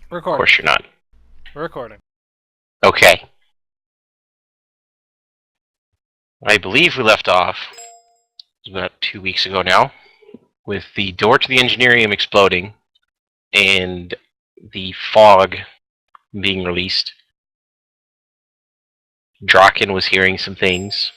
Of Recording. course you're not. Recording. Okay. I believe we left off about 2 weeks ago now, with the door to the Engineerium exploding and the fog being released. Draken was hearing some things.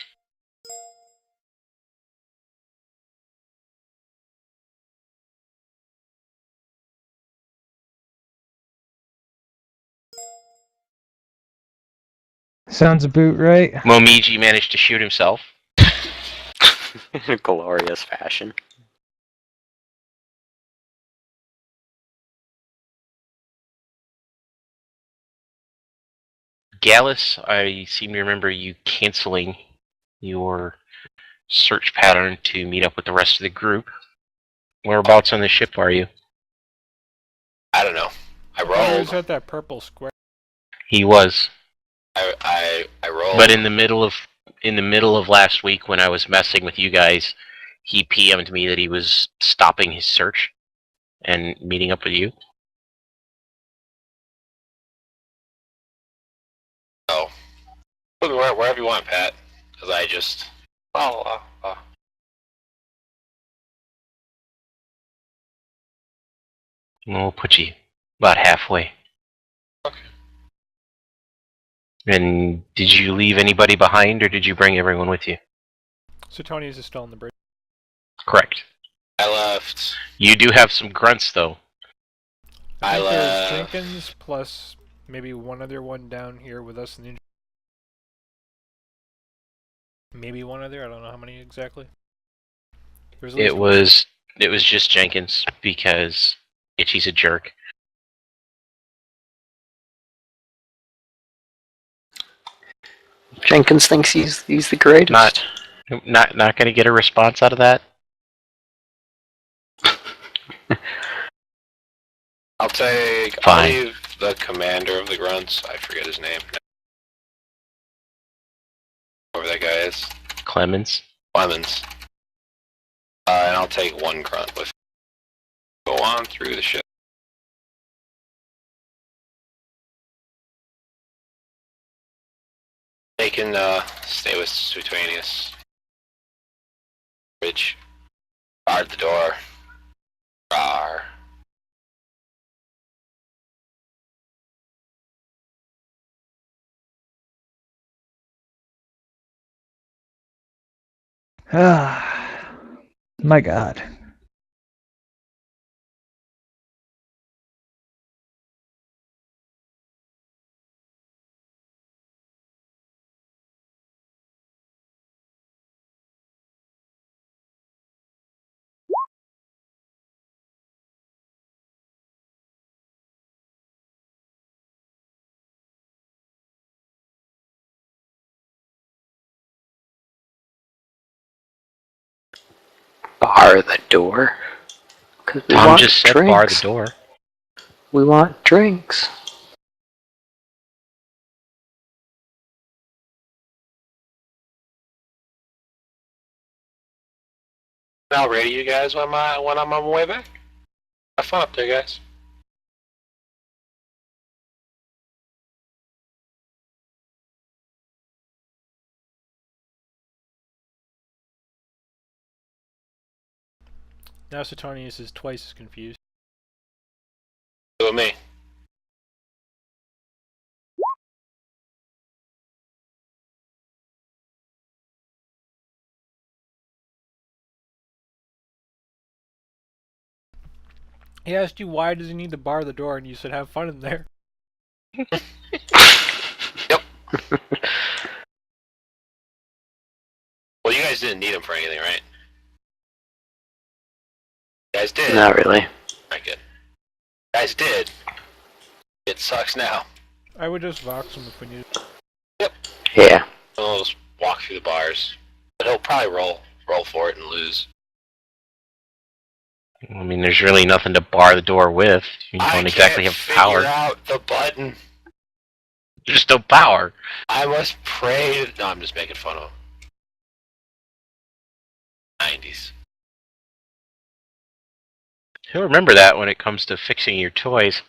Sounds about right. Momiji managed to shoot himself. In a glorious fashion. Gallus, I seem to remember you canceling your search pattern to meet up with the rest of the group. Whereabouts on the ship are you? I don't know. I I thought he was rolled. at that purple square. He was. I rolled. But in the middle of last week when I was messing with you guys, he PM'd me that he was stopping his search and meeting up with you. Oh, wherever you want, Pat. Because I just. We'll put you about halfway. Okay. And did you leave anybody behind, or did you bring everyone with you? Suetonius is still on the bridge. Correct. I left. You do have some grunts, though. I I think there's left. Jenkins plus maybe one other one down here with us in the maybe one other. I don't know how many exactly. There's at least It was just Jenkins because Itchy's a jerk. Jenkins thinks he's the greatest. Not gonna get a response out of that. I'll Fine. leave the commander of the grunts. I forget his name. Whoever that guy is. Clemens. Clemens. And I'll take one grunt with. Go on through the ship. They can stay with Suetonius. Bridge. Guard the door. Rar. Ah, my God. Bar the door. Because we Tom want just said drinks. bar the door. We want drinks. I'll radio you guys when I'm on my way back. Have fun up there, guys. now Suetonius is twice as confused. Do it me. He asked you why does he need to bar the door, and you said have fun in there. Yep. Well, you guys didn't need him for anything, right? You guys did. Not really. Alright, good. You guys did. It sucks now. I would just vox him if we needed. Yeah. He'll just walk through the bars. But he'll probably roll for it and lose. I mean, there's really nothing to bar the door with. You don't exactly have power. I can't figure out the button. There's no power. I must pray. No, I'm just making fun of him. 90s. He'll remember that when it comes to fixing your toys.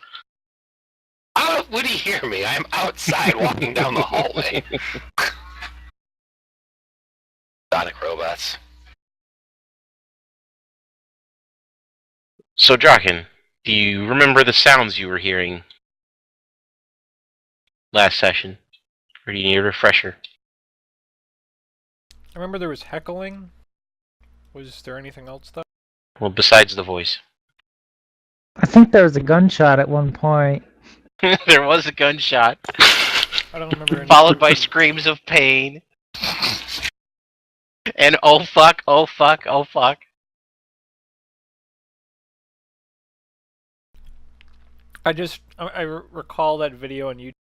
would he hear me? I'm outside walking down the hallway. Sonic robots. So, Draken, do you remember the sounds you were hearing last session? Or do you need a refresher? I remember there was heckling. Was there anything else though? Well, besides the voice. I think there was a gunshot at one point. There was a gunshot, I don't remember any. followed by screams of pain. And oh fuck, oh fuck, oh fuck. I recall that video on YouTube.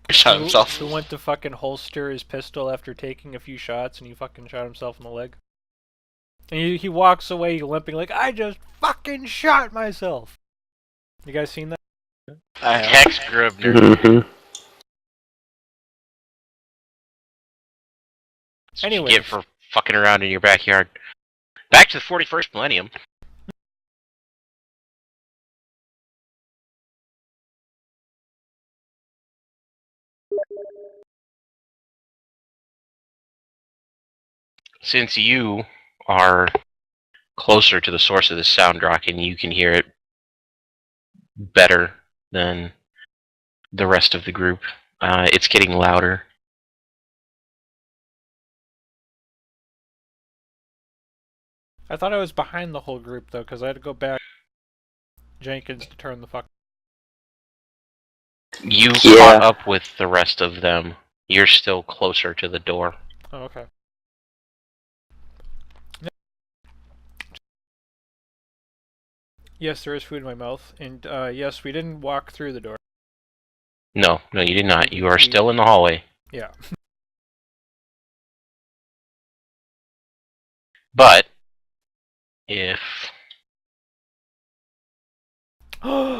Shot himself. Who went to fucking holster his pistol after taking a few shots and he fucking shot himself in the leg. And he walks away limping like, I just fucking shot myself. You guys seen that? I have. Hex Grubner. Mm-hmm. That's what you Anyways. get for fucking around in your backyard. Back to the 41st millennium. Since you are closer to the source of this sound, Rock, and you can hear it better than the rest of the group, it's getting louder. I thought I was behind the whole group though, because I had to go back Jenkins to turn the fuck. You Yeah. caught up with the rest of them. You're still closer to the door. Oh, okay. Yes, there is food in my mouth, and yes, we didn't walk through the door. No, you did not. You are still in the hallway. Yeah. But if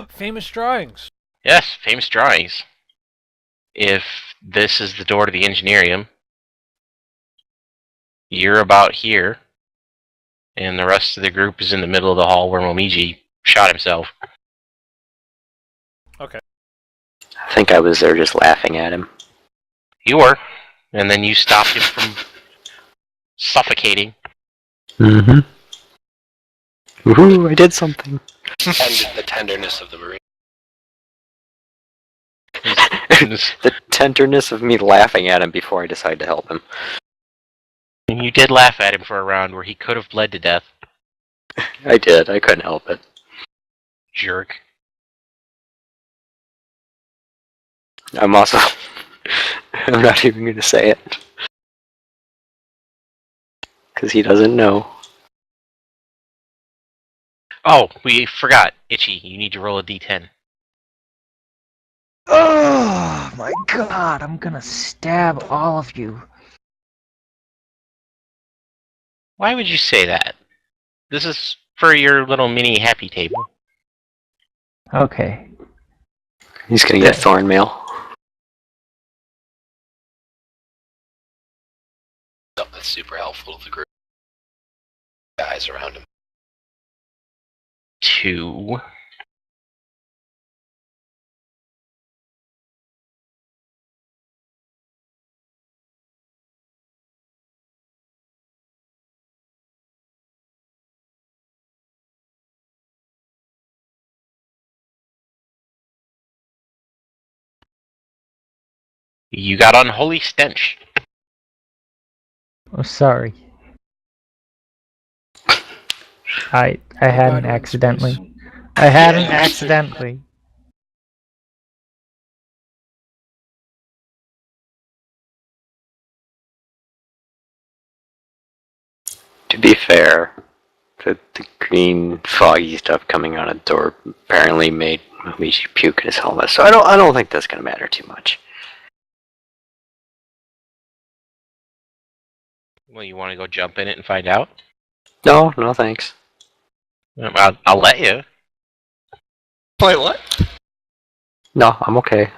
Famous drawings. yes, famous drawings. If this is the door to the Engineerium, you're about here, and the rest of the group is in the middle of the hall where Momiji shot himself. Okay. I think I was there just laughing at him. You were, and then you stopped him from suffocating. Mm-hmm. Woohoo, I did something. And the tenderness of the Marine. The tenderness of me laughing at him before I decided to help him. You did laugh at him for a round where he could have bled to death. I did, I couldn't help it. Jerk. I'm also... I'm not even going to say it. Because he doesn't know. Oh, we forgot. Itchy, you need to roll a d10. Oh my god, I'm gonna stab all of you. Why would you say that? This is for your little mini happy table. Okay. He's going to get thorn mail. Something that's super helpful to the group. Guys around him. 2. You got unholy stench. Oh, sorry. I hadn't God, accidentally. space. I hadn't Yeah, accidentally. To be fair, the green foggy stuff coming out of the door apparently made Luigi puke in his helmet, so I don't think that's gonna matter too much. Well, you want to go jump in it and find out? No thanks. I'll let you. Wait, what? No, I'm okay.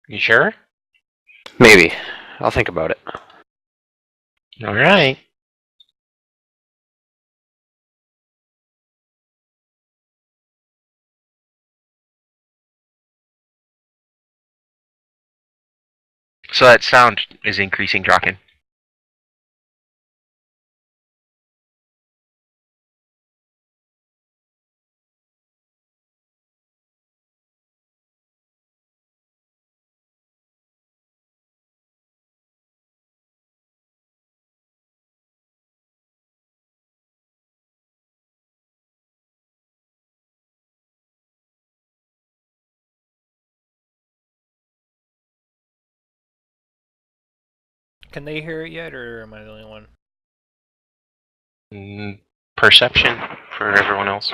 You sure? Maybe. I'll think about it. Alright. So that sound is increasing, Draken. Can they hear it yet, or am I the only one? Perception for everyone else.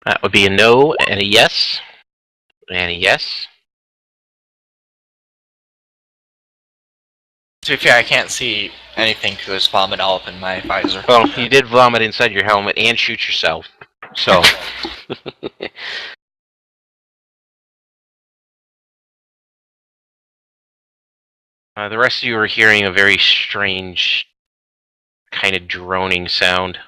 That would be a no and a yes. And a yes. To be fair, I can't see anything because there's vomit all up in my visor. Well, you did vomit inside your helmet and shoot yourself. So. The rest of you are hearing a very strange, kind of droning sound.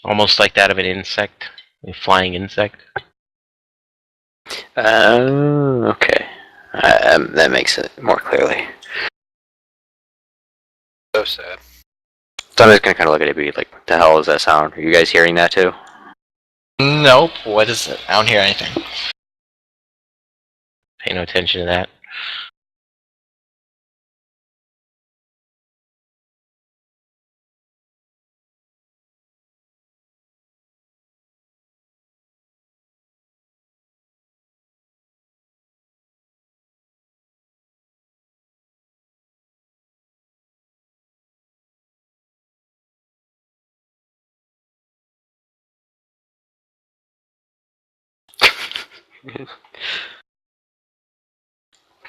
Almost like that of an insect, a flying insect. Okay. That makes it more clearly. So sad. So I'm just gonna kind of look at it and be like, what the hell is that sound? Are you guys hearing that too? Nope. What is it? I don't hear anything. Pay no attention to that.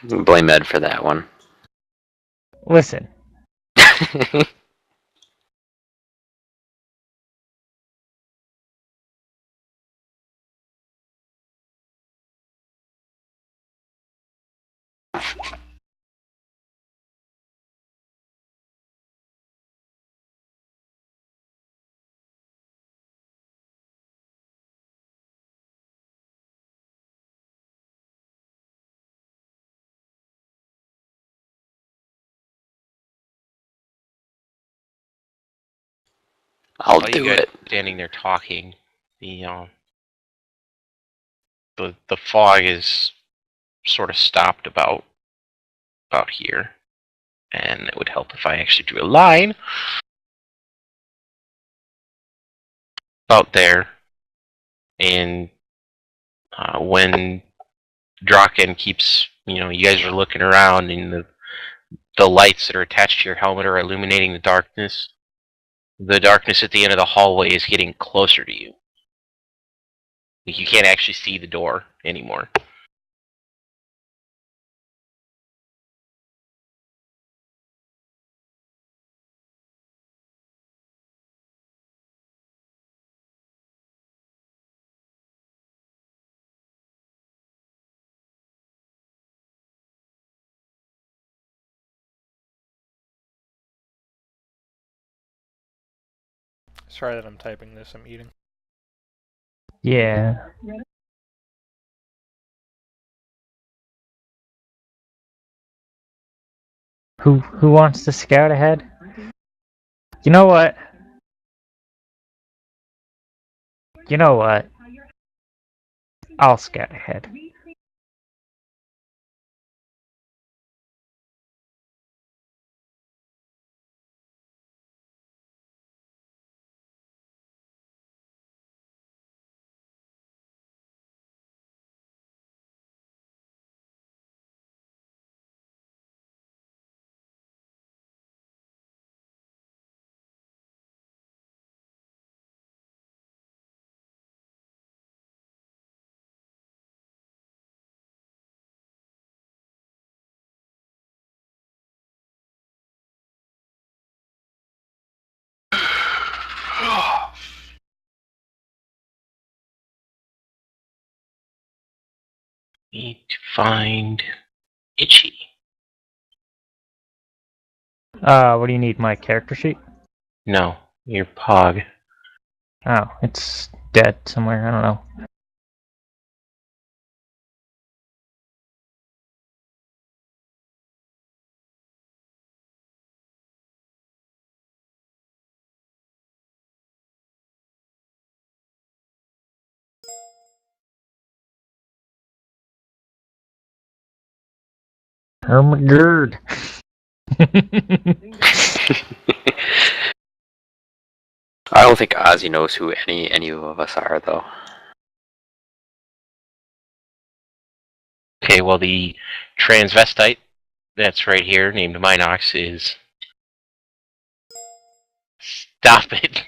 Blame Ed for that one. Listen, I'll While do you guys it. are standing there talking, the fog is sort of stopped about here, and it would help if I actually drew a line about there. And when Draken keeps, you guys are looking around, and the lights that are attached to your helmet are illuminating the darkness. The darkness at the end of the hallway is getting closer to you. Like, you can't actually see the door anymore. Sorry that I'm typing this. I'm eating. yeah. Who wants to scout ahead? You know what? You know what? I'll scout ahead. Need to find Itchy. What do you need? My character sheet? No, your pog. Oh, it's dead somewhere. I don't know. Oh my god. I don't think Ozzy knows who any of us are, though. Okay, well, the transvestite that's right here, named Minox, is... Stop it.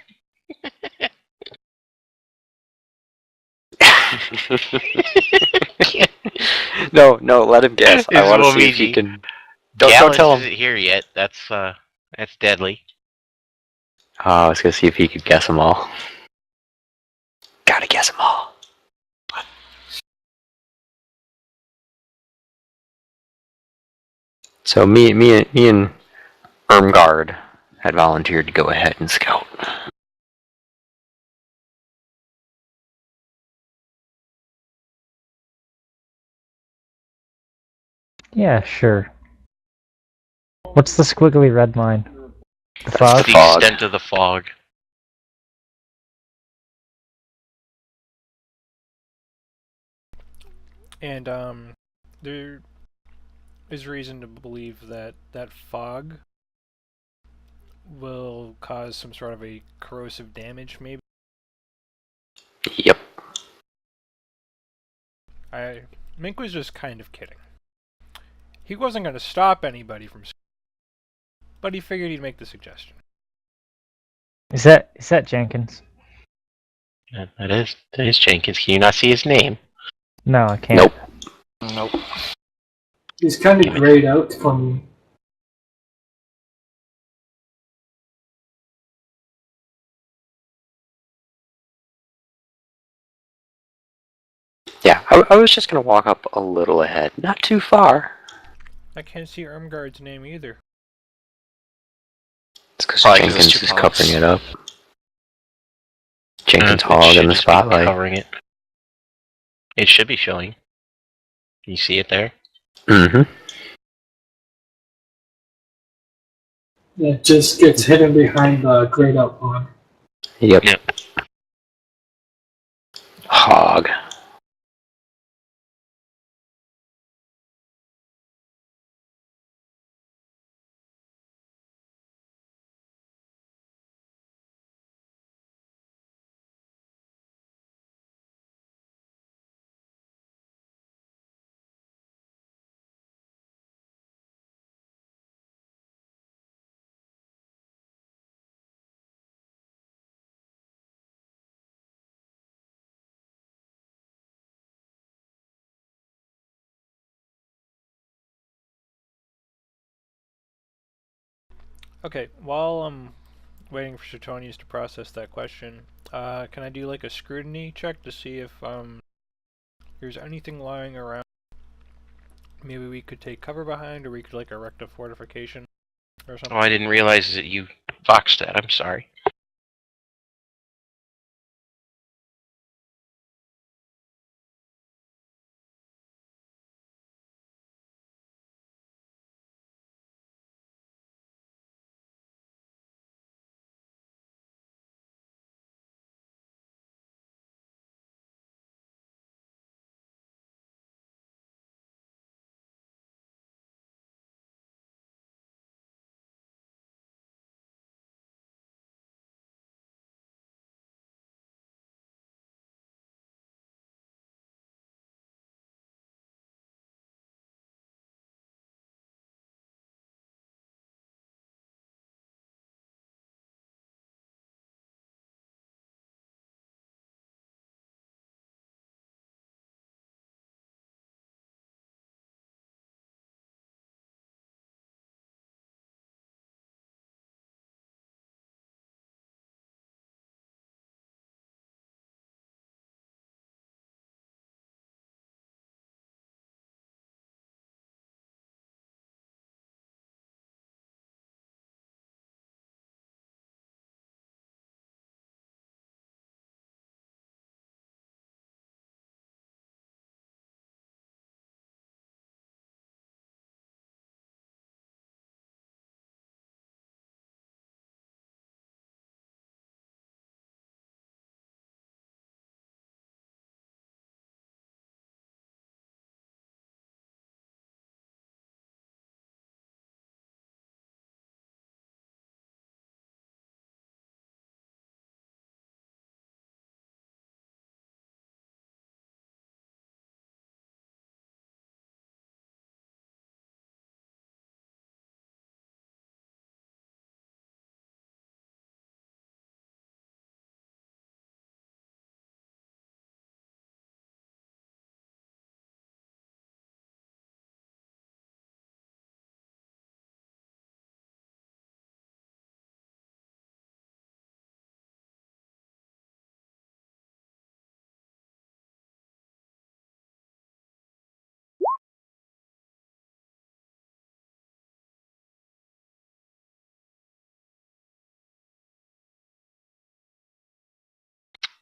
No, let him guess. I This want to will see be if he the- can. Don't Gallus tell him. isn't here yet. That's deadly. Oh, I was gonna see if he could guess them all. Gotta guess them all. So me and Ermgard had volunteered to go ahead and scout. Yeah, sure. What's the squiggly red line? The That's fog? The fog. extent of the fog. And there is reason to believe that that fog will cause some sort of a corrosive damage, maybe. Yep. Mink was just kind of kidding. He wasn't going to stop anybody from, but he figured he'd make the suggestion. Is that Jenkins? That is Jenkins. Can you not see his name? No, I can't. Nope. Nope. He's kind of grayed out for me. Yeah, I was just gonna walk up a little ahead, not too far. I can't see Ermgard's name either. It's because Probably 'cause there's Jenkins two is hogs. covering it up. Jenkins It hog should in the just be spotlight. covering it. It should be showing. Can you see it there? Mm-hmm. It just gets hidden behind the grayed out pond. Yep. Yep. Hog. Okay, while I'm waiting for Suetonius to process that question, can I do like a scrutiny check to see if there's anything lying around? Maybe we could take cover behind, or we could like erect a fortification or something. Oh, I didn't realize that you foxed that. I'm sorry.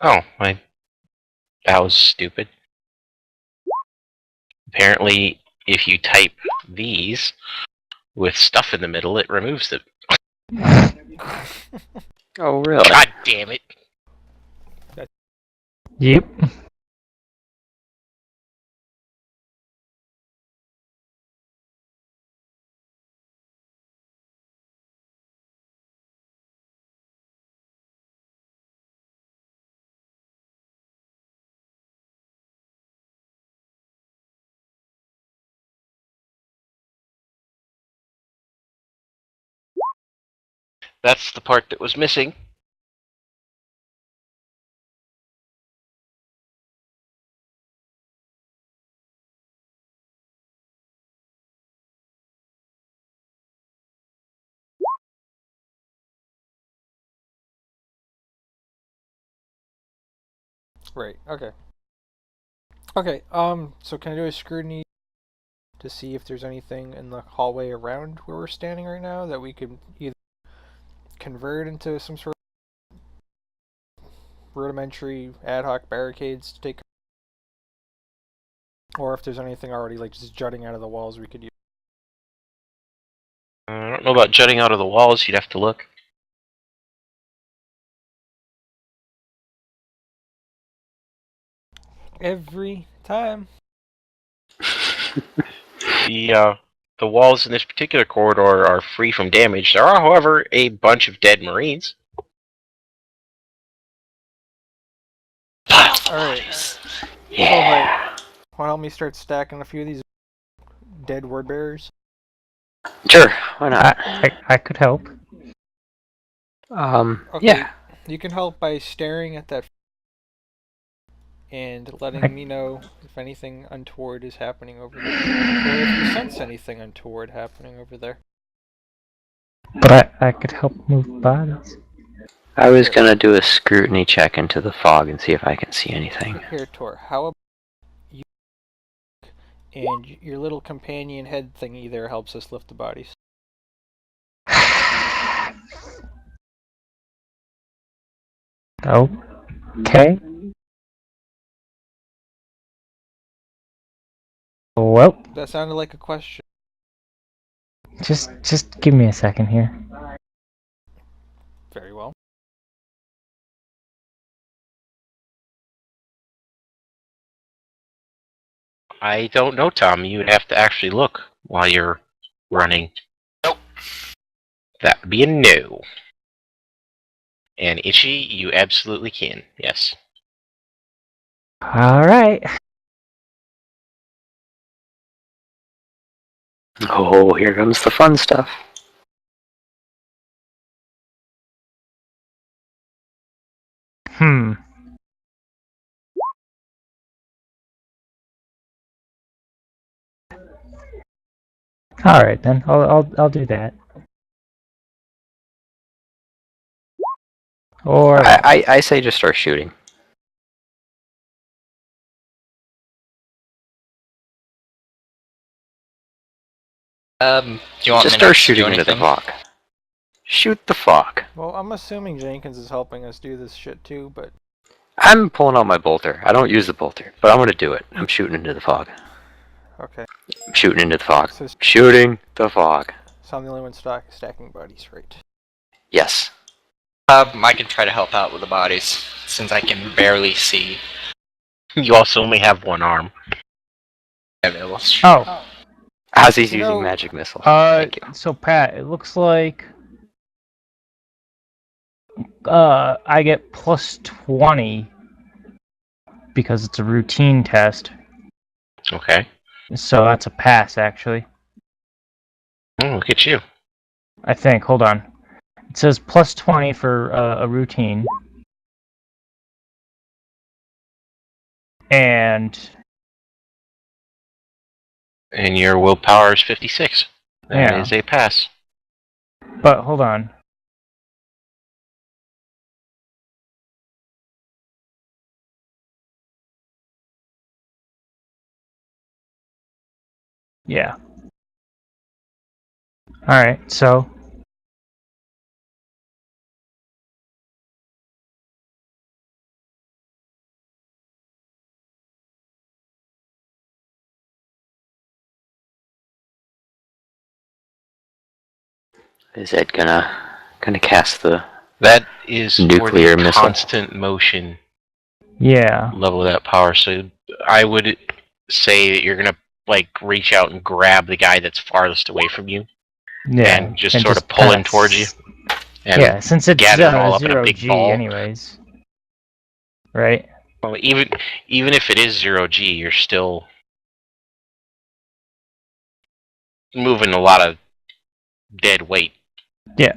Oh, that was stupid. Apparently, if you type these with stuff in the middle, it removes them. Oh, really? God damn it! Yep. That's the part that was missing. Right. Okay. Okay. So can I do a scrutiny to see if there's anything in the hallway around where we're standing right now that we could either convert into some sort of rudimentary ad hoc barricades to take, or if there's anything already like just jutting out of the walls we could use. I don't know about jutting out of the walls. You'd have to look. Every time. The walls in this particular corridor are free from damage. There are, however, a bunch of dead Marines. Pile the Alright. bodies. Yeah. Want to help me start stacking a few of these dead word bearers? Sure, why not? I could help. Okay. Yeah. You can help by staring at that and letting me know if anything untoward is happening over there. Or if you sense anything untoward happening over there. But I could help move bodies. I was gonna do a scrutiny check into the fog and see if I can see anything. Here, Tor, how about you and your little companion head thingy there helps us lift the bodies? Okay. Well, That sounded like a question. just give me a second here. Very well. I don't know, Tom. You would have to actually look while you're running. Nope. That would be a no. And Itchy, you absolutely can. Yes. All right. Oh, here comes the fun stuff. Hmm. All right then. I'll do that. Or I say just start shooting. Do you want Just me start to shooting do into the anything? fog. Shoot the fog. Well, I'm assuming Jenkins is helping us do this shit too, but I'm pulling out my bolter. I don't use the bolter, but I'm gonna do it. I'm shooting into the fog. okay. I'm shooting into the fog. So, Shooting the fog. so I'm the only one stacking bodies, right? Yes. I can try to help out with the bodies, since I can barely see. You also only have one arm. oh, As he's You using know, magic missiles. Thank you. so Pat, it looks like I get plus 20 because it's a routine test. Okay. So that's a pass actually. Oh, look at you. I think. Hold on. It says plus 20 for a routine. And And your willpower is 56. That Yeah. is a pass. but hold on. Yeah. All right. So Is it gonna cast the That is nuclear for the missile? constant motion Yeah. level of that power. So I would say that you're gonna like reach out and grab the guy that's farthest away from you, Yeah. and just sort of pull kinda him towards you, and yeah, since it's gather them all up in a zero big G ball. anyways. Right? Well, even if it is 0 G, you're still moving a lot of dead weight. Yeah.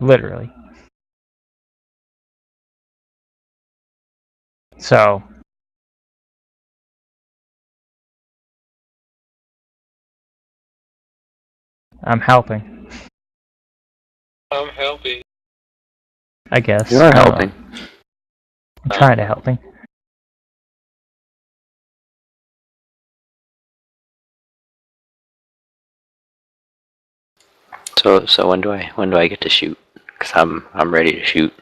Literally. So I'm helping, I'm helping. I guess. You are I don't know. helping. I'm trying to helping. So when do I get to shoot? Because I'm ready to shoot.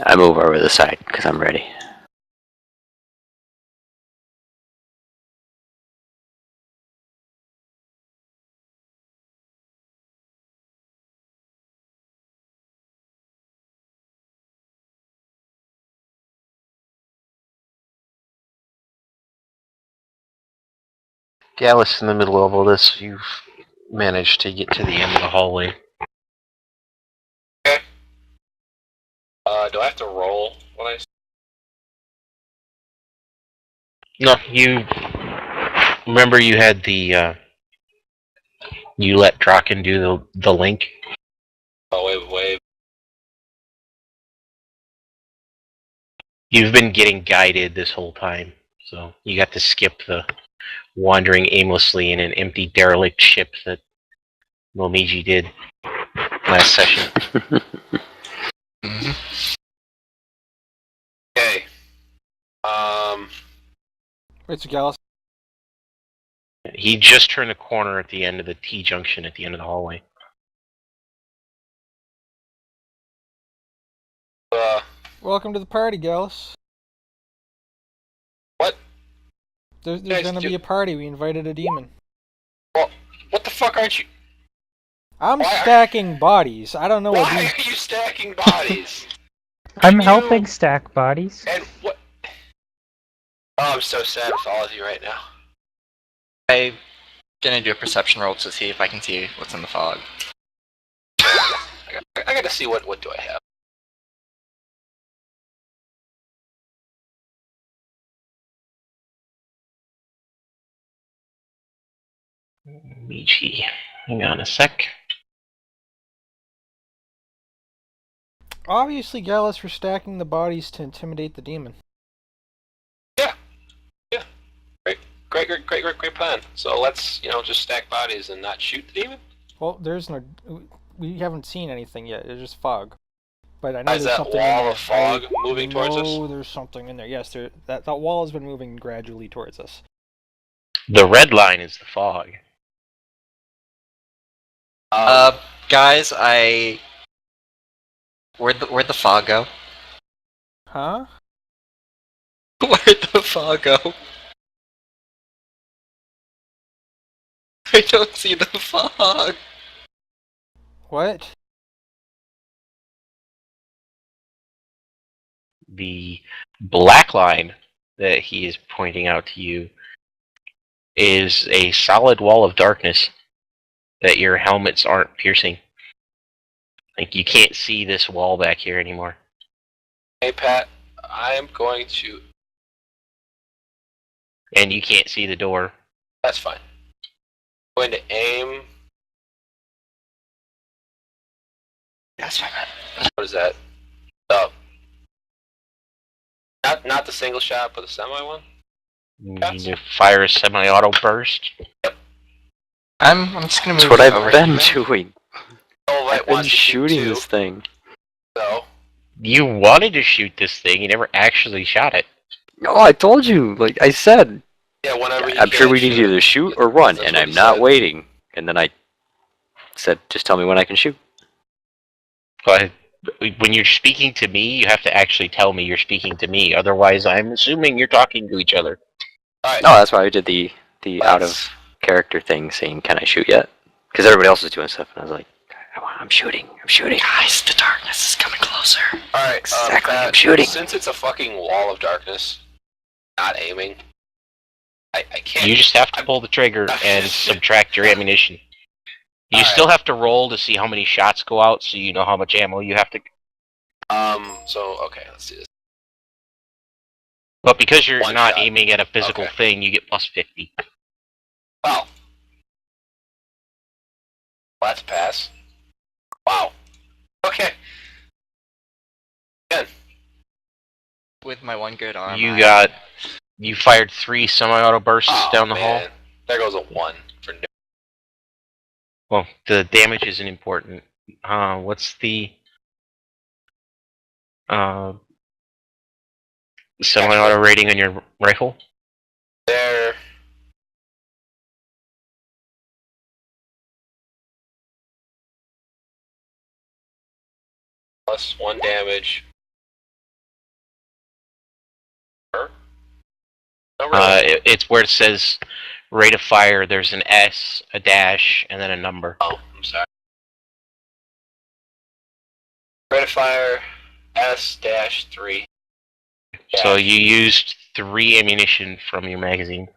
I move over to the side because I'm ready. Gallus, in the middle of all this, you've managed to get to the end of the hallway. Do I have to roll when I? No, you remember you had the you let Draken do the link. Oh wait. You've been getting guided this whole time, so you got to skip the wandering aimlessly in an empty derelict ship that Momiji did last session. Okay. Wait, so Gallus? He just turned the corner at the end of the T-junction at the end of the hallway. Welcome to the party, Gallus. What? There's Guys, gonna be a party. We invited a demon. Well, what the fuck aren't you? I'm Why are- stacking bodies. I don't know what Why these... are you stacking bodies? I'm You- helping stack bodies. And what? Oh, I'm so sad with all of you right now. I'm gonna do a perception roll to see if I can see what's in the fog. I gotta see what do I have. Momiji, hang on a sec. Obviously, Gallus, we're stacking the bodies to intimidate the demon. Great plan. So let's, just stack bodies and not shoot the demon? Well, there's no... We haven't seen anything yet. It's just fog. But I know Is there's that something in wall there. of fog moving towards us? No, there's something in there. Yes, that wall has been moving gradually towards us. The red line is the fog. Guys, where'd the fog go? Huh? Where'd the fog go? I don't see the fog. What? The black line that he is pointing out to you is a solid wall of darkness that your helmets aren't piercing. Like, you can't see this wall back here anymore. Hey, Pat, I am going to... And you can't see the door. That's fine. I'm going to aim... That's fine. What is that? Not the single shot, but the semi one? You need to fire a semi-auto burst. I'm just gonna move That's what over I've been here. doing. Oh, I've been shooting this thing. So, You wanted to shoot this thing, you never actually shot it. No, I told you. Like I said, yeah, whenever you I'm sure can we need shoot. either shoot or run, That's and what I'm he not said. waiting. And then I said, just tell me when I can shoot. But When you're speaking to me, you have to actually tell me you're speaking to me. Otherwise, I'm assuming you're talking to each other. Alright. No, that's why I did the out of character thing, saying, "Can I shoot yet?" Because everybody else was doing stuff, and I was like, "I'm shooting. I'm shooting." Guys, the darkness is coming closer. Alright, Exactly, Pat, I'm shooting. Since it's a fucking wall of darkness, not aiming, I can't. You just have to pull the trigger and subtract your ammunition. You Alright. still have to roll to see how many shots go out, so you know how much ammo you have to. So, okay, let's do this. But because you're One not shot. aiming at a physical Okay. thing, you get plus 50. Wow. That's a pass. Wow. Okay. Again. With my one good arm. You fired 3 semi-auto bursts Oh, down the man. hall. There goes a 1 for no. Well, the damage isn't important. What's the semi-auto rating on your rifle? There. Plus 1 damage. No, really. It's where it says rate of fire. There's an S, a dash, and then a number. Oh, I'm sorry. Rate of fire S-3. So you used 3 ammunition from your magazine.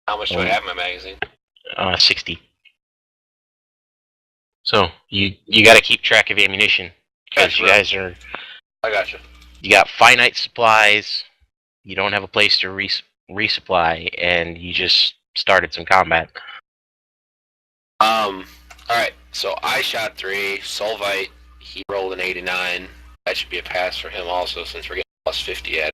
How much do I have in my magazine? 60. So you got to keep track of ammunition because That's you right. guys are. I gotcha. You got finite supplies. You don't have a place to resupply, and you just started some combat. Alright, so I shot 3, Solvite, he rolled an 89. That should be a pass for him also, since we're getting plus 50 at.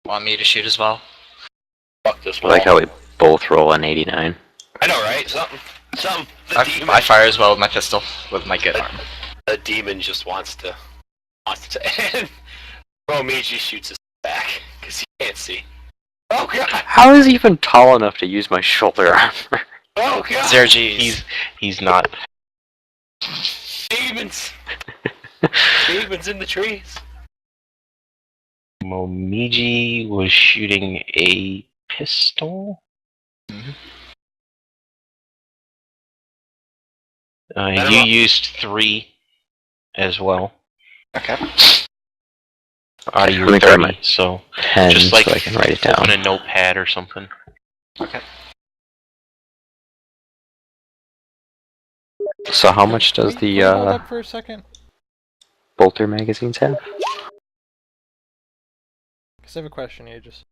Want me to shoot as well? Fuck this I wall. like how we both roll an 89. I know, right? Something. I fire as well with my pistol, with my good arm. The demon just wants to and Romiji shoots his back, because he can't see. Oh god! How is he even tall enough to use my shoulder armor? Oh god! 0 G's. He's not. Demons! Demons in the trees! Momiji was shooting a pistol. Mhm. You used 3 as well Okay. out of Let your me grab 30. my So pen just like so I can write it down. open a notepad or something. Okay. So how much does Can you hold the up for a second? bolter magazines have? Because I have a question, Aegis.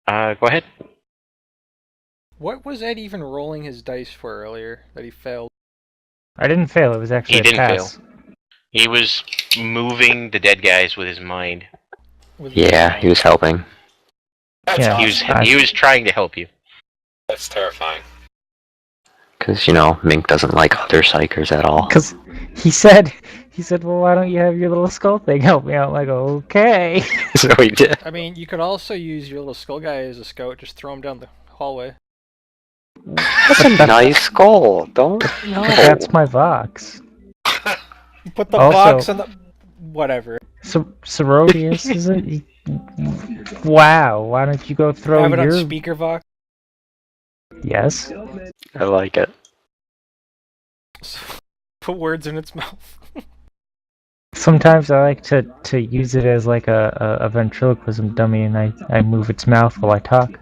Go ahead. What was Ed even rolling his dice for earlier that he failed? I didn't fail. It was actually He a didn't pass. He was moving the dead guys with his mind. With Yeah, he was helping. That's Yeah. awesome. He was trying to help you. That's terrifying. Because, Mink doesn't like other psychers at all. Because he said, well, why don't you have your little skull thing help me out? I'm like, okay. So he did. I mean, you could also use your little skull guy as a scout. Just throw him down the hallway. That's a nice skull. Don't. No. That's my Vox. You put the Also- box on the... Whatever. So, Sorodius, is it? Wow, why don't you go throw Have it on your... speaker Vox. Yes. I like it. Put words in its mouth. Sometimes I like to use it as like a ventriloquism dummy, and I move its mouth while I talk.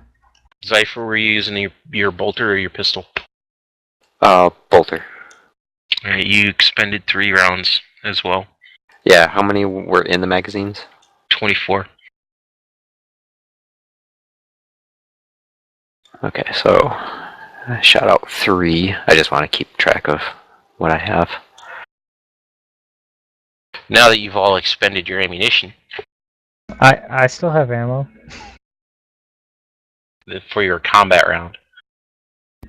Zypher, were you using your bolter or your pistol? Bolter. Alright, you expended 3 rounds as well. Yeah, how many were in the magazines? 24. Okay, so I shot out 3. I just want to keep track of what I have. Now that you've all expended your ammunition I still have ammo. for your combat round,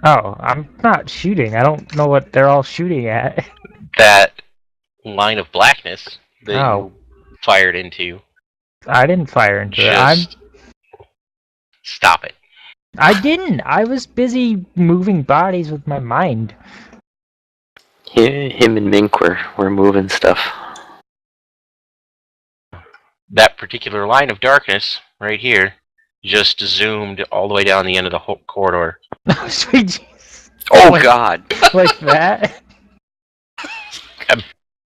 Oh, I'm not shooting. I don't know what they're all shooting at. that line of blackness that Oh. you fired into, I didn't fire into it. I'm just stop it. I didn't. I was busy moving bodies with my mind. Him and Mink were moving stuff. That particular line of darkness right here just zoomed all the way down the end of the whole corridor. Oh, sweet Jesus. Oh Like- God! Like that?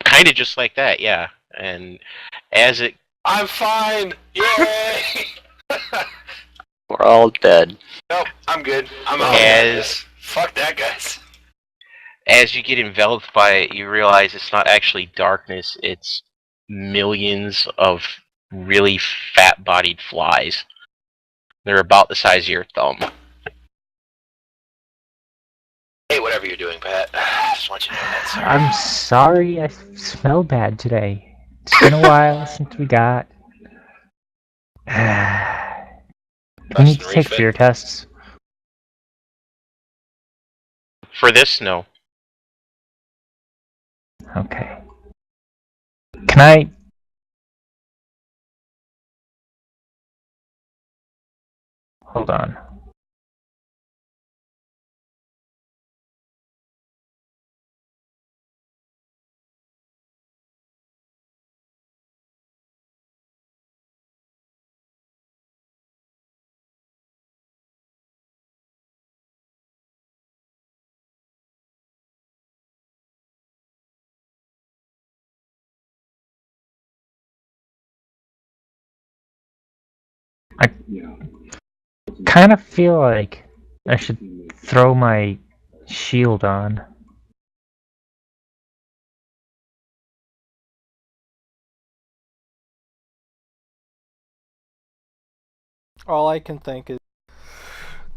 Kind of just like that, yeah. And as it I'm fine! Yay! We're all dead. Nope, I'm good. I'm out. As- Fuck that, guys. as you get enveloped by it, you realize it's not actually darkness, it's millions of really fat-bodied flies. They're about the size of your thumb. Hey, whatever you're doing, Pat. Just want you to know that, sir. I'm sorry I smell bad today. It's been a while since we got... We need to take refit. fear tests. For this, no. Okay. Can I... Hold on. I kind of feel like I should throw my shield on. All I can think is,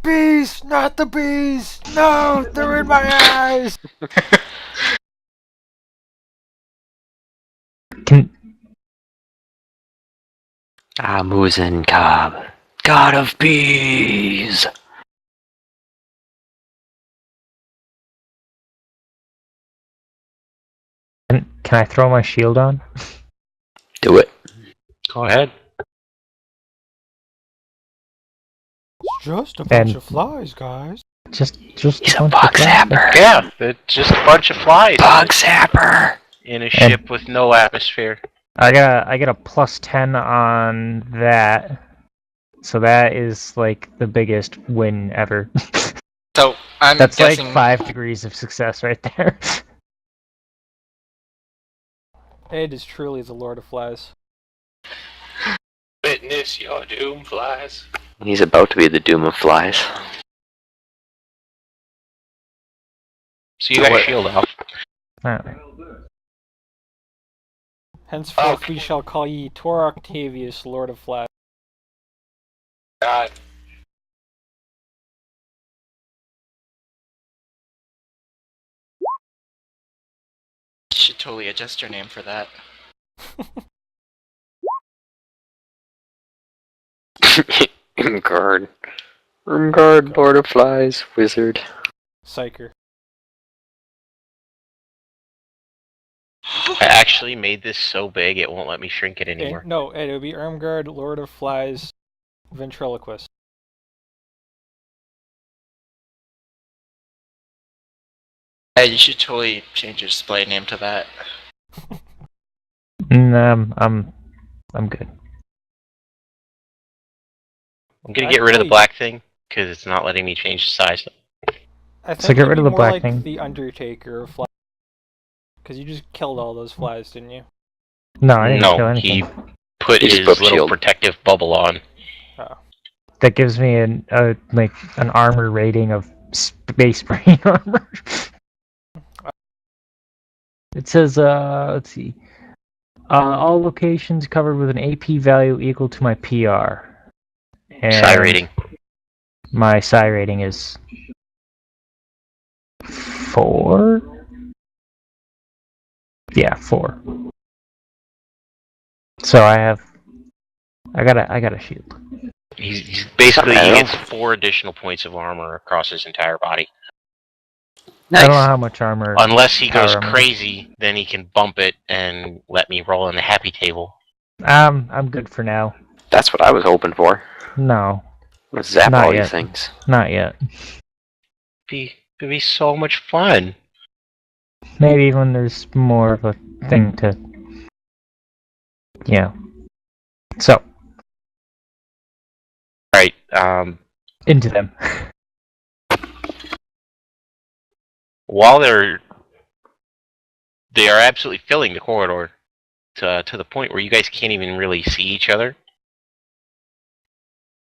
bees, not the bees! No, they're in my eyes! Can... Muzen Cobb, God of Bees. Can I throw my shield on? Do it. Go ahead. It's just a bunch of flies, guys. Just He's a bunch of bug flies. zapper. Yeah, it's just a bunch of flies Bug zapper. in a ship with no atmosphere. I get a plus 10 on that. So that is like the biggest win ever. So I'm That's guessing like 5 degrees of success right there. It is truly the Lord of Flies. Witness your doom, flies. He's about to be the doom of flies. So you got your shield off. Alright. Henceforth we shall call ye Tor Octavius, Lord of Flies. God. you should totally adjust your name for that. Guard. Guard, Lord of Flies, Wizard. Psyker. I actually made this so big it won't let me shrink it anymore. No, it would be Ermgard, Lord of Flies, Ventriloquist. Yeah, you should totally change your display name to that. I'm good. I'm gonna get rid of the black thing because it's not letting me change the size. I think So get you'd rid be of the more black like thing. the Undertaker of Flies. Because you just killed all those flies, didn't you? No, I didn't kill No, anything. he put He's his book little shield. protective bubble on. That gives me an armor rating of space brain armor. It says, let's see. All locations covered with an AP value equal to my PR. And Psi rating. my psi rating is 4. Yeah, 4. So I got a shield. He's basically he Somehow. gets 4 additional points of armor across his entire body. I don't know Nice. how much armor. Unless he goes Power armor. crazy, then he can bump it and let me roll on the happy table. I'm good for now. That's what I was hoping for. No. Let's zap Not all yet. these things. Not yet. It'd be so much fun. Maybe when there's more of a thing to. Yeah. So, Alright, into them. while they are absolutely filling the corridor to the point where you guys can't even really see each other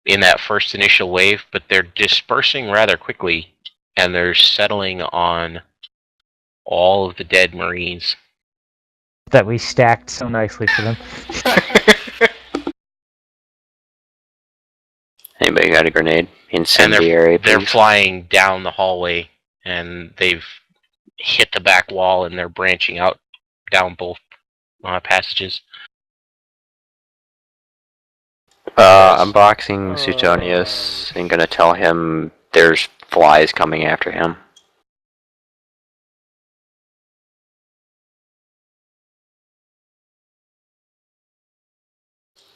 in that first initial wave, but they're dispersing rather quickly, and they're settling on all of the dead Marines. That we stacked so nicely for them. Anybody got a grenade? And Incendiary, they're please. flying down the hallway, and they've hit the back wall, and they're branching out down both passages. I'm boxing Suetonius and gonna tell him there's flies coming after him.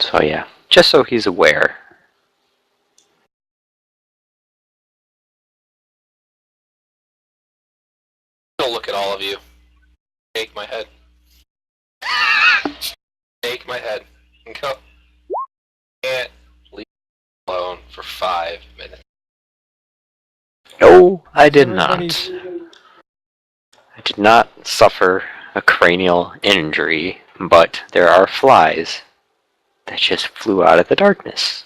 So yeah, just so he's aware. I'll look at all of you. Shake my head. Shake my head. And go. Can't leave alone for 5 minutes. No, I did not. Everybody's- I did not suffer a cranial injury, but there are flies that just flew out of the darkness.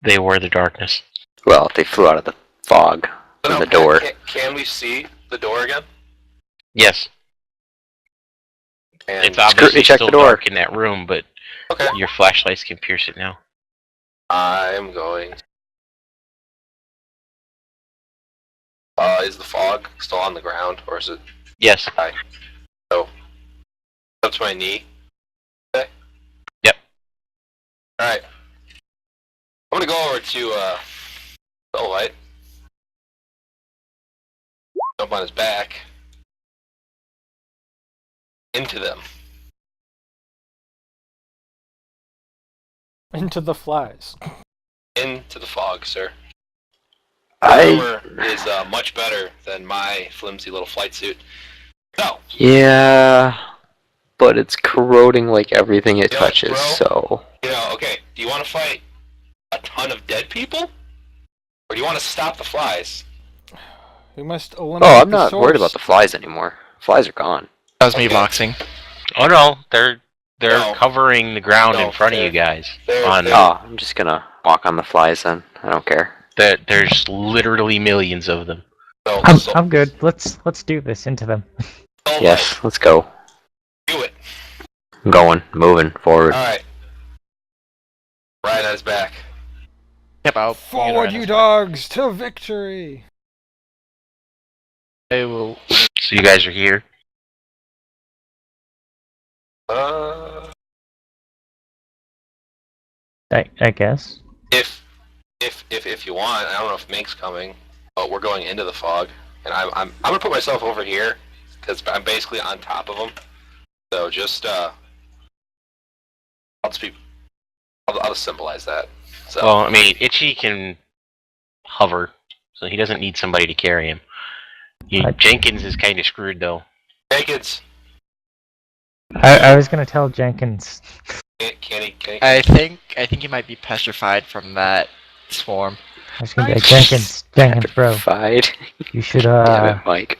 They were the darkness. Well, they flew out of the fog from the Pat, door. Can we see the door again? Yes, And it's obviously check still the door. dark in that room, but okay. your flashlights can pierce it now. I'm going. Is the fog still on the ground, or is it Yes. high? So, up to my knee. Okay. Yep. All right. I'm gonna go over to Light. Jump on his back. Into them. Into the flies. Into the fog, sir. I Armor is much better than my flimsy little flight suit. So, yeah, but it's corroding like everything it Yeah, touches. bro. So okay, do you want to fight a ton of dead people? Or do you want to stop the flies? We must eliminate oh, I'm the not source. worried about the flies anymore. Flies are gone. That was me Okay. boxing. Oh no, they're No. covering the ground No, in front of they're- you guys. they're- On they're- Oh, I'm just gonna walk on the flies then. I don't care. there's literally millions of them. So, I'm good. Let's do this into them. Light, Yes, let's go. do it. I'm going, moving forward. Alright. Right on his back. Yep, I'll Forward, you dogs, to victory! I will. So you guys are here. I guess. If you want, I don't know if Mink's coming, but we're going into the fog, and I'm gonna put myself over here because I'm basically on top of him. So just I'll just symbolize that. So Well, I mean, Itchy can hover, so he doesn't need somebody to carry him. Jenkins is kind of screwed though. Jenkins, I was gonna tell Jenkins. can he? I think he might be petrified from that swarm. I was gonna be like, Jenkins, bro. Fight. You should Damn it, Mike.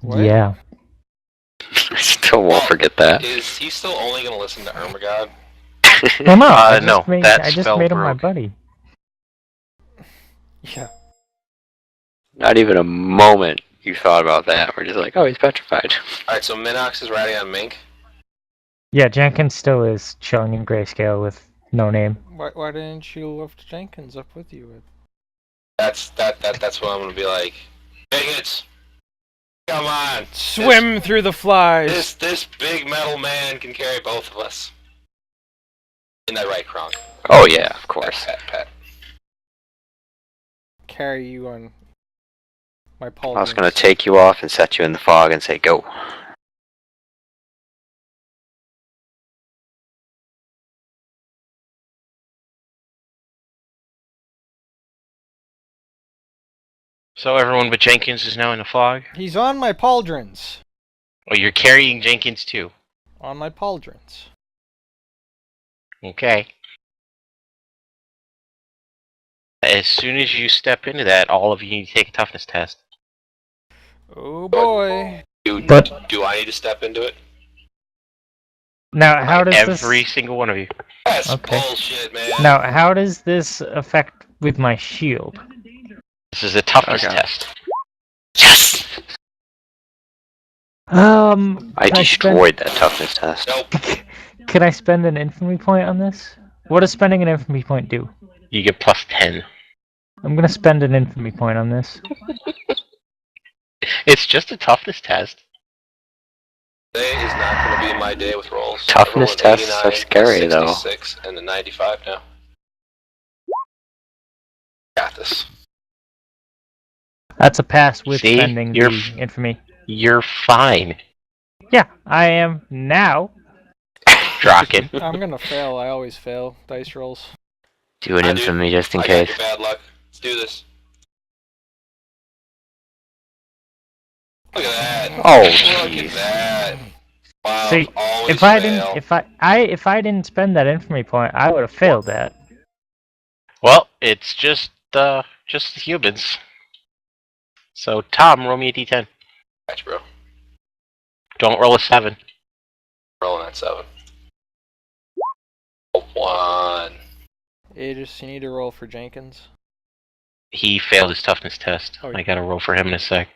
What? Yeah. I still won't forget that. Is he still only gonna listen to Ermagod? Well, no, I just no, made, that I just spell made him my broke. buddy. Yeah. Not even a moment you thought about that. We're just like, oh, he's petrified. Alright, so Minox is riding on Mink. Yeah, Jenkins still is showing in grayscale with no name. Why didn't you lift Jenkins up with you? That's what I'm gonna be like. Jenkins, come on. Swim through the flies! This big metal man can carry both of us. In that right, Kronk? Oh yeah, of course. Pat. Carry you on my Paul. I was gonna take you off and set you in the fog and say, go. So everyone but Jenkins is now in the fog? He's on my pauldrons. Oh, you're carrying Jenkins too. On my pauldrons. Okay. As soon as you step into that, all of you need to take a toughness test. Oh boy. But Do I need to step into it? now, how does Every this? single one of you. That's Okay. bullshit, man. Now, how does this affect with my shield? This is a toughness Okay. test. Yes! I Can I destroyed that toughness test. Nope. Can I spend an infamy point on this? What does spending an infamy point do? You get plus 10. I'm gonna spend an infamy point on this. It's just a toughness test. Today is not going to be my day with rolls. Toughness Everyone tests are 89, scary, though. 66, and the 95 now. Got this. That's a pass with See? spending You're the infamy. You're fine, Yeah, I am now. Draken. I'm gonna fail. I always fail dice rolls. Do an I do. infamy just in I case. got your bad luck. Let's do this. Look at that. Oh, Look jeez. at that. Wow. See, always if I fail. didn't, if I didn't spend that infamy point, I would have failed that. Well, it's just the humans. So Tom, roll me a d10. Gotcha, bro. Don't roll a 7. Rolling at 7. A 1. Aegis, you need to roll for Jenkins. He failed his toughness test. Oh. I gotta roll for him in a sec.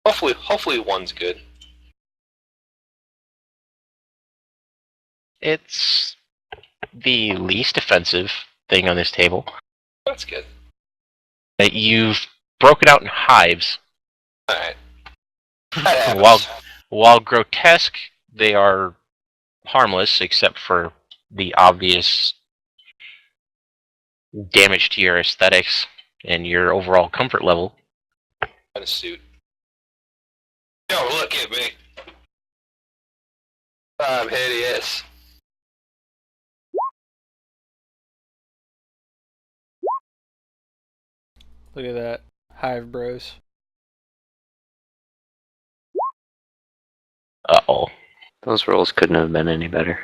Hopefully 1's good. It's the least offensive thing on this table. That's good. That you've broken out in hives. Alright. That happens. While grotesque, they are harmless, except for the obvious damage to your aesthetics and your overall comfort level. In a suit. Yo, look at me. I'm hideous. Look at that. Hive bros. Uh-oh. Those rolls couldn't have been any better.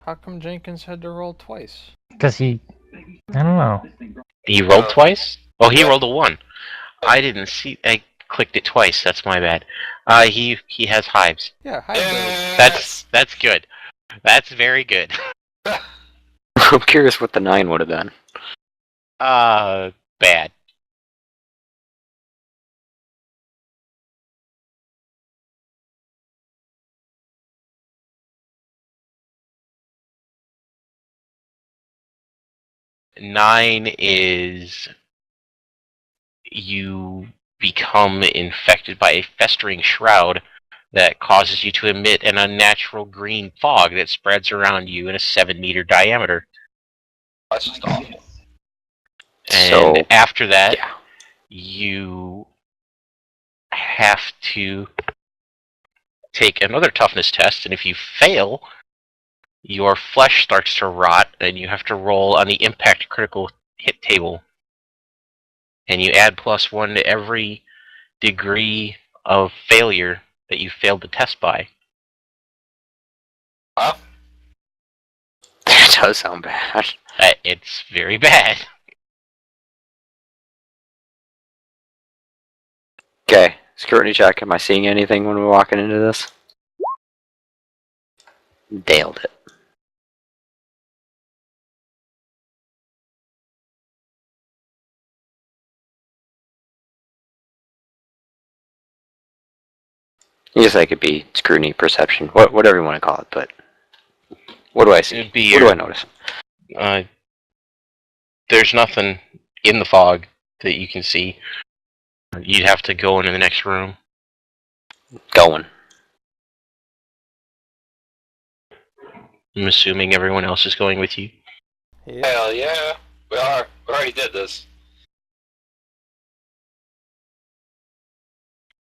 How come Jenkins had to roll twice? Because I don't know. He rolled twice? Oh, he Yeah. rolled a 1. I didn't see... I clicked it twice. That's my bad. He has hives. Yeah, hive bros. Yes. That's good. That's very good. I'm curious what the 9 would have been. Bad. Nine is you become infected by a festering shroud that causes you to emit an unnatural green fog that spreads around you in a 7-meter diameter. That's just awful. And So, after that, yeah. you have to take another toughness test, and if you fail, your flesh starts to rot, and you have to roll on the impact critical hit table. And you add +1 to every degree of failure that you failed the test by. Huh? That does sound bad. It's very bad. Okay, scrutiny check. Am I seeing anything when we're walking into this? Nailed it. I guess I could be scrutiny, perception, whatever you want to call it, but what do I see? It'd be What do your- I notice? There's nothing in the fog that you can see. You'd have to go into the next room. Going. I'm assuming everyone else is going with you. Yeah. Hell yeah. We are. We already did this.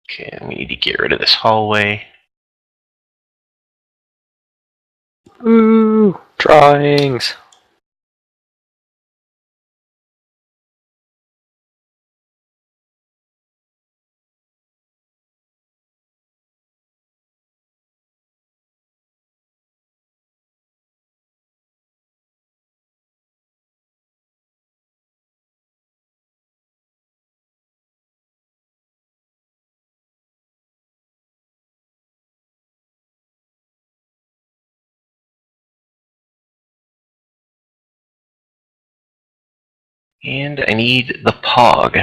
Okay, we need to get rid of this hallway. Ooh, drawings. And I need the Pog.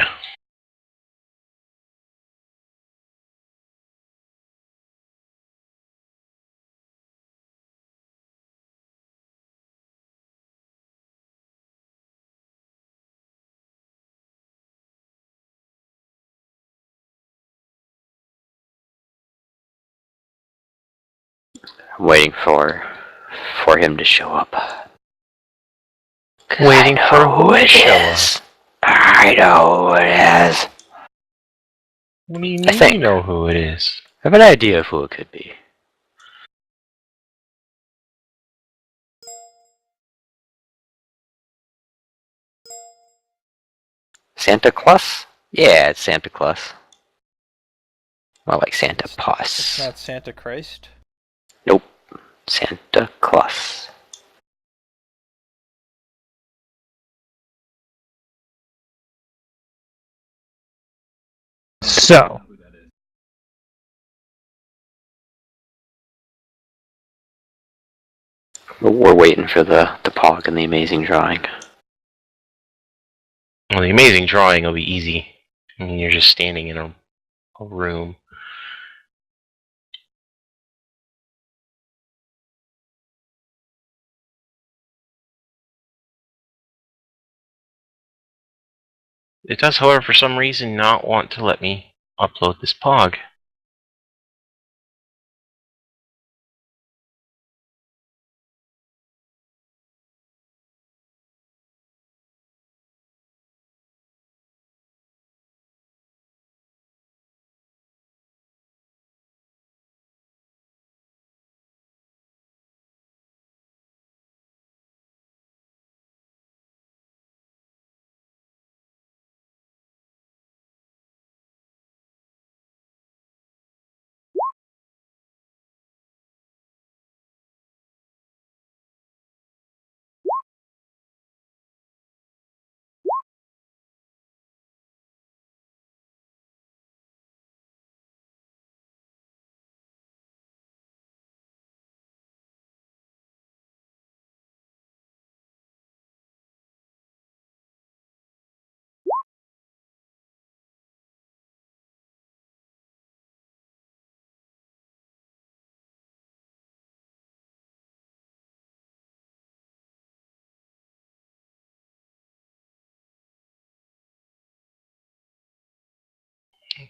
I'm waiting for him to show up. 'Cause Waiting I for know who to it show is. I know who it is. What do you I mean think. you know who it is? I have an idea of who it could be. Santa Claus? Yeah, it's Santa Claus. More like Santa It's Paws. not Santa Christ. Nope. Santa Claus. So, We're waiting for the Pog and the amazing drawing. Well, the amazing drawing will be easy. I mean, you're just standing in a room. It does, however, for some reason not want to let me upload this Pog.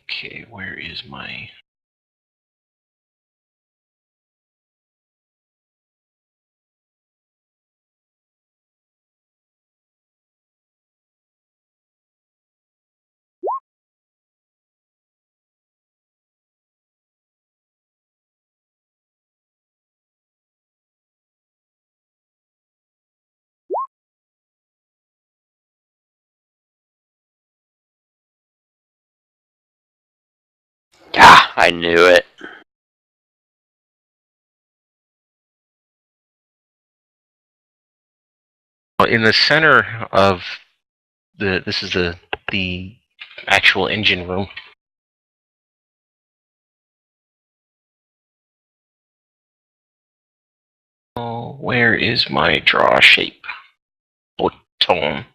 Okay, where is my... Ah, I knew it. In the center of the... This is the actual engine room. Oh, where is my draw shape button?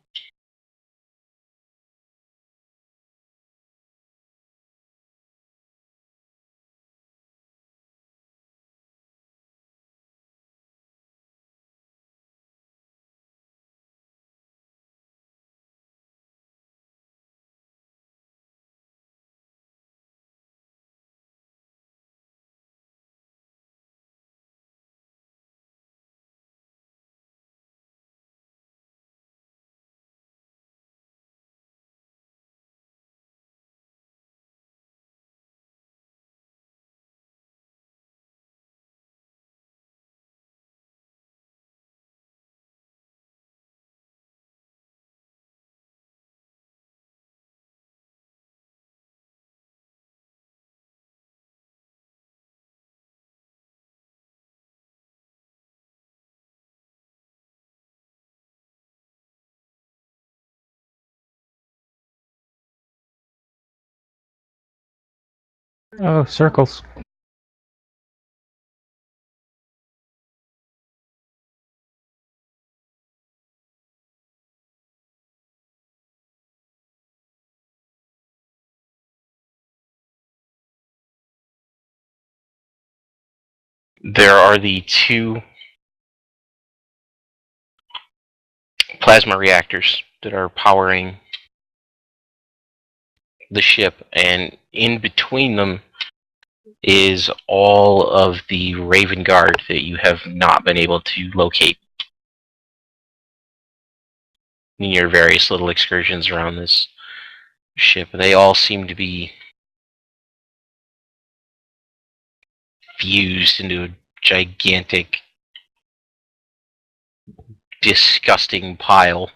oh, circles. There are the two plasma reactors that are powering the ship, and in between them is all of the Raven Guard that you have not been able to locate in your various little excursions around this ship. They all seem to be fused into a gigantic, disgusting pile.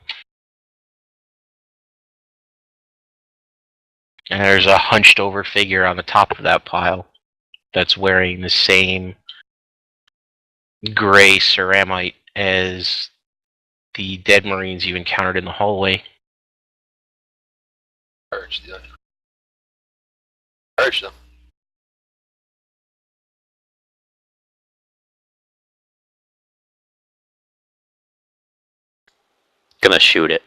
And there's a hunched over figure on the top of that pile that's wearing the same gray ceramite as the dead Marines you encountered in the hallway. Urge them. Urge them. Gonna shoot it.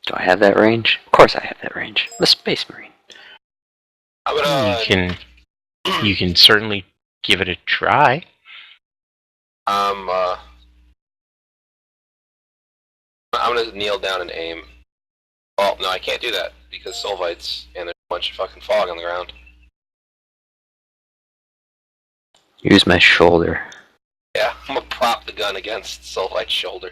Do I have that range? Of course I have that range. I'm a Space Marine. I'm gonna. You can certainly give it a try. I'm gonna kneel down and aim. Oh no, I can't do that because Solvites and there's a bunch of fucking fog on the ground. Use my shoulder. Yeah, I'm gonna prop the gun against Solvite's shoulder.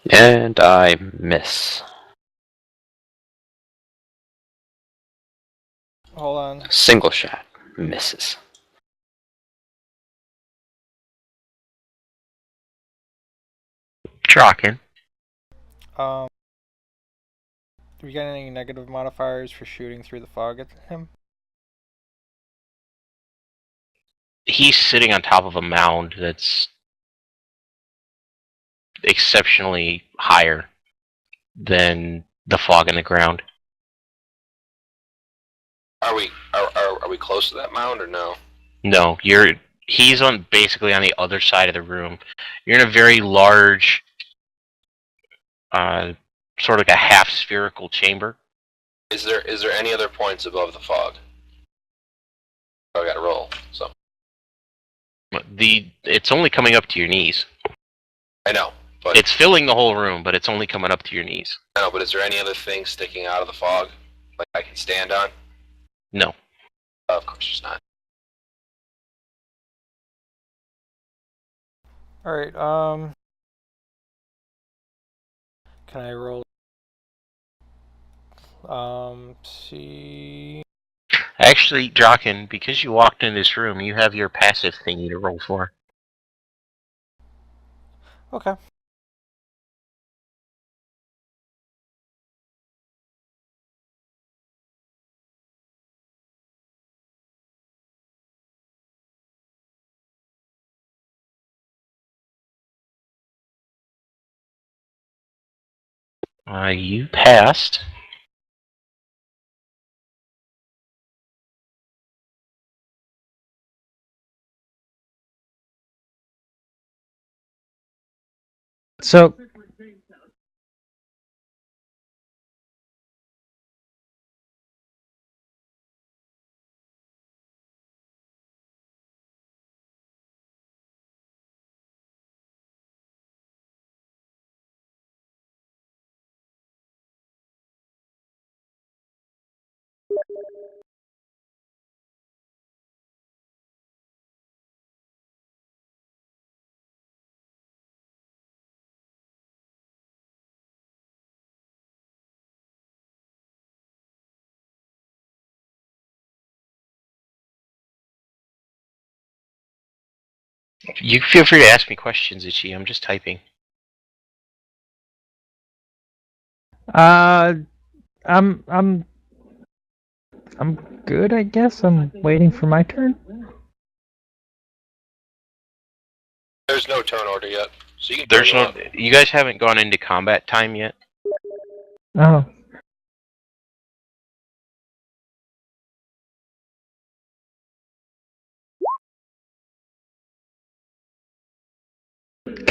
And I miss. Hold on. Single shot. Misses. Draken. Do we get any negative modifiers for shooting through the fog at him? He's sitting on top of a mound that's exceptionally higher than the fog in the ground. Are we close to that mound or no? No, he's basically on the other side of the room. You're in a very large, sort of like a half spherical chamber. Is there any other points above the fog? Oh, I gotta roll. So It's only coming up to your knees. I know, but It's filling the whole room, but it's only coming up to your knees. I know, but is there any other thing sticking out of the fog, like I can stand on? No. Of course, there's not. Alright, can I roll? See. Actually, Draken, because you walked in this room, you have your passive thingy to roll for. Okay. You passed. So, You feel free to ask me questions, Ichi. I'm just typing. I'm good, I guess. I'm waiting for my turn. There's no turn order yet, so you can. There's no. You guys haven't gone into combat time yet. Oh,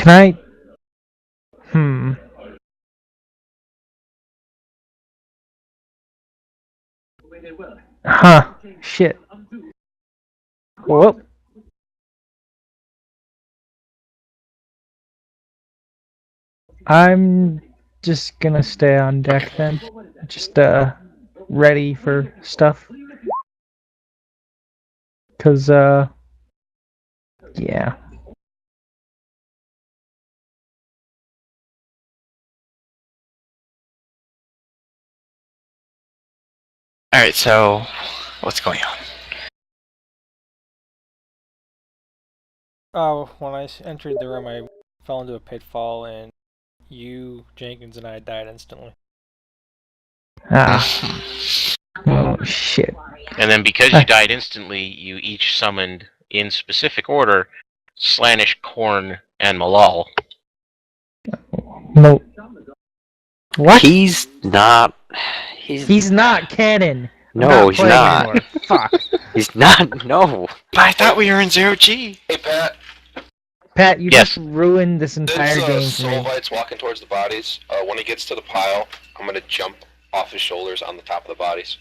Can I? Huh. Shit. Well. I'm just gonna stay on deck then. Just, ready for stuff. Cause, yeah. Alright, so what's going on? Oh, when I entered the room, I fell into a pitfall, and you, Jenkins, and I died instantly. Ah. Oh, shit. And then because you died instantly, you each summoned, in specific order, Slanish, Korn, and Malal. No. What? He's not. He's not canon. No, I'm not he's playing not. anymore. Fuck. He's not. No. But I thought we were in 0G. Hey, Pat. Pat, you Yes. just ruined this entire Since game for me. Solvite's walking towards the bodies, when he gets to the pile, I'm gonna jump off his shoulders on the top of the bodies.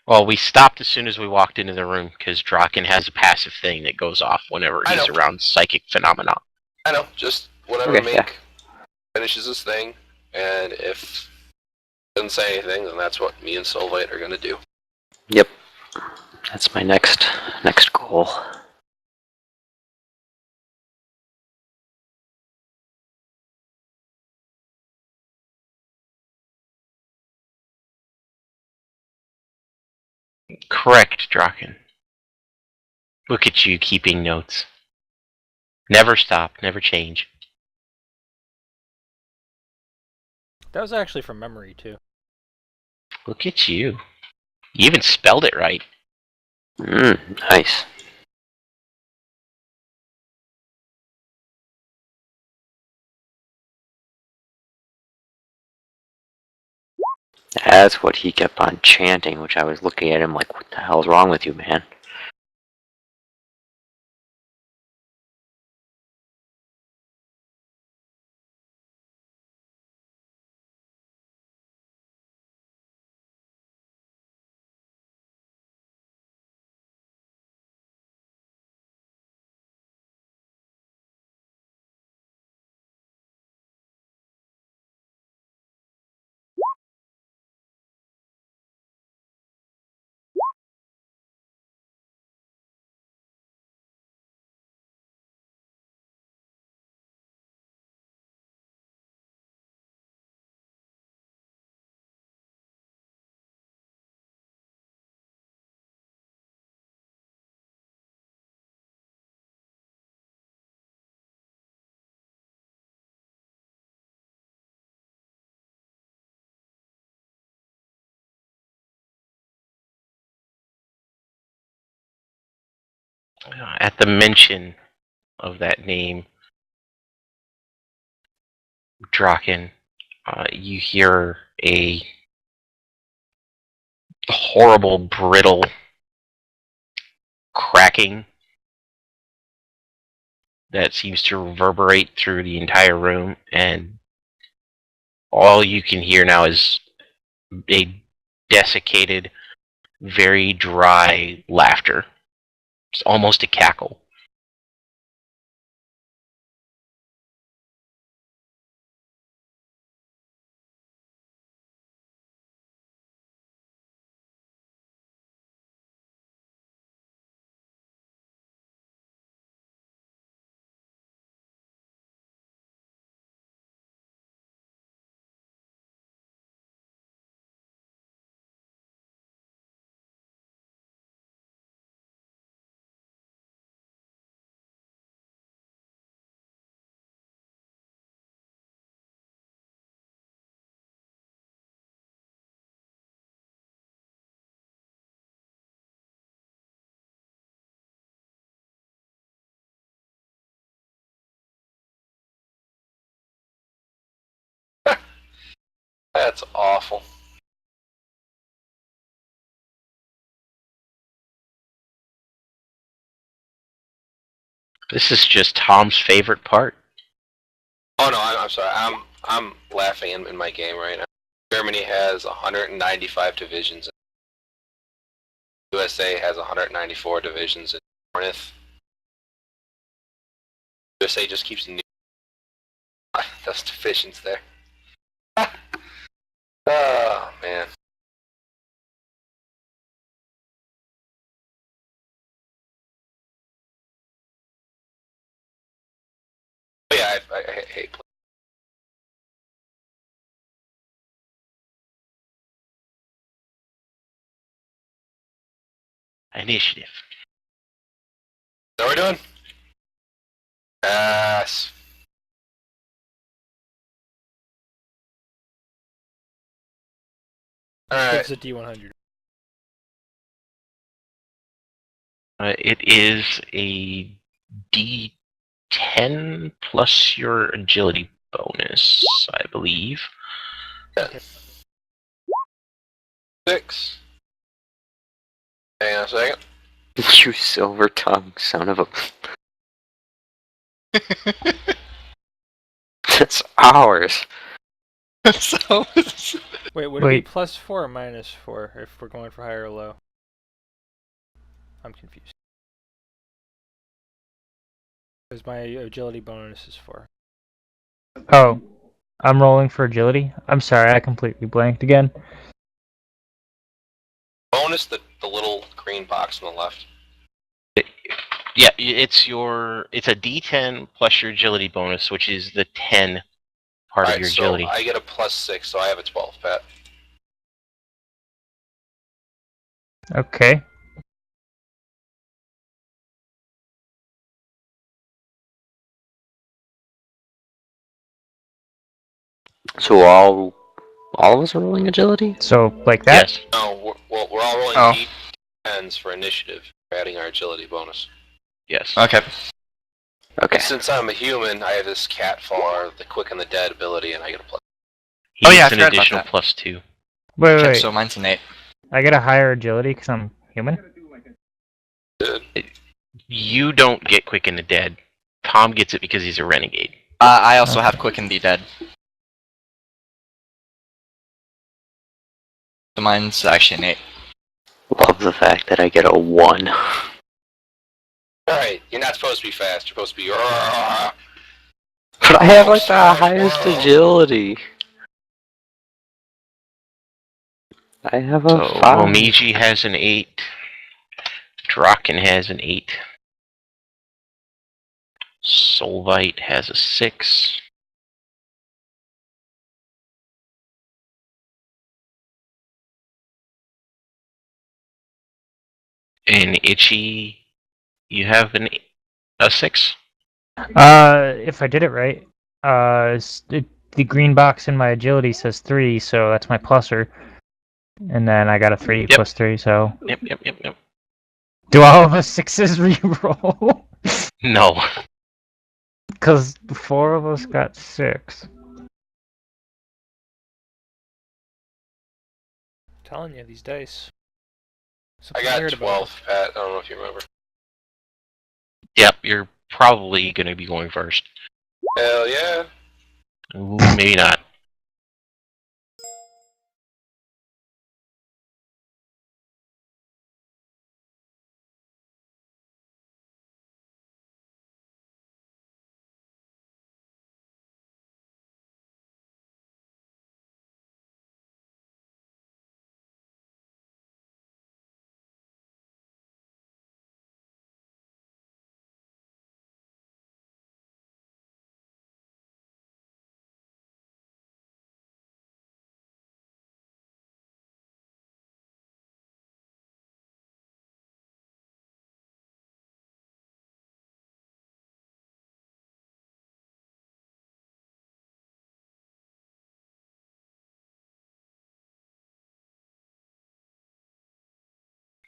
Well, we stopped as soon as we walked into the room because Draken has a passive thing that goes off whenever I he's know. around psychic phenomena. I know, just whenever Okay, Mink yeah. finishes his thing, and if he doesn't say anything, then that's what me and Solvite are gonna do. Yep. That's my next goal. Correct, Draken. Look at you keeping notes. Never stop, never change. That was actually from memory, too. Look at you. You even spelled it right. Nice. That's what he kept on chanting, which I was looking at him like, what the hell's wrong with you, man? At the mention of that name, Draken, you hear a horrible, brittle cracking that seems to reverberate through the entire room, and all you can hear now is a desiccated, very dry laughter. It's almost a cackle. That's awful. This is just Tom's favorite part. Oh no, I'm sorry. I'm laughing in my game right now. Germany has 195 divisions. USA has 194 divisions in Corinth. USA just keeps those divisions there. Oh man. But yeah, I hate. Initiative. So we're doing. Yes. Alright. It's a D100. It is a D10 plus your agility bonus, I believe. 6. Hang on a second. You silver tongue son of a. That's ours. So Wait, would it be Wait. +4 or -4 if we're going for high or low? I'm confused. Because my agility bonus is 4. Oh, I'm rolling for agility. I'm sorry, I completely blanked again. Bonus the little green box on the left. Yeah, it's a D10 plus your agility bonus, which is the 10 part of Alright, your so agility. I get a +6, so I have a 12, Pat. Okay. So all of us are rolling agility? So, like that? Yes. No, we're all rolling Oh. D10s for initiative, adding our agility bonus. Yes. okay. Okay. Since I'm a human, I have this cat far, the quick and the dead ability, and I get a plus. He Oh, yeah, gets I an forgot about additional that. +2. Wait, Okay, wait. so mine's an 8. I get a higher agility because I'm human? Good. You don't get quick in the dead. Tom gets it because he's a renegade. I also Okay. have Quick and Be Dead. So mine's actually an 8. Love the fact that I get a 1. Alright, you're not supposed to be fast, you're supposed to be. But I have like the highest agility. I have a So 5. Momiji has an 8. Draken has an 8. Solvite has a 6. And Itchy, you have a 6? If I did it right, the green box in my agility says 3, so that's my pluser. And then I got a 3 Yep. plus 3, so. Yep. Do all of us 6s reroll? No. Because 4 of us got 6. telling you, these dice. I Something got weird about 12, Pat. I don't know if you remember. Yep, you're probably going to be going first. Hell yeah. Ooh, maybe not.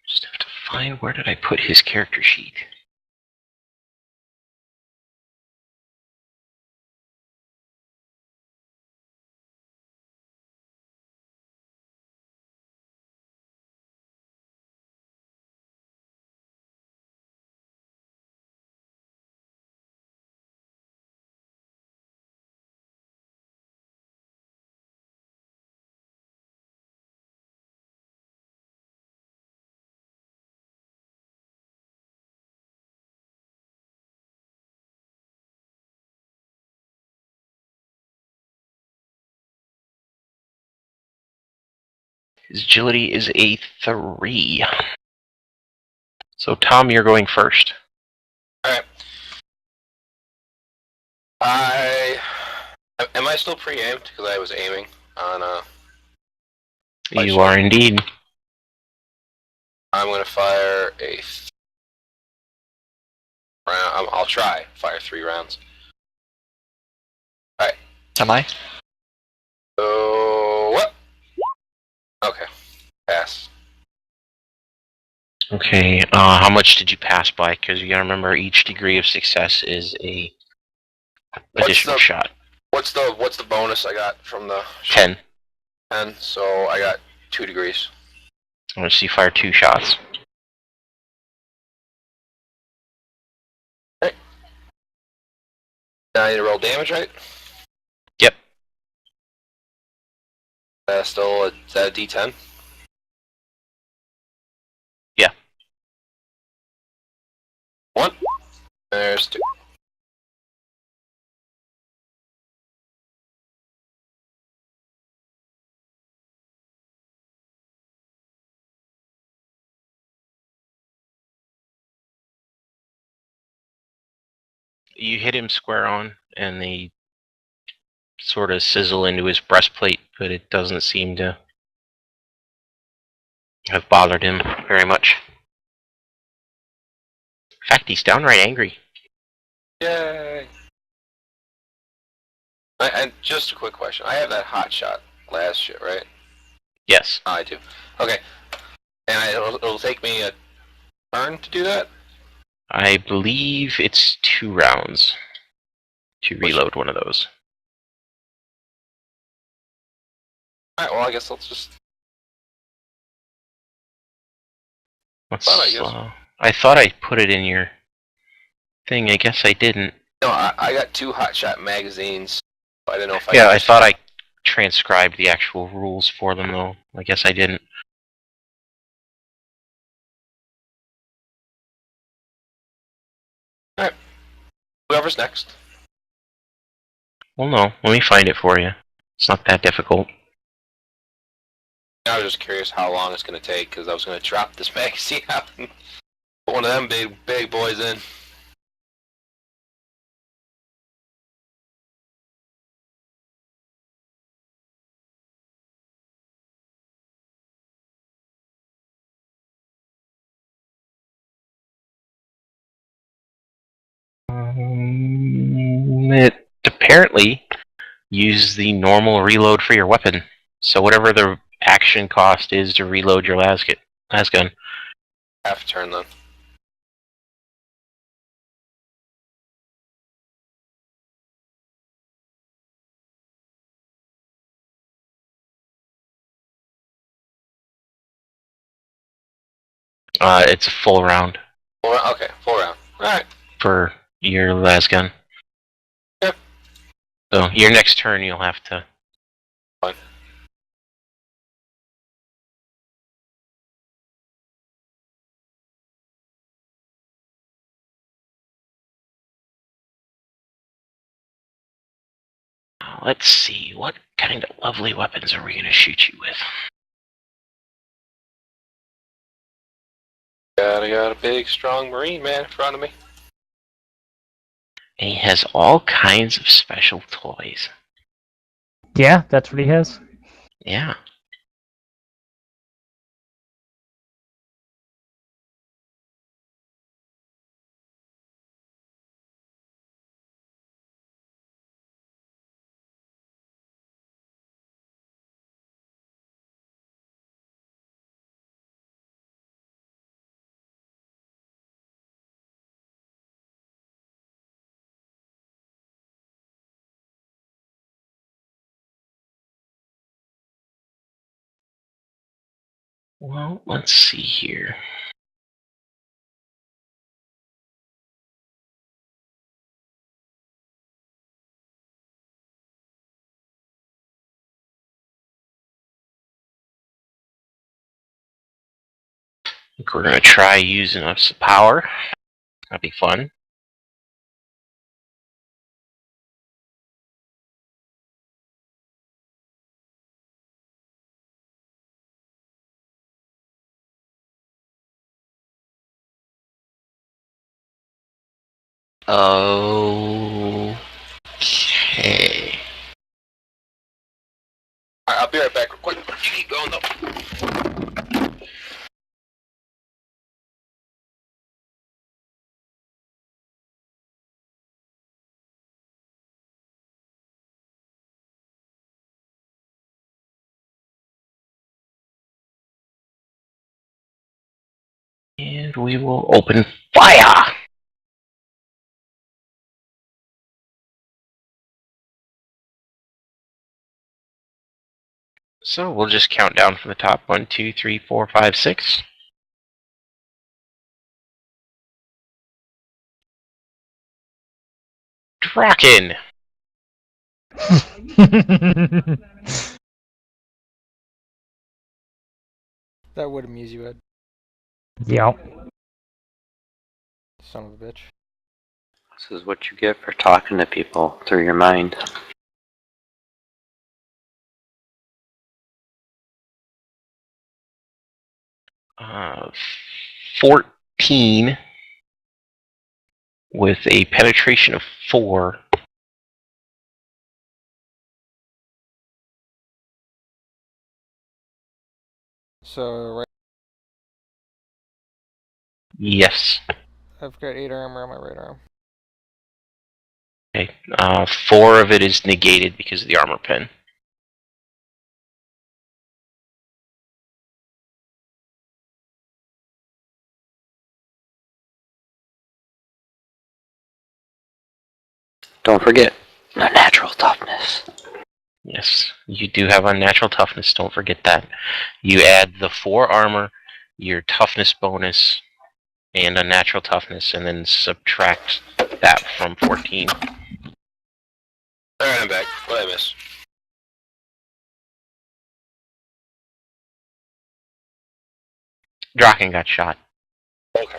Just have to find, where did I put his character sheet? His agility is a 3. So, Tom, you're going first. Alright. Am I still pre-aimed? Because I was aiming on You are indeed. I'm gonna fire a round. I'll try fire 3 rounds. Alright. Am I? So what? Okay. Pass. Okay, how much did you pass by? Because you gotta remember, each degree of success is a additional shot. What's the bonus I got from the 10. 10? So I got 2 degrees. I'm gonna see fire 2 shots. Right. Now I need to roll damage, right? Yep. Still, is that a D10? Yeah. 1. There's 2. You hit him square on, and they sort of sizzle into his breastplate, but it doesn't seem to have bothered him very much. In fact, he's downright angry. Yay! And just a quick question. I have that hot shot last shit, right? Yes. I do. Okay. And it'll take me a turn to do that? I believe it's 2 rounds to reload one of those. Alright, well, I guess let's just... Let's, Fine, I guess. I thought I put it in your thing. I guess I didn't. No, I got 2 hot shot magazines. I didn't know if I... Yeah, I thought I transcribed the actual rules for them, though. I guess I didn't. Alright. Whoever's next. Well, no. Let me find it for you. It's not that difficult. I was just curious how long it's going to take, because I was going to drop this magazine out and put one of them big boys in. It apparently uses the normal reload for your weapon. So whatever the action cost is to reload your las gun. Half a turn, then. It's a full round Okay, 4 round. Alright. for your las gun. Yep. So your next turn, you'll have to. Fine. Let's see, what kind of lovely weapons are we going to shoot you with? I got a big, strong Marine man in front of me. He has all kinds of special toys. Yeah, that's what he has. Yeah. Well, let's see here. I think we're going to try using up some power. That'd be fun. Okay. Alright, I'll be right back real quick. You keep going though. And we will open fire! So we'll just count down from the top. 1, 2, 3, 4, 5, 6. Draken! That would amuse you, Ed. Yep. Son of a bitch. This is what you get for talking to people through your mind. Uh, 14 with a penetration of 4. So, right, Yes. I've got 8 armor on my right arm. Okay. 4 of it is negated because of the armor pen. Don't forget, natural toughness. Yes, you do have unnatural toughness, don't forget that. You add the 4 armor, your toughness bonus, and unnatural toughness, and then subtract that from 14. Alright, I'm back. What did I miss? Draken got shot. Okay.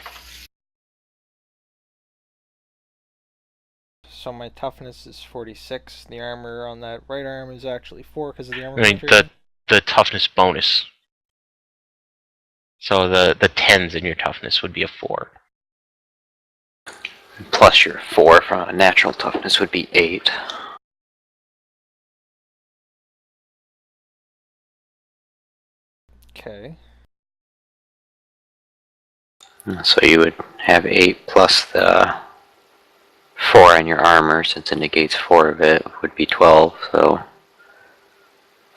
So my toughness is 46. The armor on that right arm is actually 4 because of the armor I mean, penetration. the toughness bonus. So the 10s in your toughness would be a 4. Plus your 4 from a natural toughness would be 8. Okay. So you would have 8 plus the 4 in your armor, since it negates 4 of it, would be 12, so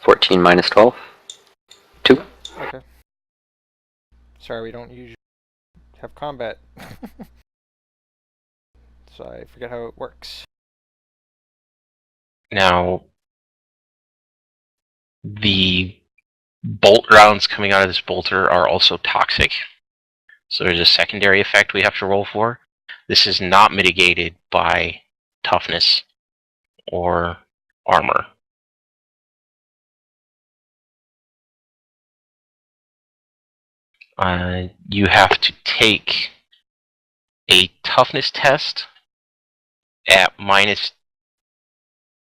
14 minus 12? 2. Okay. Sorry, we don't usually have combat. So I forget how it works. Now, the bolt rounds coming out of this bolter are also toxic. So there's a secondary effect we have to roll for. This is not mitigated by toughness or armor. You have to take a toughness test at minus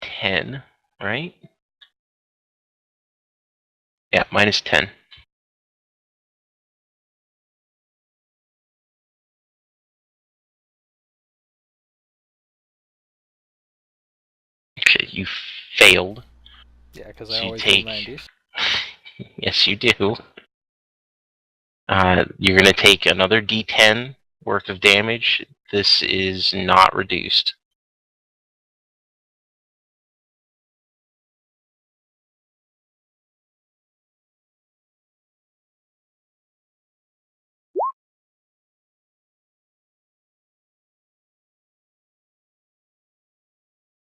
10, right? Yeah, minus 10. Okay, you failed. Yeah, because So I you always take- roll 90s. Yes, you do. You're going to take another d10 worth of damage. This is not reduced.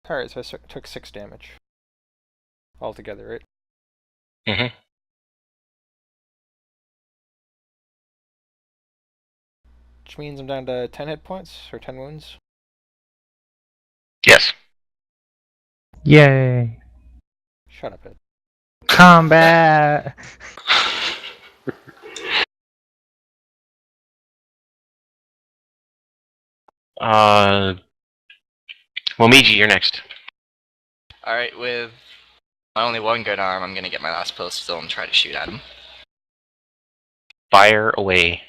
Alright, so I took 6 damage. Altogether, right? Mhm. Which means I'm down to 10 hit points, or 10 wounds. Yes. Yay. Shut up, Ed. Combat. Momiji, you're next. Alright, with my only one good arm, I'm gonna get my last pistol and try to shoot at him. Fire away.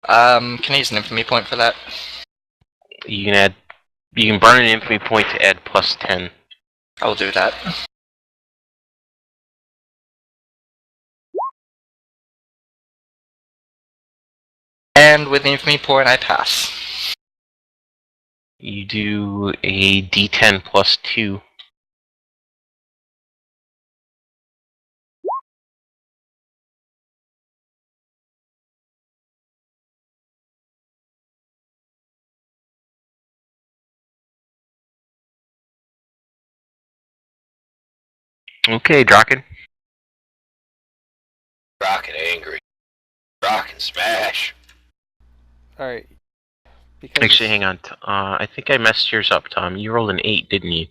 Can I use an infamy point for that? You can add You can burn an infamy point to add plus 10. I'll do that. And with the infamy point, I pass. You do a d10 plus 2. Okay, Draken. Rockin' angry. Rockin' smash. Alright. Because Actually, hang on. I think I messed yours up, Tom. You rolled an 8, didn't you?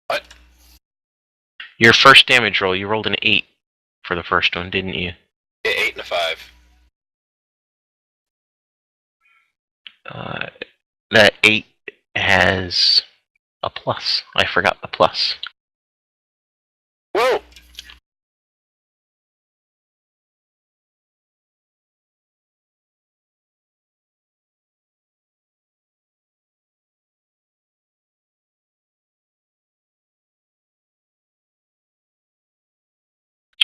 What? Your first damage roll, you rolled an 8 for the first one, didn't you? Yeah, 8 and a 5. That 8 has a plus. I forgot the plus. Whoa!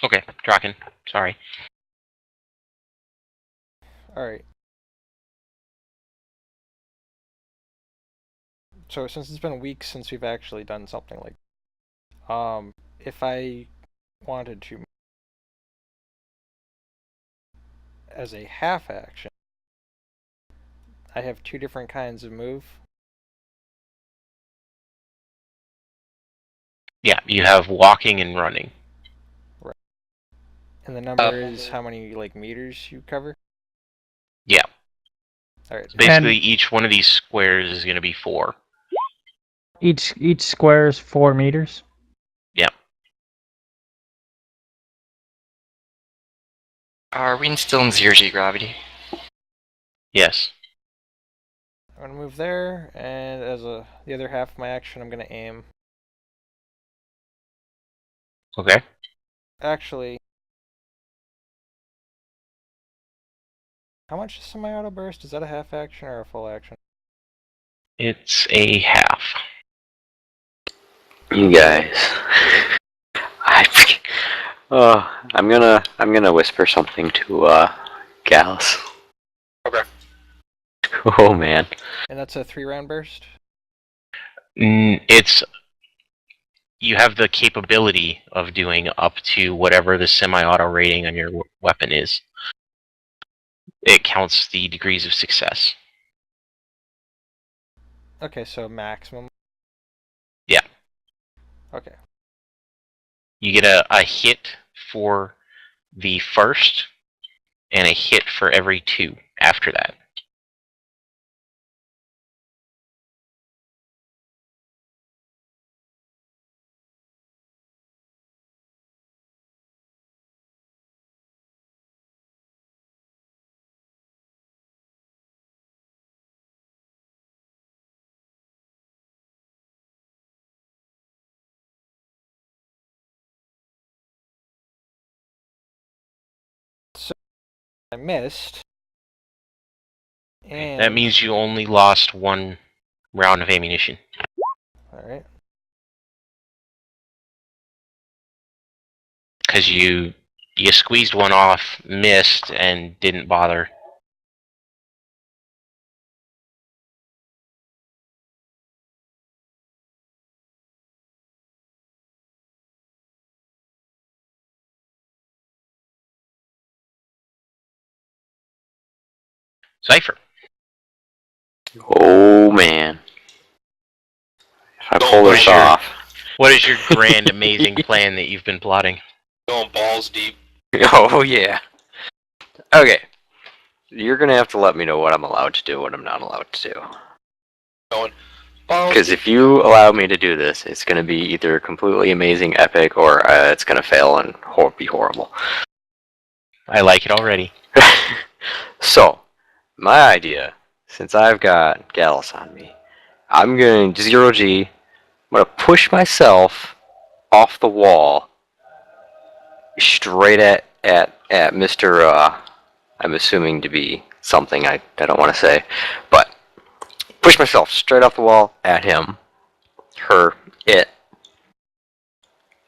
Okay, Draken. Sorry. Alright. So since it's been weeks since we've actually done something like if I wanted to as a half action, I have 2 different kinds of move. Yeah, you have walking and running. And the number is how many like meters you cover? Yeah. Alright. Basically, each one of these squares is going to be 4. Each square is 4 meters. Yeah. Are we still in 0G gravity? Yes. I'm gonna move there, and as the other half of my action, I'm gonna aim. Okay. Actually, how much is semi-auto burst? Is that a half action or a full action? It's a half. You guys. I'm gonna whisper something to Gallus. Okay. Oh man. And that's a 3-round burst? It's... You have the capability of doing up to whatever the semi-auto rating on your weapon is. It counts the degrees of success. Okay, so maximum? Yeah. Okay. You get a hit for the first, and a hit for every 2 after that. I missed. And That means you only lost 1 round of ammunition. Alright. Because you squeezed 1 off, missed, and didn't bother. Cypher. Oh man. If I pull What this is your- off. What is your grand, amazing plan that you've been plotting? Going balls deep. Oh yeah. Okay. You're gonna have to let me know what I'm allowed to do, what I'm not allowed to do. Going balls Because deep. if you allow me to do this, it's gonna be either completely amazing, epic, or it's gonna fail and be horrible. I like it already. So, my idea, since I've got Gallus on me, I'm going to 0G. I'm going to push myself off the wall straight at Mr. I'm assuming to be something I don't want to say, but push myself straight off the wall at him, her, it.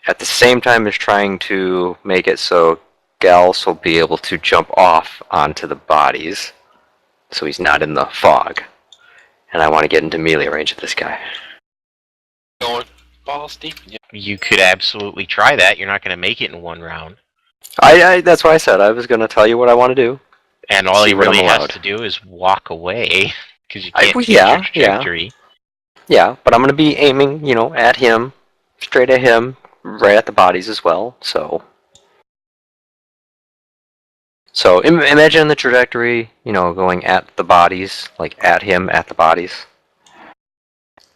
At the same time as trying to make it so Gals will be able to jump off onto the bodies, so he's not in the fog. And I want to get into melee range of this guy. Going balls deep. Yeah. You could absolutely try that. You're not going to make it in one round. That's why I said I was going to tell you what I want to do. And all See he what really I'm has allowed. to do is walk away, because you I- can't yeah, change your trajectory. Yeah, but I'm going to be aiming, at him, straight at him, right at the bodies as well, so... So, imagine the trajectory, going at the bodies, like at him, at the bodies.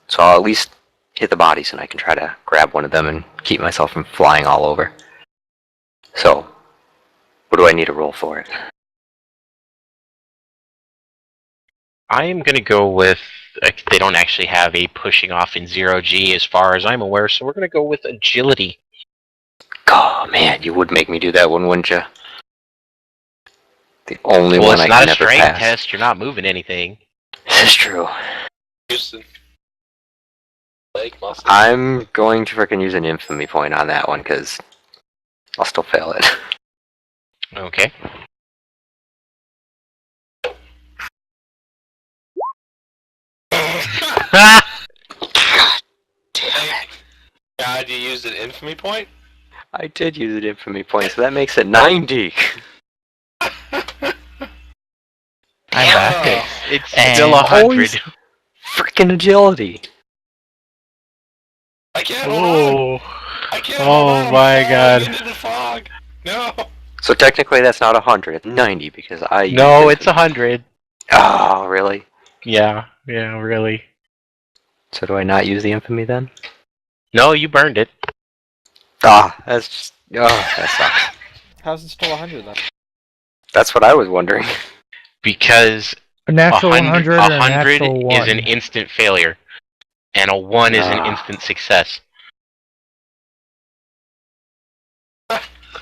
So I'll at least hit the bodies and I can try to grab one of them and keep myself from flying all over. So, what do I need to roll for it? I am going to go with... they don't actually have a pushing off in 0G as far as I'm aware, so we're going to go with agility. Oh man, you would make me do that one, wouldn't you? The only Well, one it's I not can a never strength pass. test. You're not moving anything. This is true. Houston. Leg muscle. I'm going to frickin' use an infamy point on that one, because I'll still fail it. Okay. God, you used an infamy point? I did use an infamy point, so that makes it 90. I'm back. It's And still 100. always- Frickin' agility. I can't hold on. Oh, I can't hold on. I'm my falling God. Into the fog. No. So technically that's not 100, it's 90 because I used No, it's infamy. 100. Oh, really? Yeah, really. So do I not use the infamy then? No, you burned it. That's just... that sucks. How's it still 100 then? That's what I was wondering. Because A natural 100 or a 100 natural 1. is an instant failure, and a 1 is an Ah. instant success.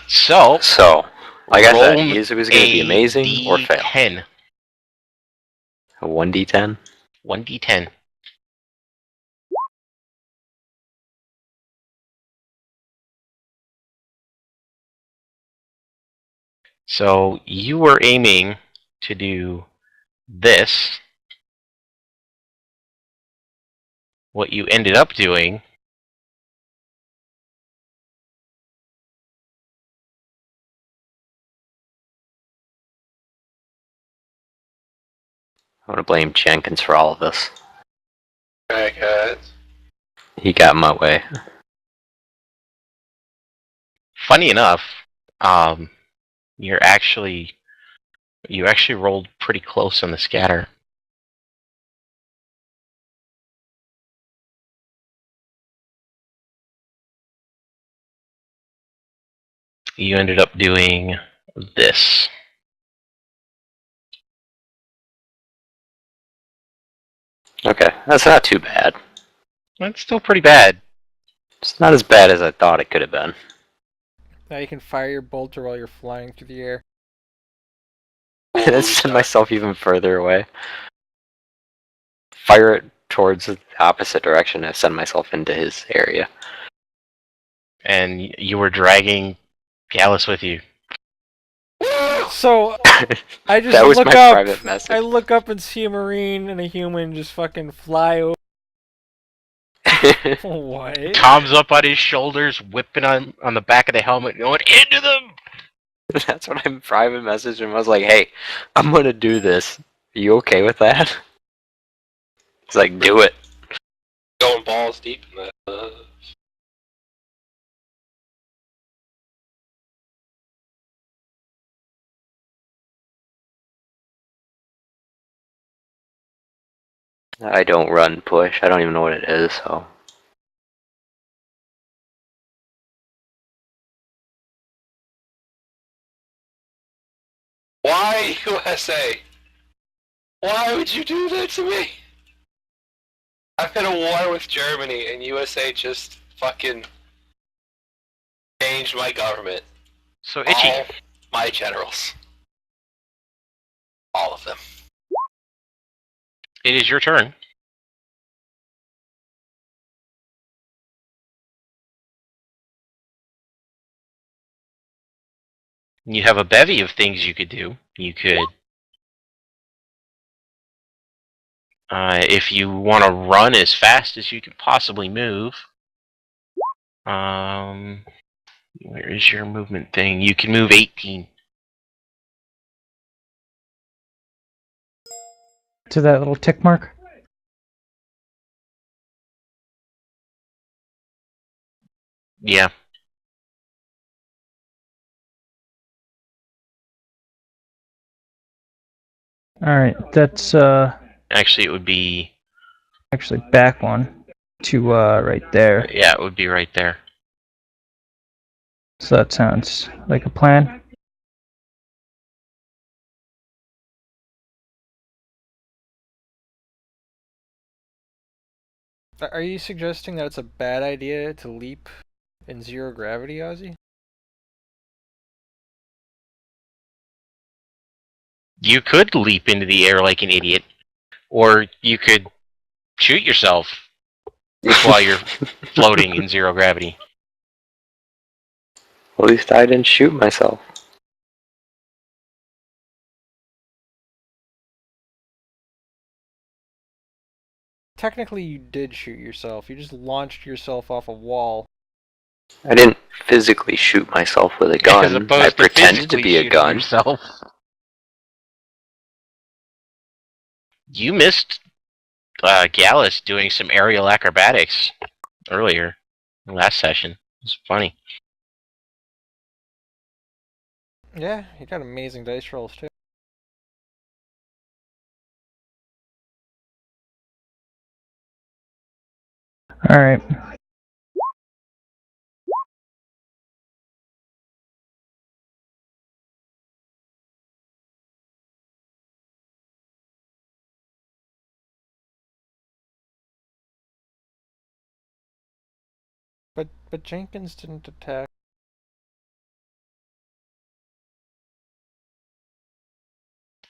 So, So, like I said, roll either it was going to be amazing or fail. 10. A 1d10? 1d10. So, you were aiming to do this. What you ended up doing I want to blame Jenkins for all of this. Okay, guys. He got in my way. funny enough, you actually rolled pretty close on the scatter. You ended up doing this. Okay, that's not too bad. That's still pretty bad. It's not as bad as I thought it could have been. Now you can fire your bolter while you're flying through the air. And send myself even further away. Fire it towards the opposite direction and send myself into his area. And you were dragging Gallus with you. So I just That was look my up. private message. I look up and see a marine and a human just fucking fly over. What? Tom's up on his shoulders, whipping on the back of the helmet, going into them. That's what I private messaged him. I was like, hey, I'm gonna do this. Are you okay with that? He's like, do it. Going balls deep in that. I don't run push. I don't even know what it is, so. Why USA? Why would you do that to me? I'm in a war with Germany and USA just fucking changed my government. So Itchy, All my generals. All of them. it is your turn. You have a bevy of things you could do. You could, if you want to run as fast as you could possibly move, where is your movement thing? You can move 18. To that little tick mark. Yeah. Alright, that's Actually, it would be. actually back one to right there. Yeah, it would be right there. So that sounds like a plan. Are you suggesting that it's a bad idea to leap in zero gravity, Ozzy? You could leap into the air like an idiot, or you could shoot yourself while you're floating in zero gravity. At least I didn't shoot myself. Technically, you did shoot yourself. You just launched yourself off a wall. I didn't physically shoot myself with a As gun. I opposed to pretended to physically be a shooting gun. yourself. You missed Gallus doing some aerial acrobatics earlier, last session. It's funny. Yeah, you got amazing dice rolls too. Alright. But Jenkins didn't attack.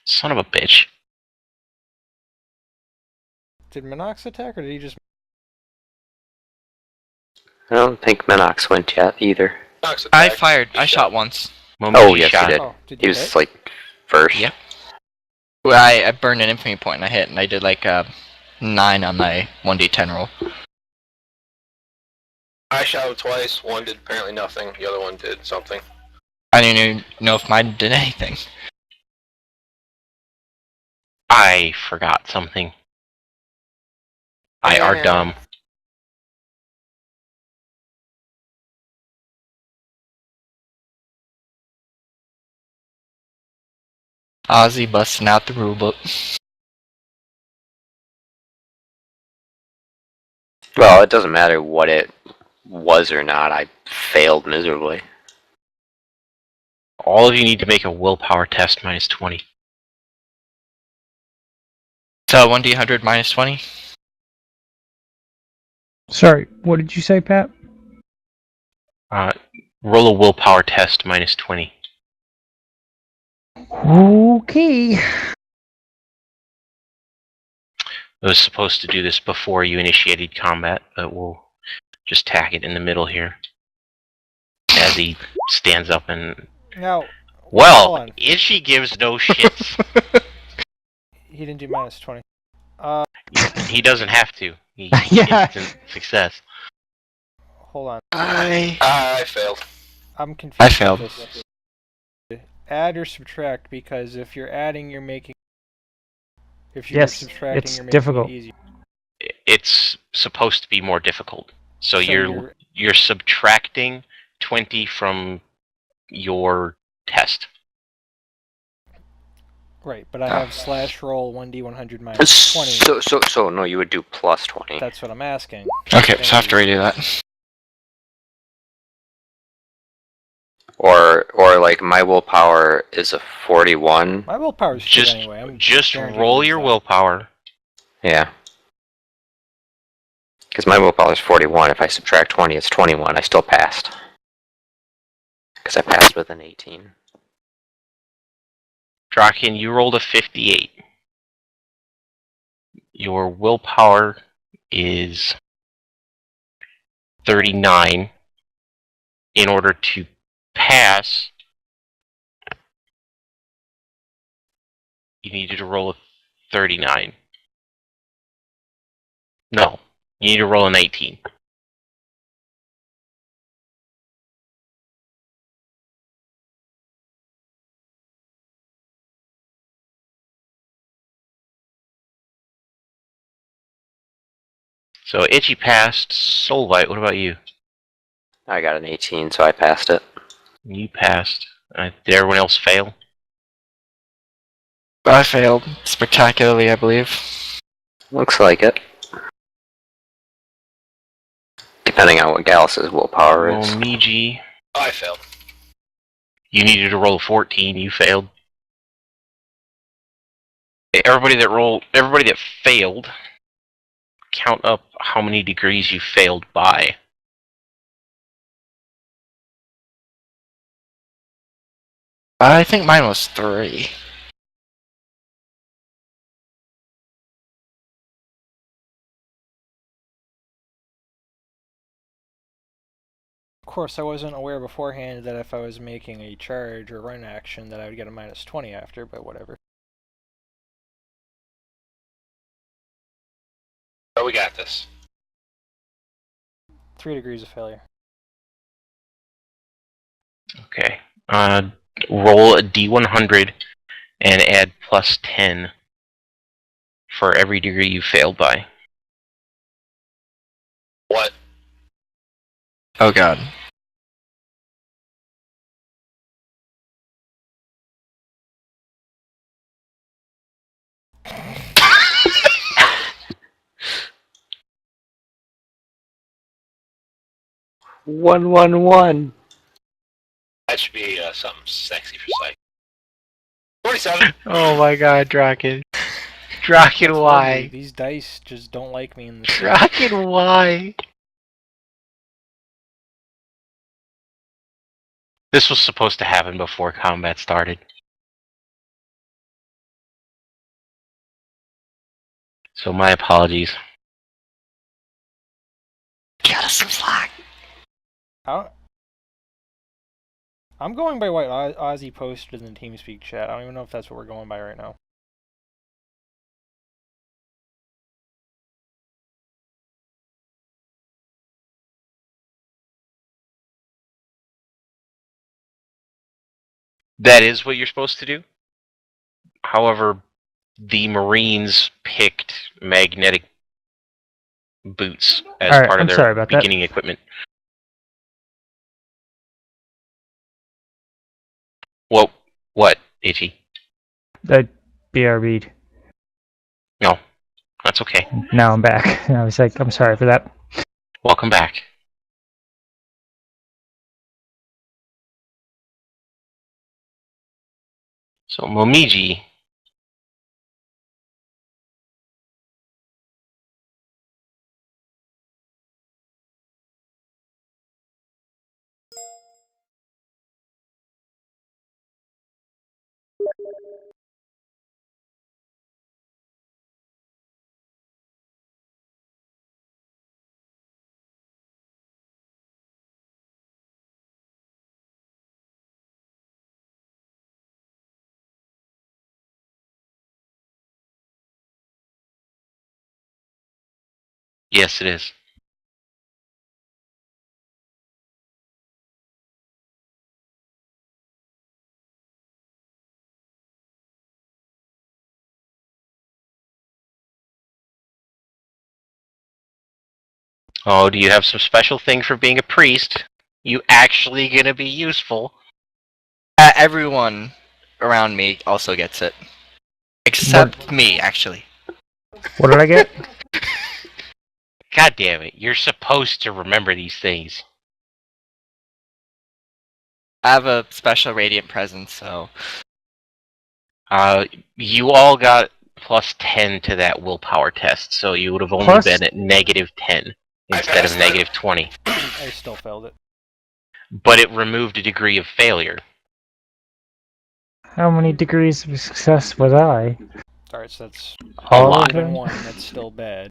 Son of a bitch. Did Minox attack, or did he just... I don't think Minox went yet either. Knox I attacked. fired. He I shot once. Momiji Oh, yes, shot. you did. Oh, did He you was hit? like first. Yep. Well, I burned an infamy point and I hit, and I did like a 9 on my 1d10 roll. I shot him twice. One did apparently nothing. The other one did something. I didn't even know if mine did anything. I forgot something. I are Yeah. dumb. Ozzy busting out the rulebook. Well, it doesn't matter what it was or not. I failed miserably. All of you need to make a willpower test minus 20. So 1d100 minus 20. Sorry, what did you say, Pat? Roll a willpower test minus 20. Okay. I was supposed to do this before you initiated combat, but we'll just tack it in the middle here. As he stands up and... Now, hold Well, on. Itchy gives no shits. He didn't do minus 20. He doesn't have to. He Yeah. instant success. Hold on. I failed. I'm confused. I failed. with this. Add or subtract, because if you're adding, you're making... If you're Yes, subtracting, it's you're making difficult. it easier. It's supposed to be more difficult. So, So you're subtracting 20 from your test. Right, but I have slash roll 1d100 minus 20. So no, you would do plus 20. That's what I'm asking. Okay, so I have to redo that. Or like my willpower is a 41. My willpower's shit Just, anyway. I'm just guaranteed roll to your lose willpower. Yeah. Because my willpower is 41. If I subtract 20, it's 21. I still passed. Because I passed with an 18. Draken, you rolled a 58. Your willpower is 39. In order to pass, you needed to roll a 39. No, you need to roll an 18. So Itchy passed. Soulbite, what about you? I got an 18, so I passed it. You passed. Did everyone else fail? I failed spectacularly, I believe. Looks like it. Depending on what Gallus' willpower is. Momiji, Oh, I failed. you needed to roll a 14. You failed. Everybody that failed, count up how many degrees you failed by. I think mine was 3. Of course, I wasn't aware beforehand that if I was making a charge or run action that I would get a minus 20 after, but whatever. But we got this. 3 degrees of failure. Okay. Roll a d100 and add plus 10 for every degree you failed by. What? Oh god. One. That should be something sexy for psych. 47. Oh my god, Draken. That's Draken, lovely. why? These dice just don't like me in this game. Draken, why? This was supposed to happen before combat started. So my apologies. Get us some slack. I'm going by what Ozzy posted in the TeamSpeak chat. I don't even know if that's what we're going by right now. That is what you're supposed to do. However, the Marines picked magnetic boots as Alright, part of I'm their sorry about that. beginning equipment. What, Itchy? That BRB'd. No, that's okay. Now I'm back. I was like, I'm sorry for that. Welcome back. So Momiji, yes, it is. Oh, do you have some special thing for being a priest? You actually gonna be useful? Everyone around me also gets it. Except me, actually. What did I get? God damn it, you're supposed to remember these things. I have a special radiant presence, so... You all got plus 10 to that willpower test, so you would have only Plus? been at negative 10 instead of passed negative 20. I still failed it. But it removed a degree of failure. How many degrees of success was I? Alright, so that's All lot. of even them? 1. That's still bad.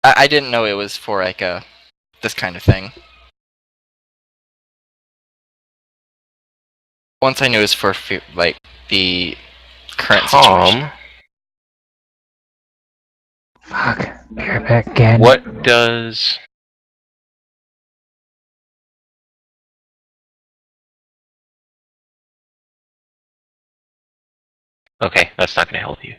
I didn't know it was for, like, this kind of thing. Once I knew it was for like the current situation. Tom, Like the current situation. Fuck. Bear back again. what does... Okay, that's not going to help you.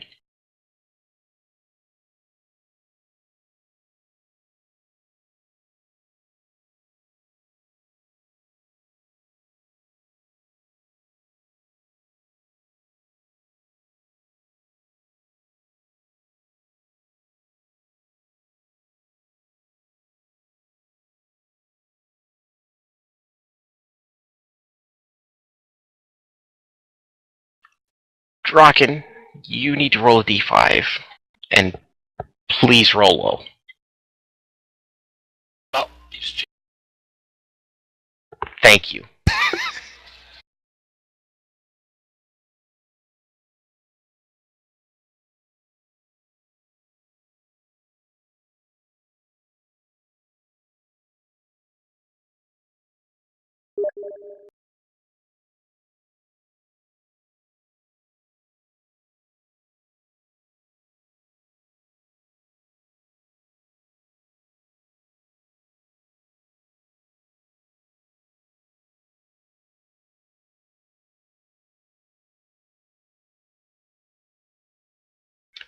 Draken, you need to roll a d5. And please roll low. Oh, you just cheated. Thank you.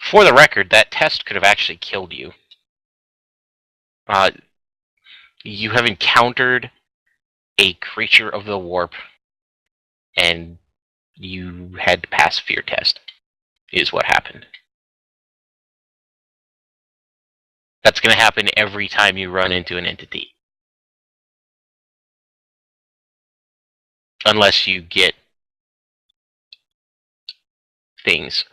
For the record, that test could have actually killed you. You have encountered a creature of the warp, and you had to pass a fear test, is what happened. That's going to happen every time you run into an entity. Unless you get things.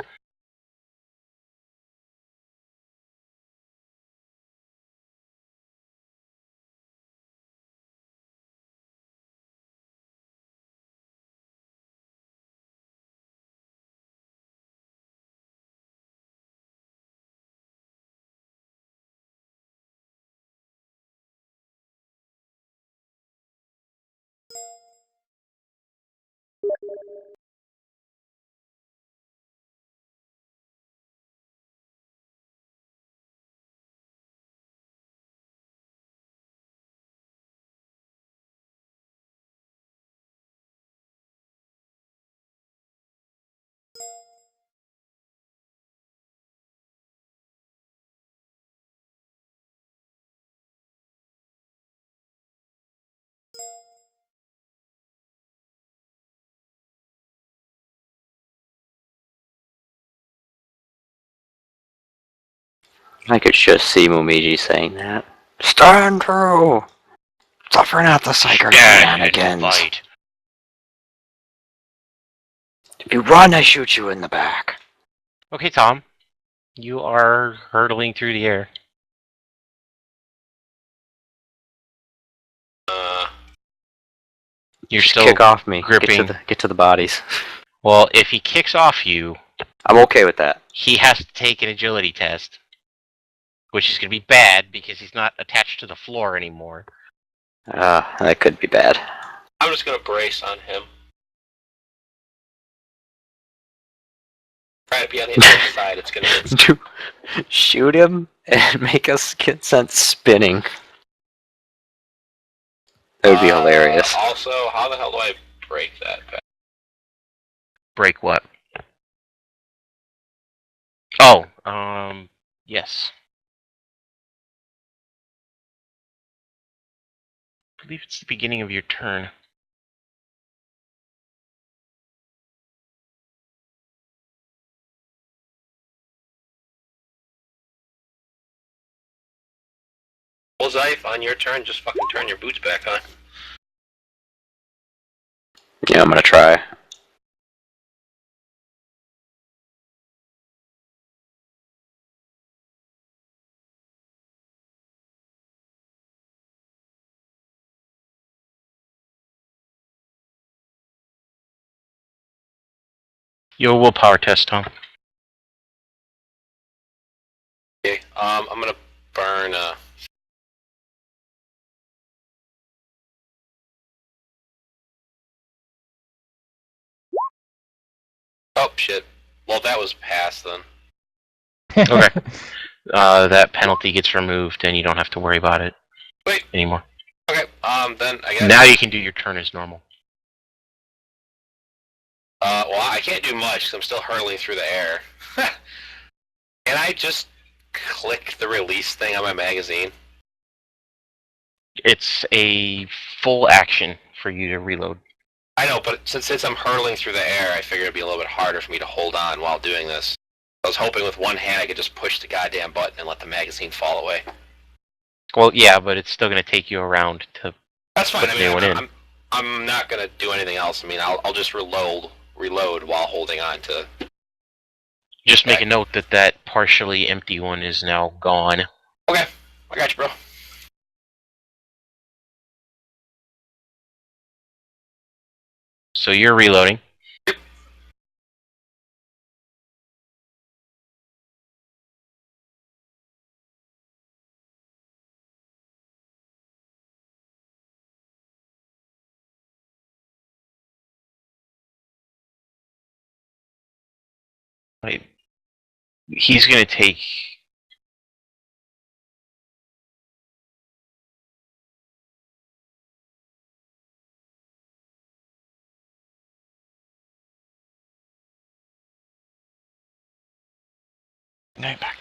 I could just see Momiji saying that. Stand true! Suffer not the sacred shenanigans. If you run, I shoot you in the back. Okay, Tom. You are hurtling through the air. You're Just still kick off me. gripping. Get to the bodies. Well, if he kicks off you, I'm okay with that. he has to take an agility test. Which is going to be bad because he's not attached to the floor anymore. That could be bad. I'm just gonna brace on him. Try to be on the other side. It's gonna hit. Shoot him and make us get sent spinning. That would be hilarious. Also, how the hell do I break that? Break what? Oh, yes. I believe it's the beginning of your turn. Bullseye, on your turn, just fucking turn your boots back on. Yeah, I'm gonna try. Your willpower test, Tom. Okay, I'm gonna burn, Oh shit. Well, that was passed then. Okay. That penalty gets removed, and you don't have to worry about it Wait. anymore. Okay. Then I guess. Now you can do your turn as normal. Well, I can't do much because I'm still hurtling through the air. Can I just click the release thing on my magazine? It's a full action for you to reload. I know, but since I'm hurtling through the air, I figured it'd be a little bit harder for me to hold on while doing this. I was hoping with one hand I could just push the goddamn button and let the magazine fall away. Well, yeah, but it's still going to take you around to That's fine. put I the new one mean, in. I'm not gonna do anything else. I mean, I'll just reload while holding on to. Just make a note that that partially empty one is now gone. Okay, I got you, bro. So you're reloading. Right. He's going to take... Night back.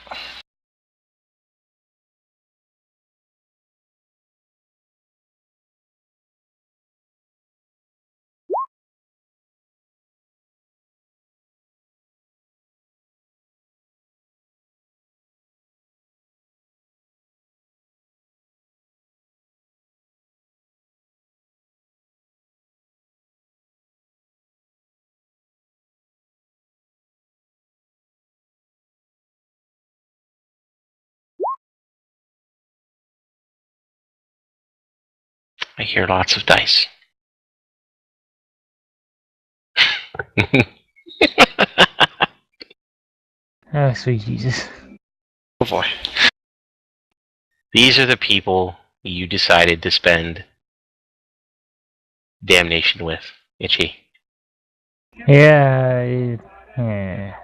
I hear lots of dice. Oh, sweet Jesus. Oh boy. These are the people you decided to spend damnation with, Itchy. Yeah. Yeah.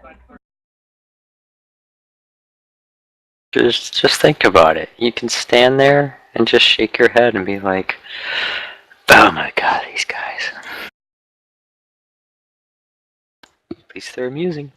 Just think about it. You can stand there and just shake your head and be like, oh my god, these guys. At least they're amusing.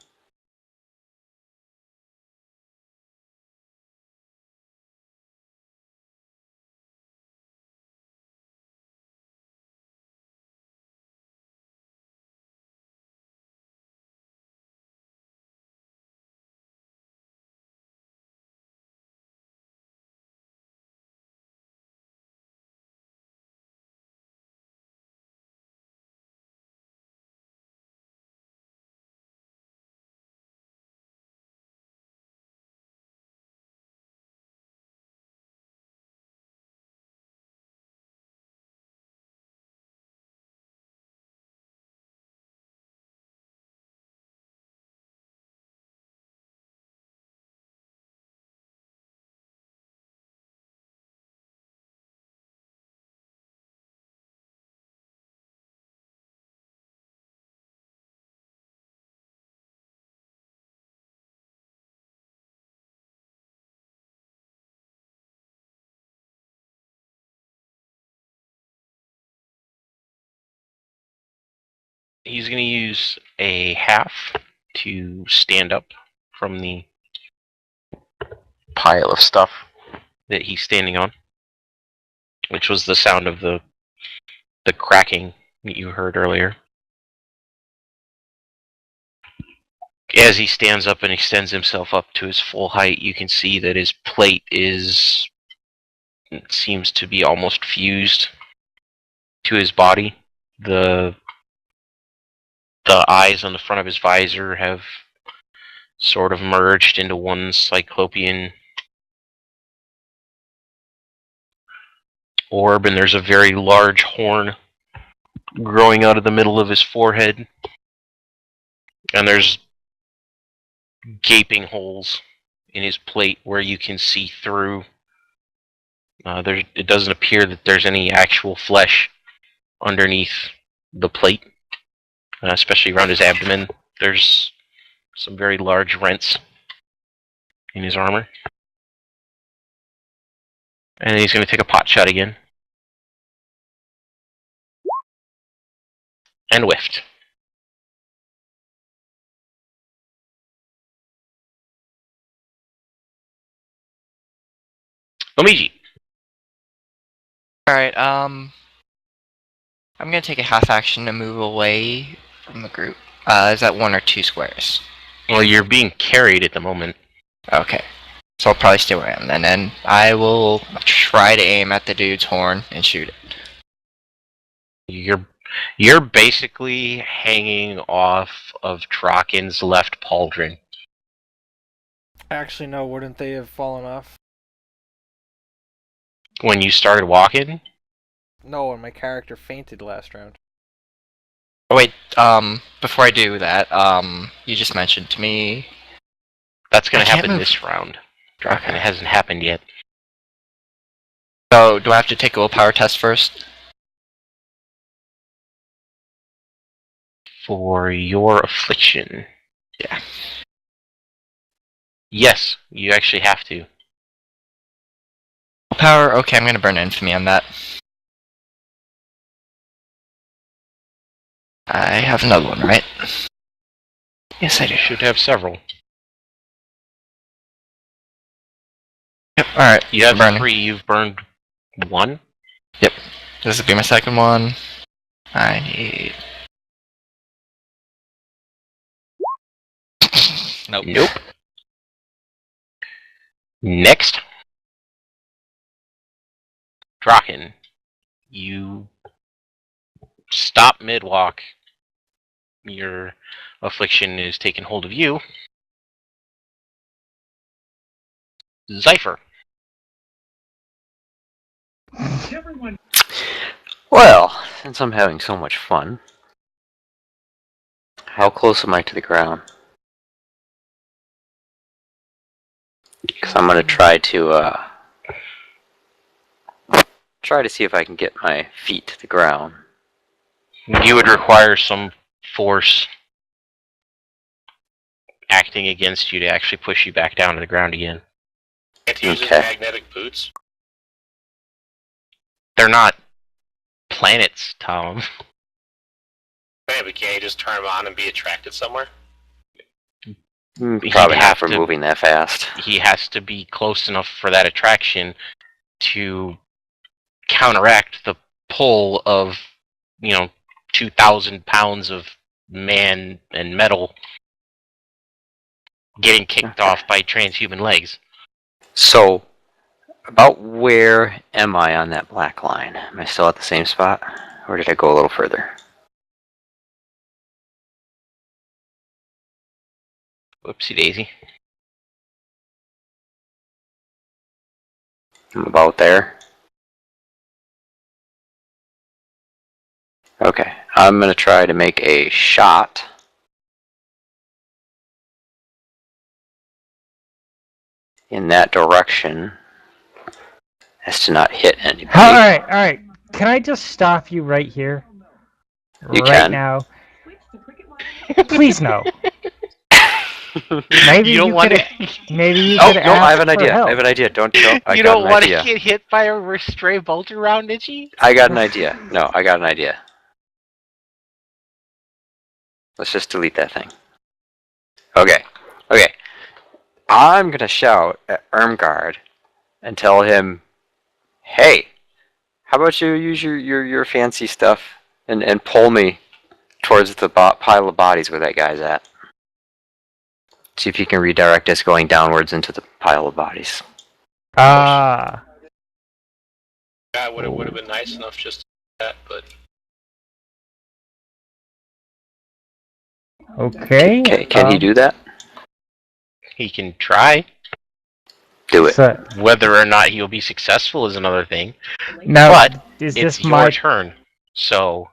He's going to use a half to stand up from the pile of stuff that he's standing on, which was the sound of the cracking that you heard earlier. As he stands up and extends himself up to his full height, you can see that his plate seems to be almost fused to his body. The eyes on the front of his visor have sort of merged into one cyclopean orb, and there's a very large horn growing out of the middle of his forehead. And there's gaping holes in his plate where you can see through. It doesn't appear that there's any actual flesh underneath the plate, especially around his abdomen. There's some very large rents in his armor. And he's going to take a pot shot again. And whiffed. Omiji. Alright, I'm gonna take a half action to move away from the group. Is that 1 or 2 squares? Well, you're being carried at the moment. Okay. So I'll probably stay where I am then, and I will try to aim at the dude's horn and shoot it. You're basically hanging off of Draken's left pauldron. Actually, no, wouldn't they have fallen off? When you started walking, No, and my character fainted last round. Oh wait, before I do that, you just mentioned to me... that's going I to can't happen move. this round. Draken, it hasn't happened yet. So, do I have to take a willpower test first? For your affliction. Yeah. Yes, you actually have to. Willpower? Okay, I'm gonna burn infamy on that. I have another one, right? Yes, I do. You should have several. Yep, alright. You have burning. 3, you've burned 1? Yep. This will be my second one. I need... Nope. Nope. Next. Draken. You stop mid-walk. Your affliction is taking hold of you. Zypher. Well, since I'm having so much fun, how close am I to the ground? Because I'm gonna try to see if I can get my feet to the ground. You would require some force acting against you to actually push you back down to the ground again. Can't use Okay. magnetic boots. They're not planets, Tom. Hey, but can't you just turn them on and be attracted somewhere? He'd Probably not have for to- moving that fast. He has to be close enough for that attraction to counteract the pull of, 2,000 pounds of man and metal getting kicked Okay. off by transhuman legs. So, about where am I on that black line? Am I still at the same spot? Or did I go a little further? Whoopsie daisy. I'm about there. Okay, I'm gonna try to make a shot. In that direction, as to not hit anybody. Alright. Can I just stop you right here? You right can. now. Please no. Maybe You don't you want could. to. Maybe you Oh could no, I have ask an for idea. help. I have an idea. Don't. I You got don't an want to idea. get hit by a stray bolt around, Itchy? I got an idea. No, I got an idea. Let's just delete that thing. Okay. I'm gonna shout at Ermgard and tell him, "Hey, how about you use your fancy stuff and pull me towards the pile of bodies where that guy's at. See if you can redirect us going downwards into the pile of bodies." Ah. Yeah, would have been nice enough just to do that, but Okay. Can he do that? He can try. Do it. So, Whether or not he'll be successful is another thing. now, But is It's this your my turn. So,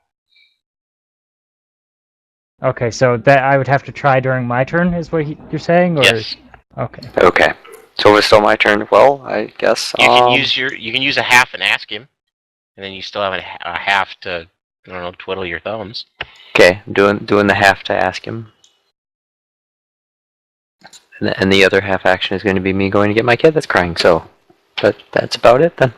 okay? So that I would have to try during my turn, is what you're saying, or yes. okay? Okay. So it's still my turn. Well, I guess. You can use a half and ask him. And then you still have a half to, twiddle your thumbs. Okay, I'm doing the half to ask him. And the other half action is going to be me going to get my kid that's crying. So, but that's about it then.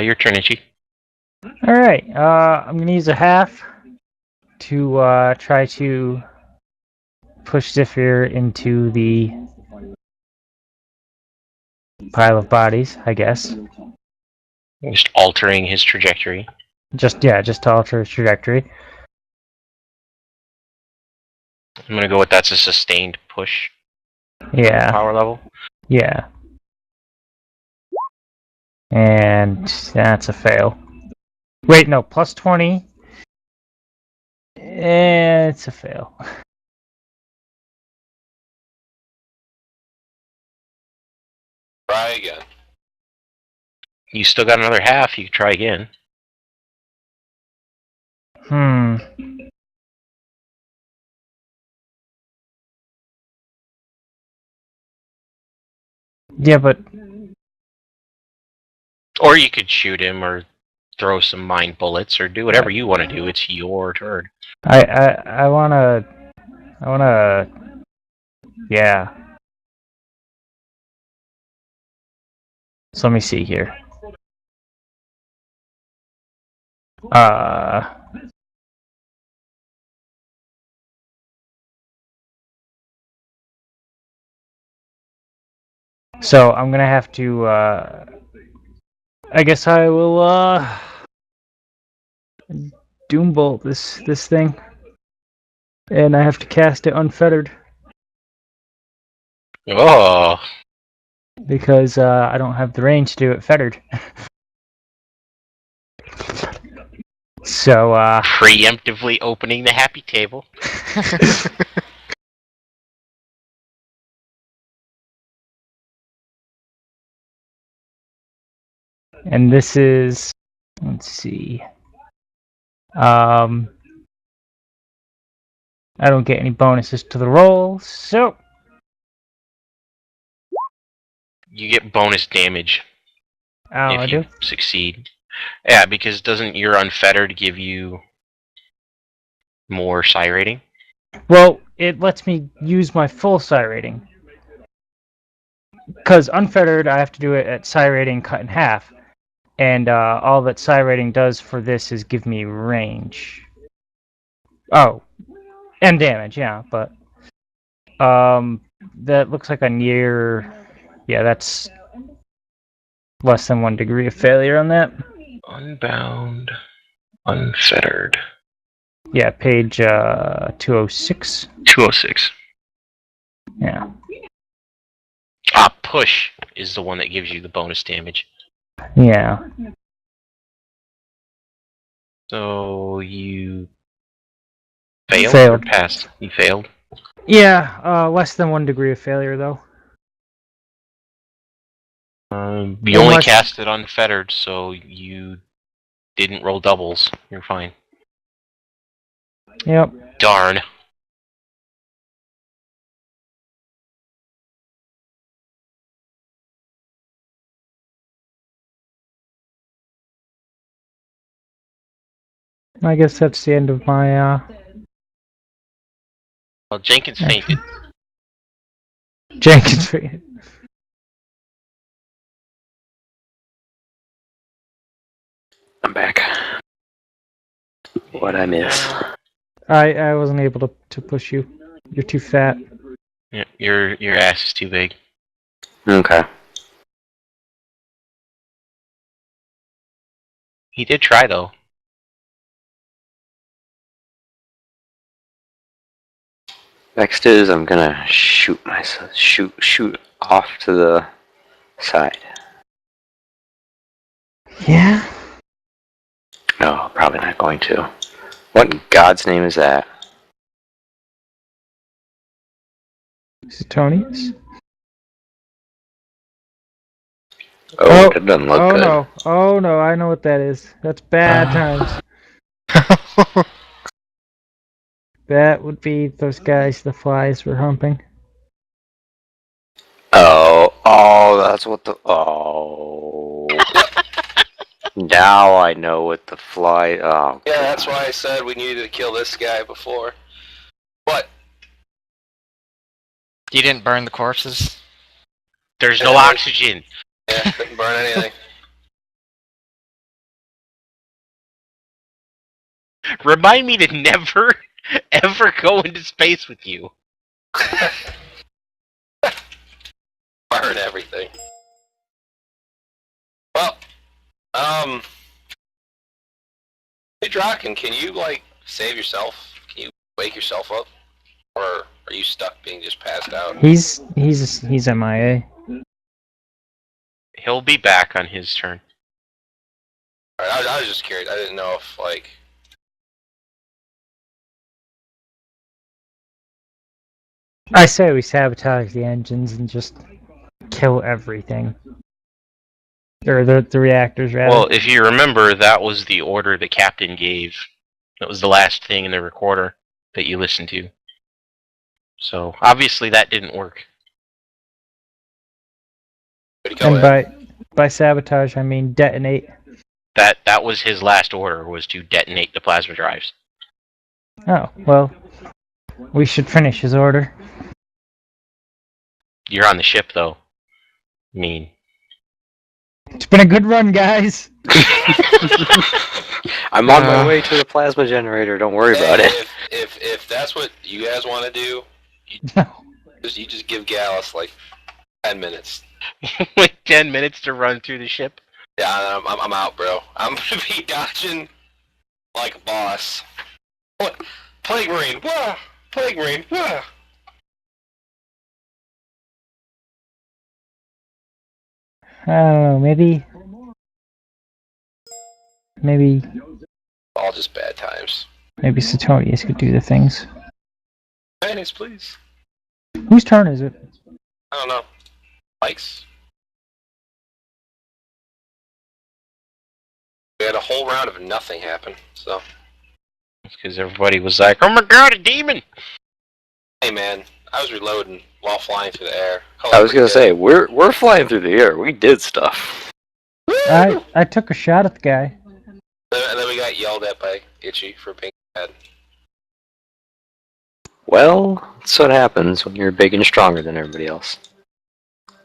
Your turn, Itchy. Alright, I'm gonna use a half to try to push Zephyr into the pile of bodies, I guess. Just altering his trajectory. Just to alter his trajectory. I'm gonna go with that's a sustained push Yeah, power level. yeah. And that's a fail. Wait, no, plus 20. It's a fail. Try again. You still got another half. You can try again. Yeah, but Or you could shoot him or throw some mind bullets or do whatever you want to do. It's your turn. I wanna, yeah. So let me see here. So I'm gonna have to, I guess I will, Doombolt this thing. And I have to cast it unfettered. Oh, Because, I don't have the range to do it fettered. So, preemptively opening the happy table. and this is, let's see. I don't get any bonuses to the roll, so You get bonus damage I if do. you succeed. Yeah, because doesn't your unfettered give you more psi rating? Well, it lets me use my full psi rating. Because unfettered, I have to do it at psi rating cut in half. And all that psi rating does for this is give me range. Oh, and damage, yeah, but that looks like a near, yeah, that's less than 1 degree of failure on that. Unbound, unfettered. Yeah, page 206. 206. Yeah. Push is the one that gives you the bonus damage. Yeah. So you failed, Failed. or passed? You failed. Yeah, less than 1 degree of failure though. You only cast it unfettered, so you didn't roll doubles. You're fine. Yep. Darn. I guess that's the end of my Well, Jenkins fainted. Jenkins fainted. I'm back. What'd I miss? I wasn't able to push you. You're too fat. Yeah, your ass is too big. Okay. He did try, though. Next is I'm gonna shoot myself. Shoot off to the side. Yeah. No, probably not going to. What in God's name is that? Suetonius? Oh, that doesn't look good. No. Oh no, I know what that is. That's bad times. That would be those guys the flies were humping. Oh, that's what the. Oh. Now I know what the fly. Oh, Yeah, that's God. why I said we needed to kill this guy before. But You didn't burn the corpses? There's no oxygen. yeah, didn't burn anything. Remind me to never, ever go into space with you. Burn everything. Well, hey Draken, can you like save yourself? Can you wake yourself up, or are you stuck being just passed out? He's MIA. He'll be back on his turn. Alright, I was just curious. I didn't know if like. I say we sabotage the engines and just kill everything. Or the reactors, rather. Well, if you remember, that was the order the captain gave. That was the last thing in the recorder that you listened to. So, obviously that didn't work. Where'd he go And in? by sabotage, I mean detonate. That was his last order, was to detonate the plasma drives. Oh, well, we should finish his order. You're on the ship, though. I mean... It's been a good run, guys! I'm on my way to the plasma generator. Don't worry about it. If that's what you guys want to do, No. you just give Gallus like 10 minutes. Like 10 minutes to run through the ship? Yeah, I'm out, bro. I'm gonna be dodging like a boss. What? Plague Marine, wah! Plague Marine, wah! I don't know, maybe All just bad times. Suetonius could do the things. Mayonnaise, please. Whose turn is it? I don't know. Likes. We had a whole round of nothing happen, so. It's because everybody was like, oh my god, a demon! Hey man, I was reloading while flying through the air. I was gonna say we're flying through the air. We did stuff. I took a shot at the guy. And then we got yelled at by Itchy for being bad. Well, that's what happens when you're big and stronger than everybody else.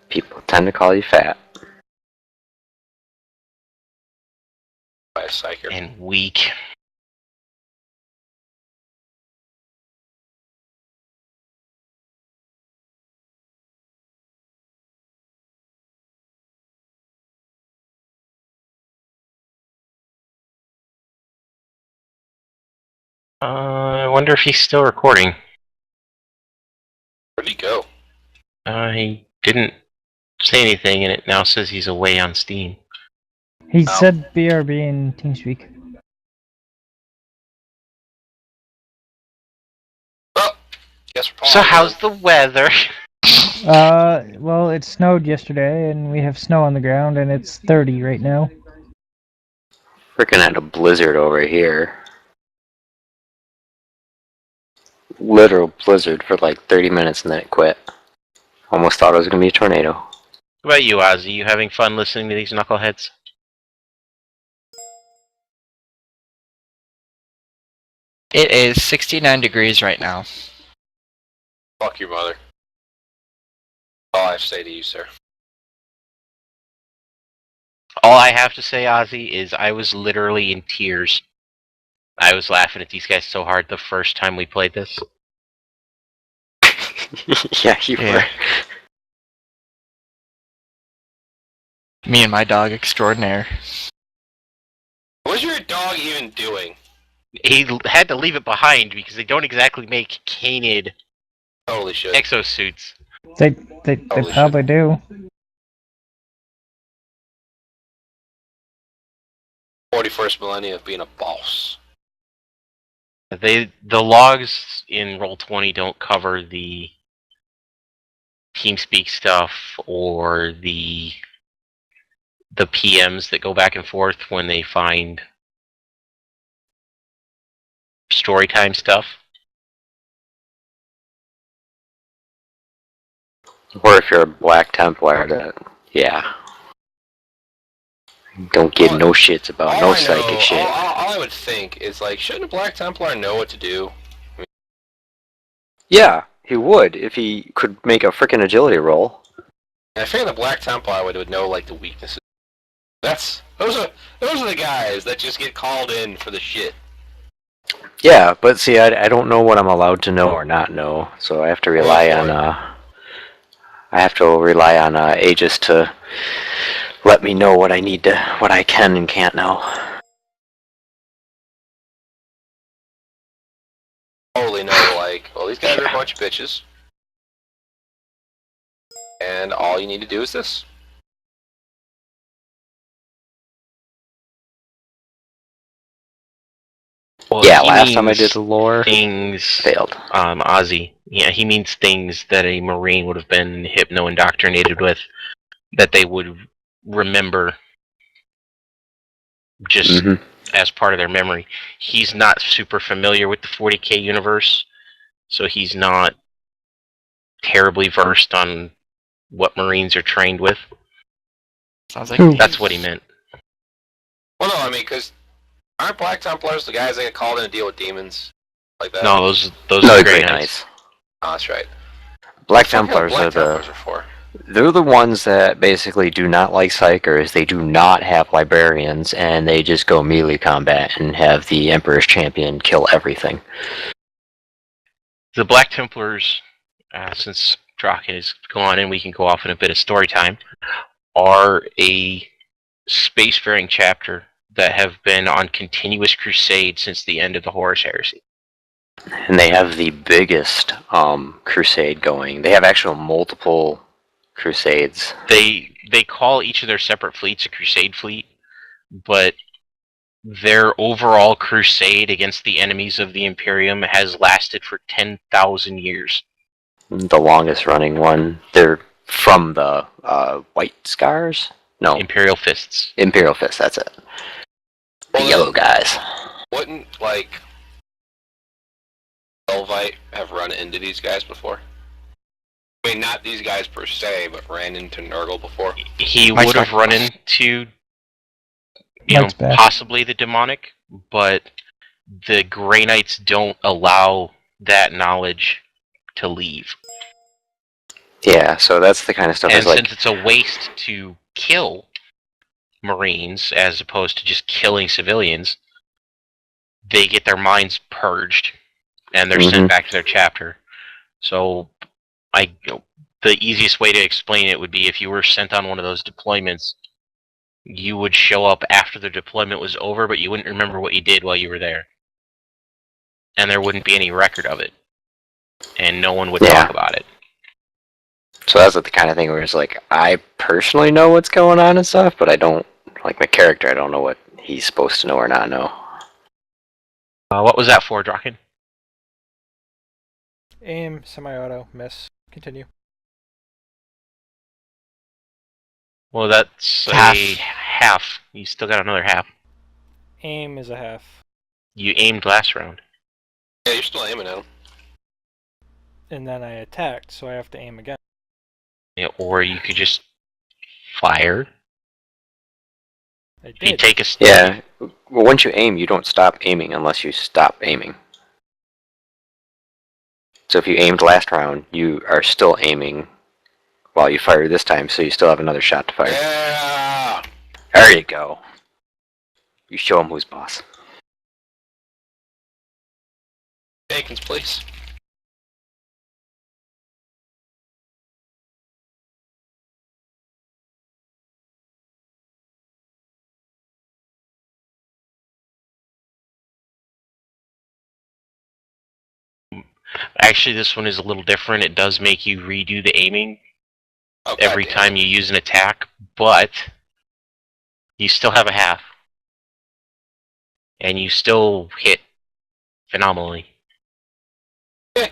People tend to call you fat. By a psyker. And weak. I wonder if he's still recording. Where'd he go? He didn't say anything, and it now says he's away on Steam. He Oh. said BRB in TeamSpeak. Well, guess we're pulling So out how's then. the weather? Well, it snowed yesterday, and we have snow on the ground, and it's 30 right now. Freaking had a blizzard over here. Literal blizzard for like 30 minutes and then it quit. Almost thought it was gonna be a tornado. What about you, Ozzy? You having fun listening to these knuckleheads? It is 69 degrees right now. Fuck your mother. All I have to say to you, sir. All I have to say, Ozzy, is I was literally in tears. I was laughing at these guys so hard the first time we played this. Yeah, you Yeah. were. Me and my dog extraordinaire. What's your dog even doing? He had to leave it behind because they don't exactly make canid Totally should. exosuits. They Holy probably do. 41st millennium of being a boss. The logs in Roll20 don't cover the TeamSpeak stuff or the PMs that go back and forth when they find storytime stuff. Or if you're a Black Templar, yeah. Don't give no shits about All no I know, psychic shit. all I would think is like, shouldn't a Black Templar know what to do? Yeah, he would if he could make a freaking agility roll. And I figure the Black Templar would know like the weaknesses. Those are the guys that just get called in for the shit. Yeah, but see, I don't know what I'm allowed to know or not know, so I have to rely on Aegis to let me know what I can and can't know. Totally know, like, well, these guys are a bunch of bitches. And all you need to do is this. Well, Yeah, he last time I means did the lore, things failed. Ozzy. Yeah, he means things that a Marine would have been hypno-indoctrinated with, that they would remember just Mhm. as part of their memory. He's not super familiar with the 40k universe, so he's not terribly versed on what Marines are trained with. Sounds like Who? That's what he meant. Well, no, I mean, because aren't Black Templars the guys that get called in to deal with demons? Like that? No, those No, are Grey Grey Knights. Knights. Oh, that's right. Black What the fuck Templars Black are Templars are for? they're the ones that basically do not like Psychers, they do not have Librarians, and they just go melee combat and have the Emperor's Champion kill everything. The Black Templars, since Draken is gone and we can go off in a bit of story time, are a spacefaring chapter that have been on continuous crusade since the end of the Horus Heresy. And they have the biggest crusade going. They have actual multiple crusades. They call each of their separate fleets a crusade fleet, but their overall crusade against the enemies of the Imperium has lasted for 10,000 years. The longest running one. They're from the White Scars? No, Imperial Fists. Imperial Fist, that's it. The Well, yellow guys. Wouldn't, like, Elvite have run into these guys before? I mean, not these guys per se, but ran into Nurgle before. He Mike's would have back. run into, Mike's back. possibly the demonic, but the Grey Knights don't allow that knowledge to leave. Yeah, so that's the kind of stuff And that's like, since it's a waste to kill Marines as opposed to just killing civilians, they get their minds purged and they're Mhm. sent back to their chapter. So the easiest way to explain it would be if you were sent on one of those deployments, you would show up after the deployment was over, but you wouldn't remember what you did while you were there. And there wouldn't be any record of it. And no one would Yeah. talk about it. so that's the kind of thing where it's like, I personally know what's going on and stuff, but I don't, like my character, I don't know what he's supposed to know or not know. What was that for, Draken? Aim, semi-auto, miss. Continue. Well, that's Half. a half. You still got another half. Aim is a half. You aimed last round. Yeah, you're still aiming at them. And then I attacked, so I have to aim again. Yeah, or you could just fire. I You did. take a step. Yeah, well, once you aim, you don't stop aiming unless you stop aiming. So if you aimed last round, you are still aiming while you fire this time, so you still have another shot to fire. Yeah! There you go. You show him who's boss. Jenkins, please. Actually, this one is a little different. It does make you redo the aiming Oh, every goddamn. time you use an attack, but you still have a half. And you still hit phenomenally. Okay.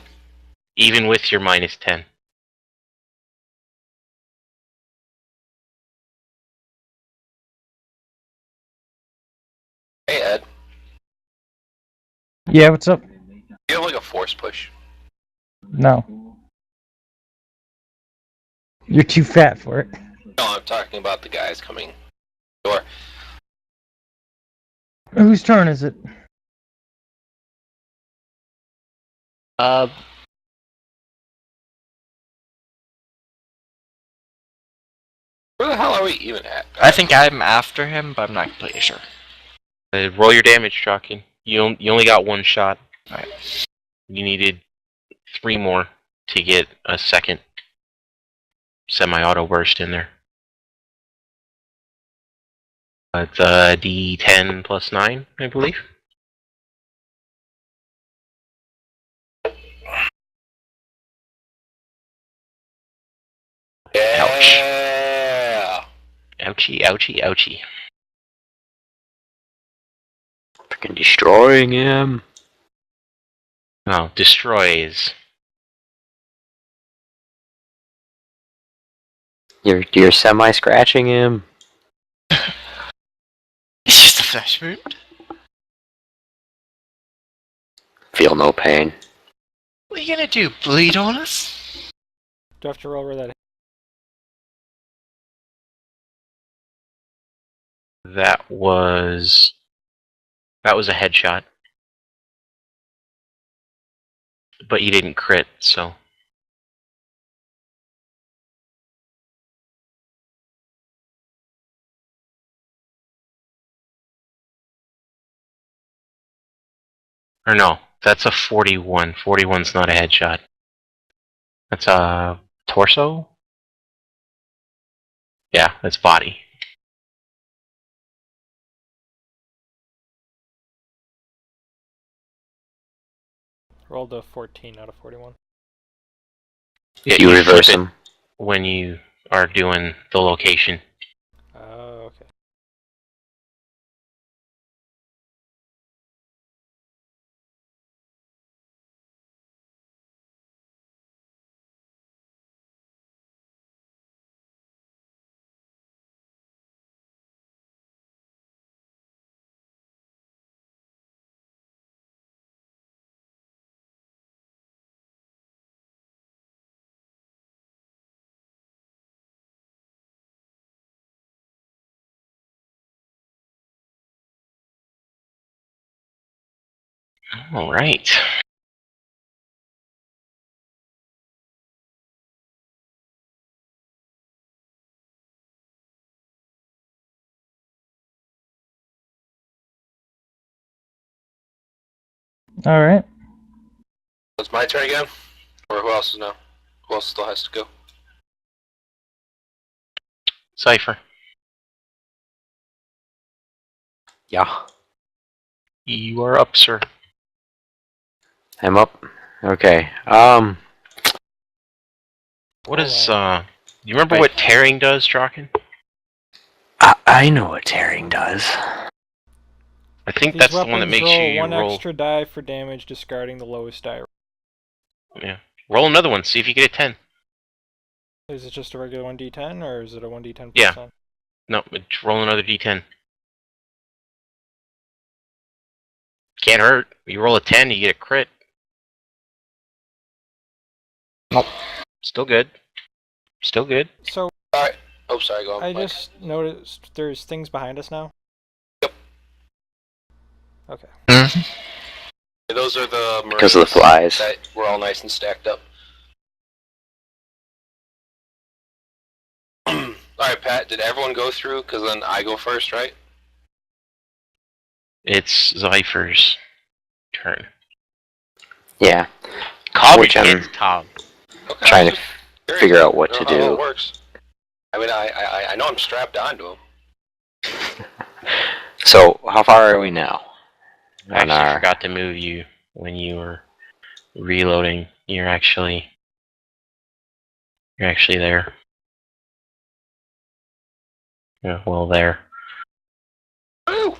Even with your -10. Hey, Ed. Yeah, what's up? Do you have like a force push? No. You're too fat for it. No, I'm talking about the guys coming. Door. Whose turn is it? Where the hell are we even at? I think I'm after him, but I'm not completely sure. Roll your damage, Jockey. You only got one shot. Alright. You needed 3 more to get a second semi-auto burst in there. It's D10 plus 9, I believe. Yeah. Ouchie, ouchie, ouchie. Freaking destroying him. Oh, destroys. You're semi-scratching him. It's just a flash wound. Feel no pain. What are you gonna do? Bleed on us? Do I have to roll where that? That was a headshot. But you didn't crit, so. Or no, that's a 41. 41's not a headshot. That's a torso? Yeah, that's body. Rolled a 14 out of 41. Yeah, You reverse flip it him. when you are doing the location. Oh, okay. Alright. All right. It's my turn again? Or who else is now? Who else still has to go? Cypher. Yeah. You are up, sir. I'm up. Okay. What is, you remember Right. what tearing does, Draken? I know what tearing does. I think These that's the weapons one that makes roll you one roll. extra die for damage, discarding the lowest die. Yeah. Roll another one, see if you get a 10. Is it just a regular 1d10, or is it a 1d10 plus Yeah. 10? No, roll another d10. Can't hurt. You roll a 10, you get a crit. Nope. Still good. Still good. So, Alright. Oh, sorry, go on. I Mike. just noticed there's things behind us now. Yep. Okay. Those are the Marines Because of the flies. that were all nice and stacked up. Alright, Pat, did everyone go through? Because then I go first, right? It's Zypher's turn. Yeah. Cobb Which I'm gets Cobb. Okay, trying to just curious. figure out what I to don't know how do. it works. I mean, I know I'm strapped onto him. So, how far are we now? I actually forgot to move you when you were Reloading. You're actually there. Yeah, well, there. Woo!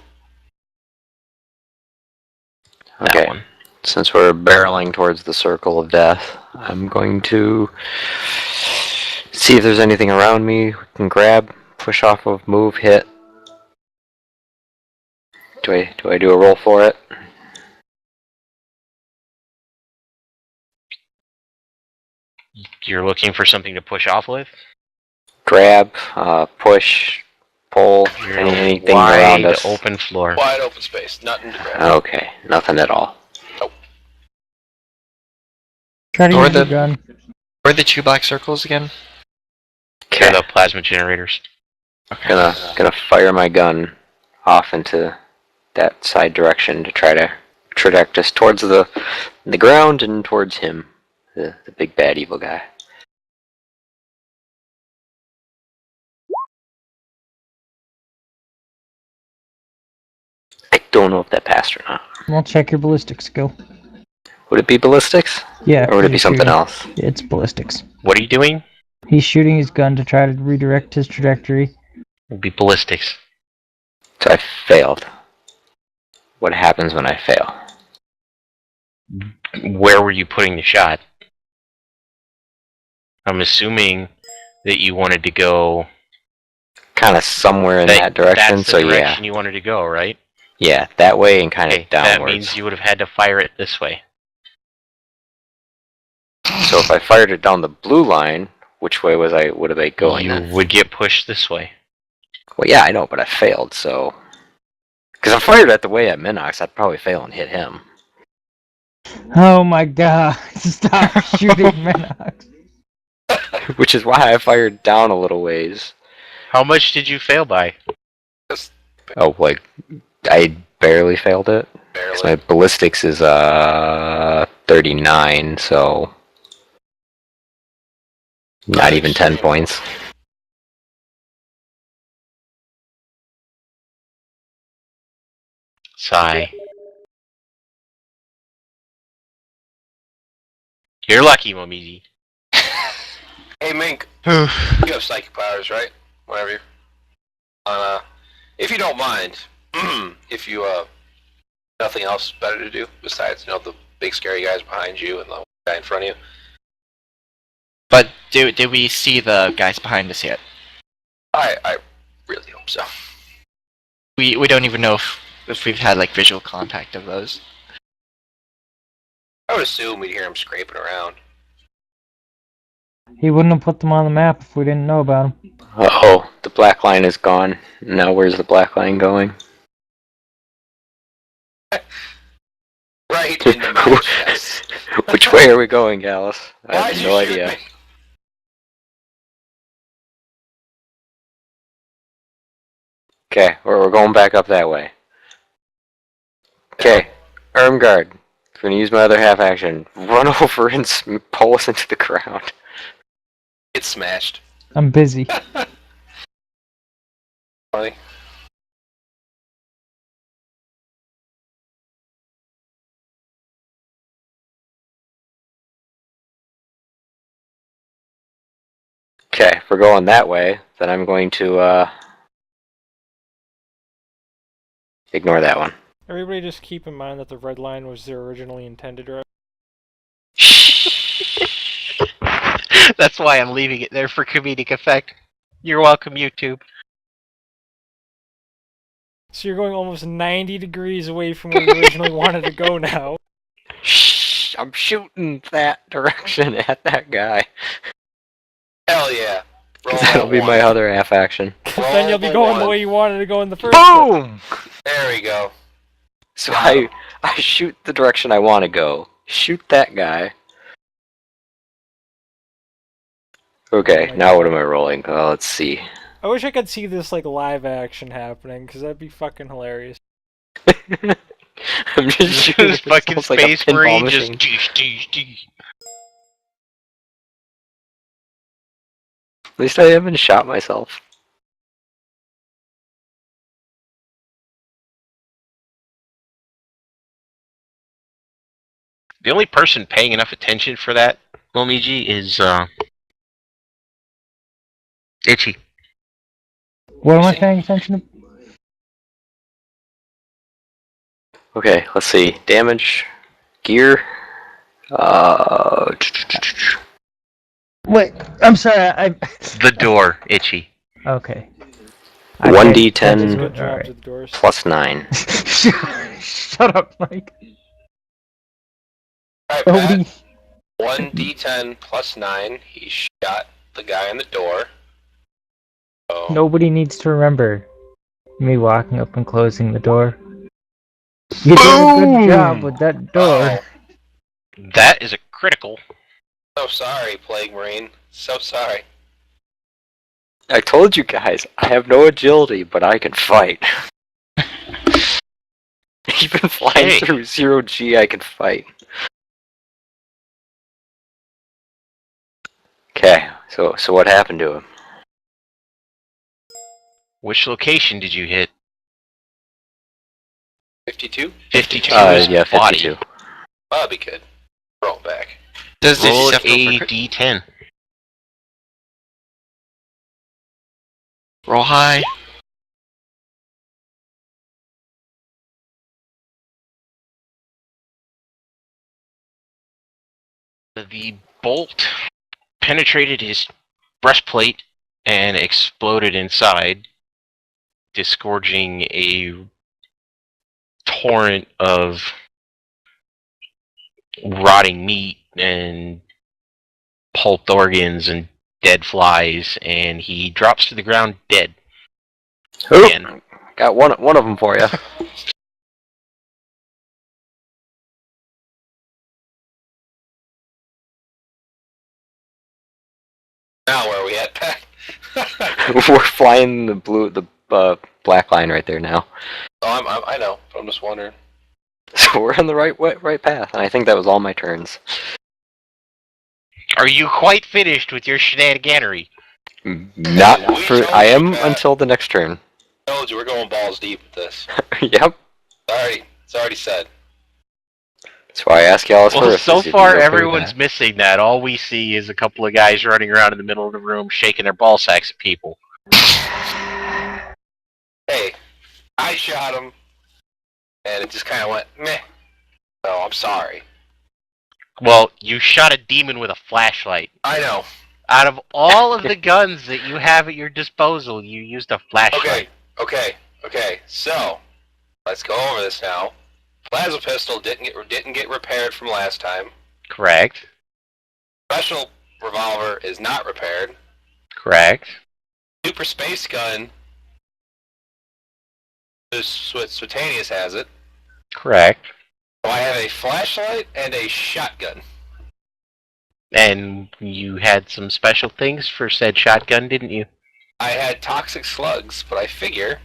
That Okay. one. Since we're barreling towards the circle of death, I'm going to see if there's anything around me we can grab, push off of, move, hit. Do I do a roll for it? You're looking for something to push off with? Grab, push, pull, You're in a anything wide around us. open floor. Wide open space. Nothing to grab. Okay, nothing at all. Try to Or use your the- gun. Where are the 2 black circles again? They're Okay, the plasma generators. Okay. gonna fire my gun off into that side direction to try to traject us towards the ground and towards him, the big bad evil guy. I don't know if that passed or not. I'll check your ballistic skill. Would it be ballistics? Yeah. Or would it be he's something shooting. else? It's ballistics. What are you doing? He's shooting his gun to try to redirect his trajectory. It'd be ballistics. So I failed. What happens when I fail? Where were you putting the shot? I'm assuming that you wanted to go Kind of somewhere in that direction, That's so the direction you wanted to go, right? yeah, that way and kind of Okay, that downwards. means you would have had to fire it this way. So if I fired it down the blue line, which way would I going You then? would get pushed this way. Well, yeah, I know, but I failed, so... Because I fired it the way at Minox, I'd probably fail and hit him. Oh my god! Stop shooting Minox. Which is why I fired down a little ways. How much did you fail by? Oh, like, I barely failed it. Barely. 'Cause my ballistics is 39, so not even 10 points. Sigh. You're lucky, Momiji. Hey, Mink. Whew. You have psychic powers, right? Whatever. If you don't mind, if you nothing else better to do besides the big scary guys behind you and the guy in front of you. But did we see the guys behind us yet? I really hope so. We don't even know if we've had like visual contact of those. I would assume we'd hear him scraping around. He wouldn't have put them on the map if we didn't know about them. Uh-oh, the black line is gone. Now where's the black line going? Right in the match, yes. Which way are we going, Gallus? I Why'd have you no shoot idea. me? Okay, we're going back up that way. Okay, Ermgard. I'm gonna use my other half action. Run over and pull us into the ground. It's smashed. I'm busy. Funny. Okay, if we're going that way, then I'm going to ignore that one. Everybody just keep in mind that the red line was their originally intended route. That's why I'm leaving it there for comedic effect. You're welcome, YouTube. So you're going almost 90 degrees away from where you originally wanted to go now. Shh! I'm shooting that direction at that guy. Hell yeah. Roll That'll be one. my other half action. Then you'll be Roll going the one. way you wanted to go in the first place. Boom! There we go. So I shoot the direction I want to go. Shoot that guy. Okay, Oh my now God. what am I rolling? Let's see. I wish I could see this like live action happening, because that'd be fucking hilarious. I'm just shooting. This fucking It's almost like a space pinball marine machine. just... At least I haven't shot myself. The only person paying enough attention for that, Momiji, is Itchy. What am I paying attention to? Okay, let's see. Damage, gear. Wait, I'm sorry. The door, Itchy. Okay. 1d10 Good job to the doors. plus 9. Shut up, Mike. Alright, Nobody. Pat. 1d10 plus 9. He shot the guy in the door. So, Nobody needs to remember me walking up and closing the door. You did a Boom! good job with that door. Oh, That is a critical. so sorry, Plague Marine. So sorry. I told you guys, I have no agility, but I can fight. Even flying Hey. through 0G, I can fight. Okay, so what happened to him? Which location did you hit? 52? 52 is Yeah, body. 52. Bobby kid. Roll back. Does Roll Steph go a for crit? d10. Roll high. The bolt penetrated his breastplate and exploded inside, disgorging a torrent of rotting meat and pulped organs and dead flies, and he drops to the ground dead. Again. Got one of them for you. Now where are we at, Pat? We're flying the black line right there now. Oh, I know, but I'm just wondering. So we're on the right path, and I think that was all my turns. Are you quite finished with your shenaniganery? Not We for. told I you, am Pat. until the next turn. I told you we're going balls deep with this. Yep. It's already said. That's why I asked y'all Well, first. so is if far you're okay with everyone's that. missing that. All we see is a couple of guys running around in the middle of the room shaking their ball sacks at people. Hey, I shot him, and it just kind of went meh. So I'm sorry. Well, you shot a demon with a flashlight. I know. Out of all of the guns that you have at your disposal, you used a flashlight. Okay. So let's go over this now. Plasma pistol didn't get repaired from last time. Correct. Special revolver is not repaired. Correct. Super space gun. Suetanius has it. Correct. So I have a flashlight and a shotgun. And you had some special things for said shotgun, didn't you? I had toxic slugs, but I figure,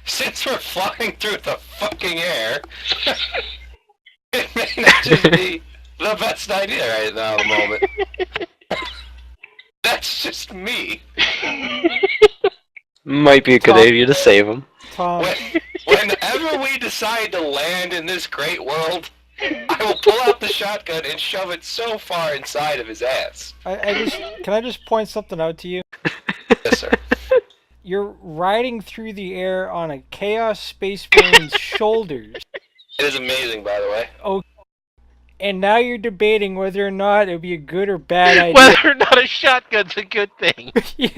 since we're flying through the fucking air, it may not just be the best idea right now at the moment. That's just me. Might be a good Tom- idea to save him. Tom, Whenever we decide to land in this great world, I will pull out the shotgun and shove it so far inside of his ass. can I just point something out to you? Yes, sir. You're riding through the air on a Chaos Space Marine's shoulders, It is amazing, by the way. and now you're debating whether or not it would be a good or bad idea. Whether or not a shotgun's a good thing. Yeah.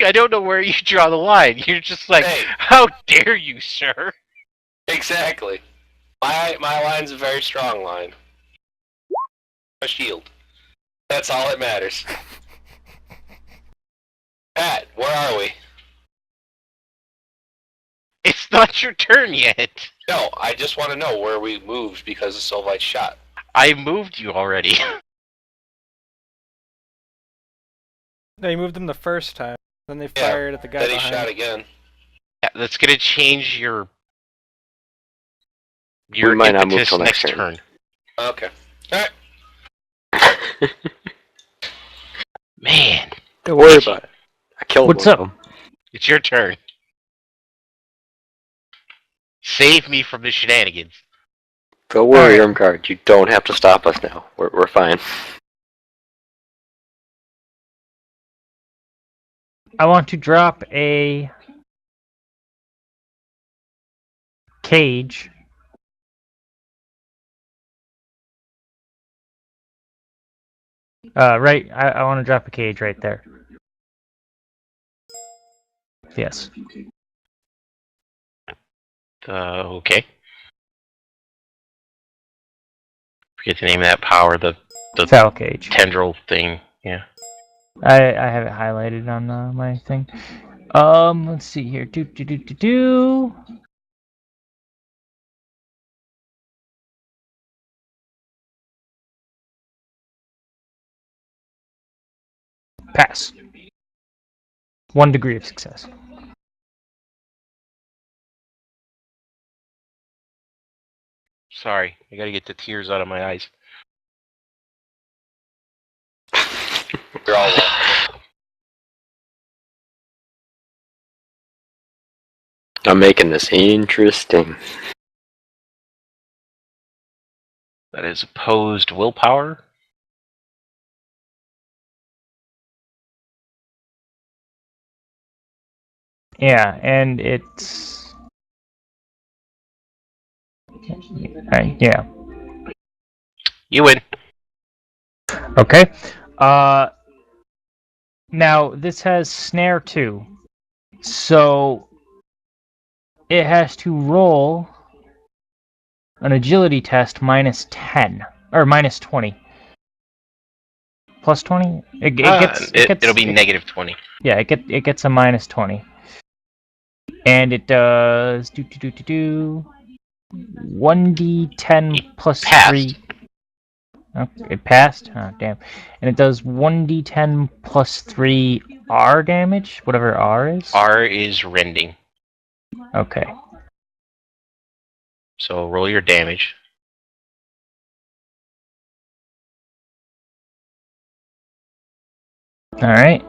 I don't know where you draw the line. You're just like, Hey. how dare you, sir? Exactly. My line's a very strong line. A shield. That's all that matters. Pat, where are we? It's not your turn yet. No, I just want to know where we moved because of Sylvite's shot. I moved you already. No, you moved them the first time. Then they Yeah, fired at the guy Then he behind. shot again. Yeah, that's gonna change your We might not move impetus till next next turn. turn. Okay. Alright. Man, Don't worry about it. I killed What's one up? of them. it's your turn. Save me from the shenanigans. Don't worry, Alright. Irmgard. You don't have to stop us now. We're fine. I want to drop a cage. Right. I want to drop a cage right there. Yes. Okay. Forget the name of that power. The Foul cage. tendril thing. Yeah. I have it highlighted on my thing. Let's see here. Do. Pass. 1 degree of success. Sorry, I gotta get the tears out of my eyes. We're all I'm making this interesting. That is opposed willpower. Yeah, and it's right, yeah. You win. Okay. Now this has snare too. So it has to roll an agility test minus 10 or minus 20. Plus 20? It'll be negative 20. Yeah, it gets a minus 20. And it does 1d10 plus Passed. 3. Okay, it passed? Oh, damn. And it does 1d10 plus 3 R damage, whatever R is? R is rending. Okay. So roll your damage. Alright.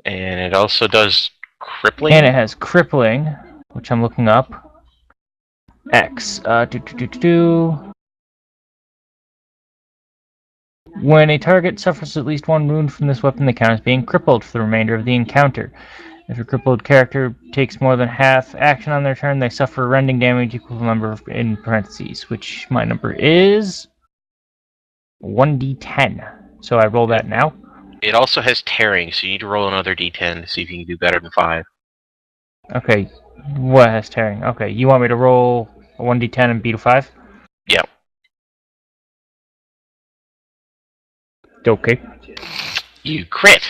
And it also does crippling. And it has crippling, which I'm looking up. X. When a target suffers at least 1 wound from this weapon, they count as being crippled for the remainder of the encounter. If a crippled character takes more than half action on their turn, they suffer rending damage equal to the number in parentheses, which my number is 1d10. So I roll that now. It also has tearing, so you need to roll another d10 to see if you can do better than 5. Okay, what has tearing? Okay, you want me to roll a 1d10 and beat a 5? Yep. Okay. You crit.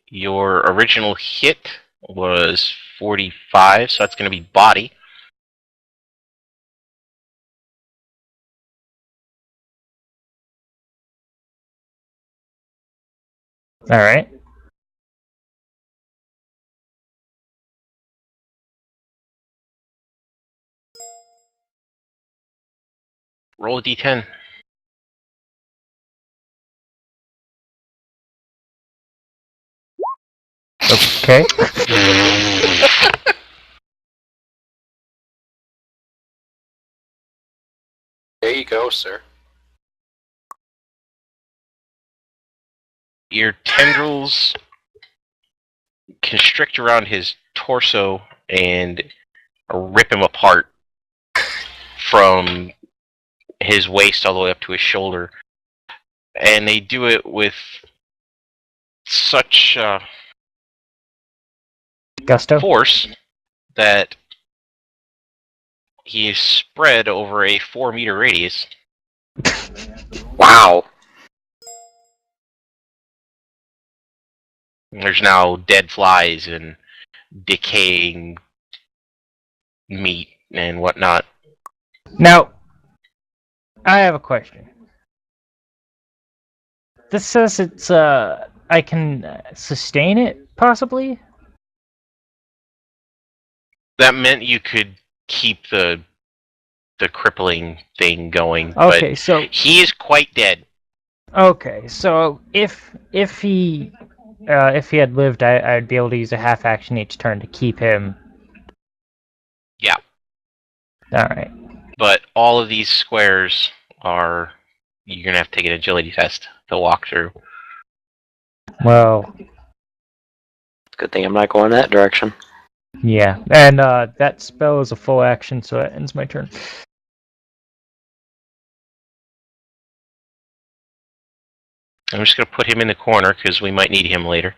Your original hit was 45, so that's going to be body. Alright. Roll a d10. Okay. There you go, sir. Your tendrils constrict around his torso and rip him apart from his waist all the way up to his shoulder. And they do it with such Gusto? force that he is spread over a 4-meter radius. Wow. There's now dead flies and decaying meat and whatnot. Now, I have a question. This says it's, I can sustain it, possibly? That meant you could keep the crippling thing going, Okay, but so he is quite dead. okay, so if he if he had lived, I'd be able to use a half action each turn to keep him. Yeah. Alright. But all of these squares are... You're going to have to take an agility test to walk through. Well, Good thing I'm not going that direction. yeah. And that spell is a full action, so that ends my turn. I'm just going to put him in the corner, because we might need him later.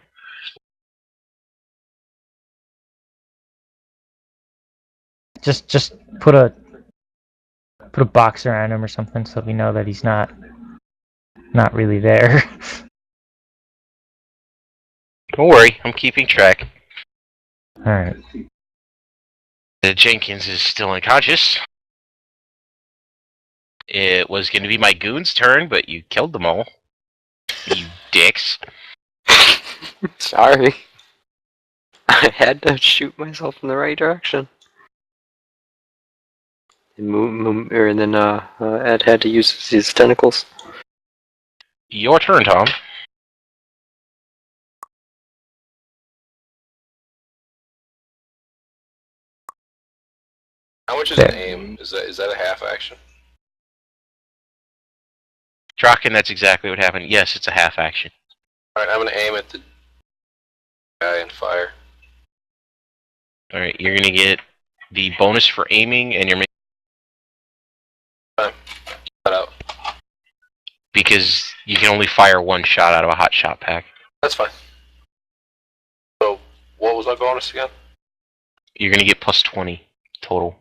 Just put a box around him or something, so we know that he's not really there. Don't worry, I'm keeping track. Alright. Jenkins is still unconscious. It was going to be my goon's turn, but you killed them all. You dicks. Sorry. I had to shoot myself in the right direction. And then Ed had to use his tentacles. Your turn, Tom. How much is an aim? Is that a half action? Draken, that's exactly what happened. Yes, it's a half action. Alright, I'm gonna aim at the guy and fire. Alright, you're going to get the bonus for aiming, and you're making... Cut out. Because you can only fire one shot out of a hot shot pack. That's fine. So, what was my bonus again? You're going to get plus 20 total.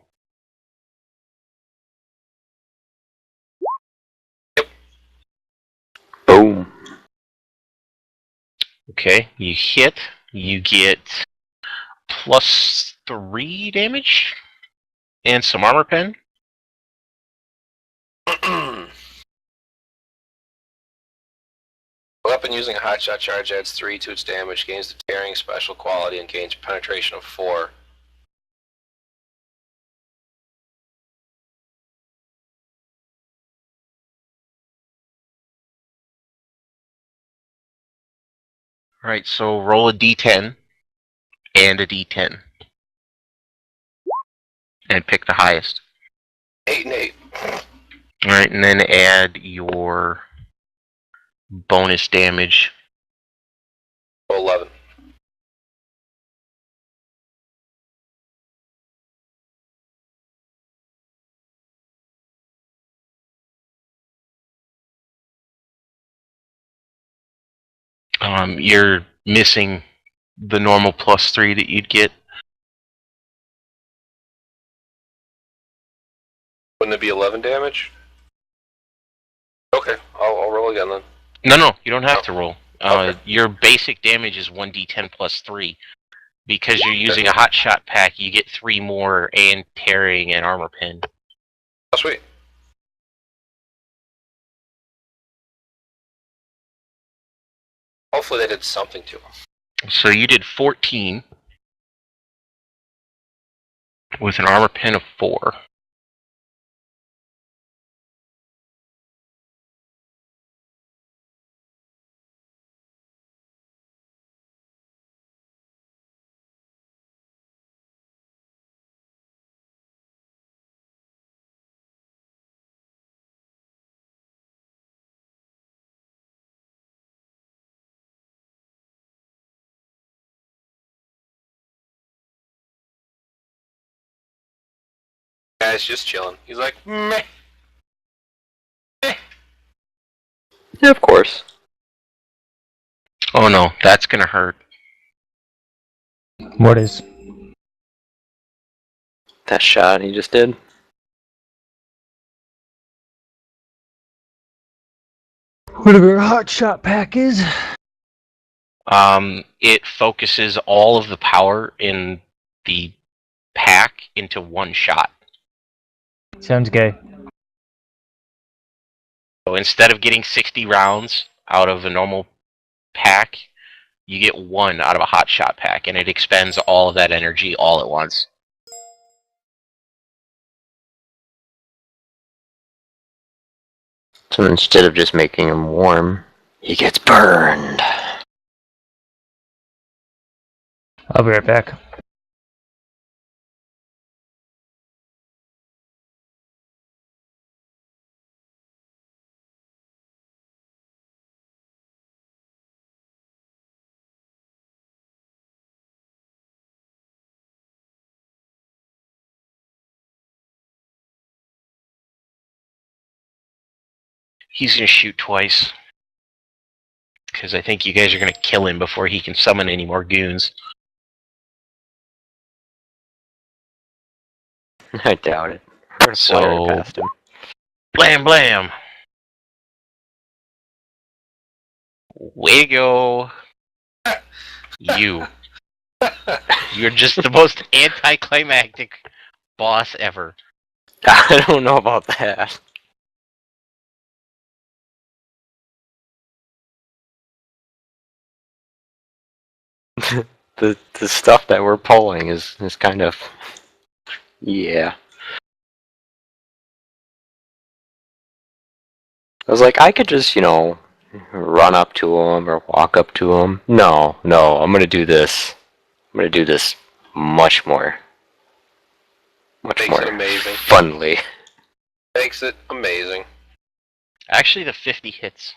Boom. Okay, you hit. You get plus 3 damage. And some armor pen. Weapon using a hotshot charge adds 3 to its damage, gains the tearing special quality, and gains penetration of 4. Alright, so roll a d10 and a d10. And pick the highest. 8 and 8. Alright, and then add your bonus damage. 11. You're missing the normal plus 3 that you'd get. Wouldn't it be 11 damage? Okay, I'll roll again then. No, you don't have to roll. Okay. Your basic damage is 1d10 plus 3. Because you're using a hot shot pack, you get 3 more and tearing and armor pen. Oh, sweet. Hopefully they did something to him. So you did 14 with an armor pen of 4. Guy's just chilling. He's like, meh. Yeah, of course. Oh no, that's gonna hurt. What is? That shot he just did. Whatever a hot shot pack is. It focuses all of the power in the pack into one shot. Sounds gay. So instead of getting 60 rounds out of a normal pack, you get 1 out of a hot shot pack, and it expends all of that energy all at once. So instead of just making him warm, he gets burned. I'll be right back. He's gonna shoot twice. Because I think you guys are gonna kill him before he can summon any more goons. I doubt it. We're gonna fly right So, past him. blam blam! Way to go! You. You're just the most anticlimactic boss ever. I don't know about that. the stuff that we're pulling is kind of, yeah. I was like, I could just, run up to him or walk up to him. No, I'm gonna do this. I'm gonna do this much more Makes more it amazing. funly. Makes it amazing. Actually, the 50 hits.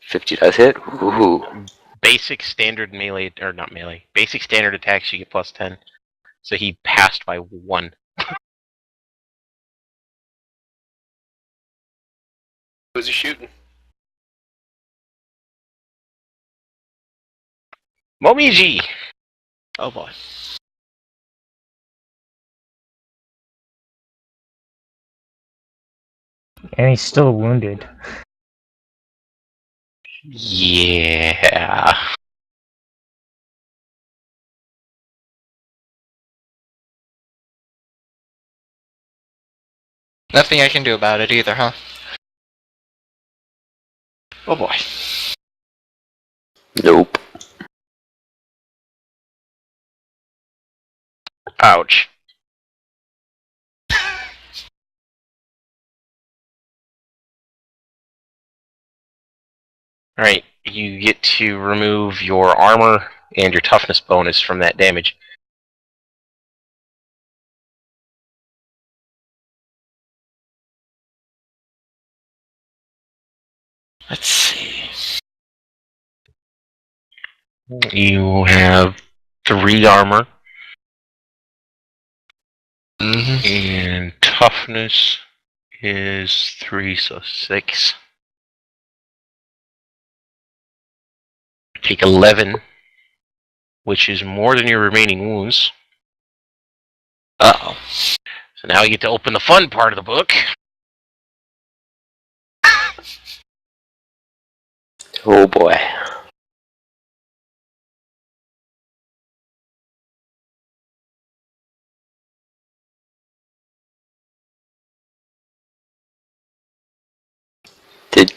50 does hit? Ooh. Basic standard melee, or not melee, basic standard attacks you get plus 10. So he passed by 1. Who's he shooting? Momiji! Oh boy. And he's still wounded. Yeah. Nothing I can do about it either, huh? Oh boy. Nope. Ouch. Alright, you get to remove your armor and your toughness bonus from that damage. Let's see. You have 3 armor, and toughness is 3, so 6. Take 11, which is more than your remaining wounds. Uh-oh. So now you get to open the fun part of the book. Oh boy.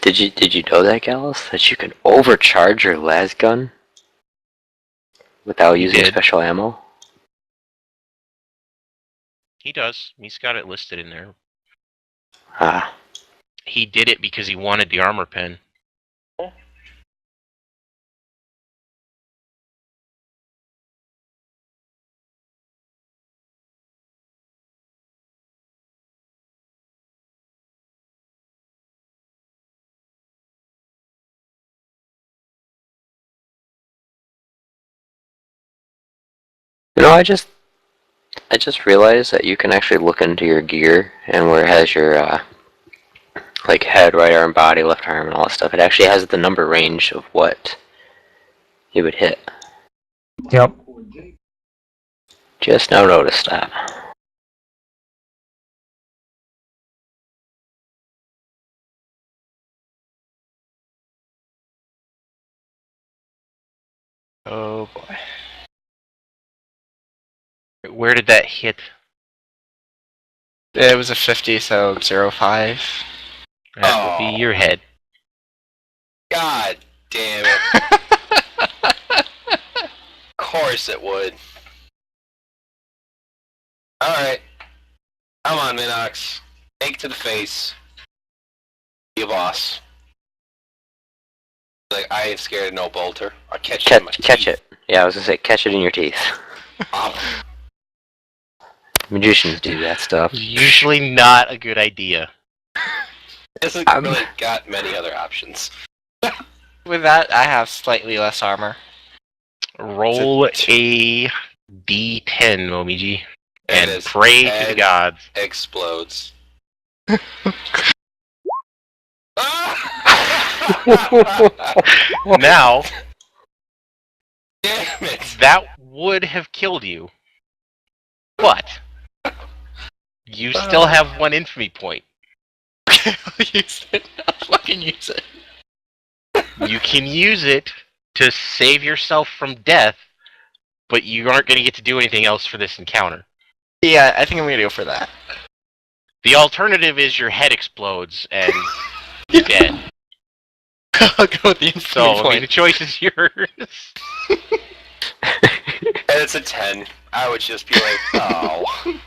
Did you know that, Gallus? That you can overcharge your las gun without He using did. special ammo? He does. He's got it listed in there. Ah. He did it because he wanted the armor pen. I just realized that you can actually look into your gear, and where it has your like head, right arm, body, left arm, and all that stuff, it actually has the number range of what you would hit. Yep. Just now noticed that. Oh boy. Where did that hit? It was a 50, so 0.5. That would be your head. God damn it. Of course it would. Alright. Come on, Minox. Take to the face. Be a boss. Like, I ain't scared of no bolter. I'll catch you in my Catch teeth. it. Yeah, I was gonna say, catch it in your teeth. Um, Magicians do that stuff. Usually not a good idea. hasn't really got many other options. With that, I have slightly less armor. Roll a D10, Momiji, and his pray to the head gods. explodes. Now, Damn it! that would have killed you, but you still have 1 infamy point. I'll use it. I'll fucking use it. You can use it to save yourself from death, but you aren't going to get to do anything else for this encounter. Yeah, I think I'm gonna go for that. The alternative is your head explodes and you're dead. I'll go with the infamy So, I mean, point. the choice is yours. And it's a 10. I would just be like, oh.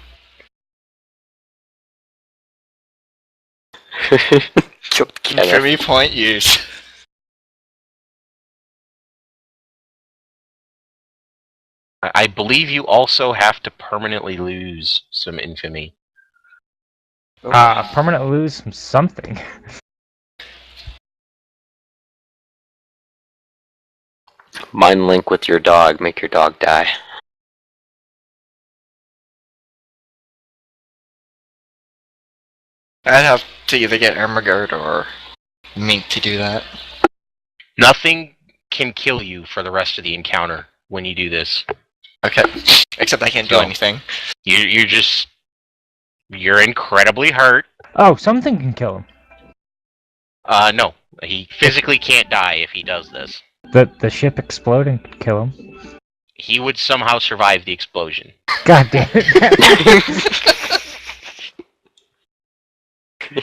Killed Kenneth. Infamy point used. I believe you also have to permanently lose some infamy. Permanent lose from something. Mind link with your dog, make your dog die. I'd have to either get Ermagerd or Mink to do that. Nothing can kill you for the rest of the encounter when you do this. Okay. Except I can't do So- anything. You're incredibly hurt. Oh, something can kill him. No, he physically can't die if he does this. The ship exploding could kill him. He would somehow survive the explosion. God damn it.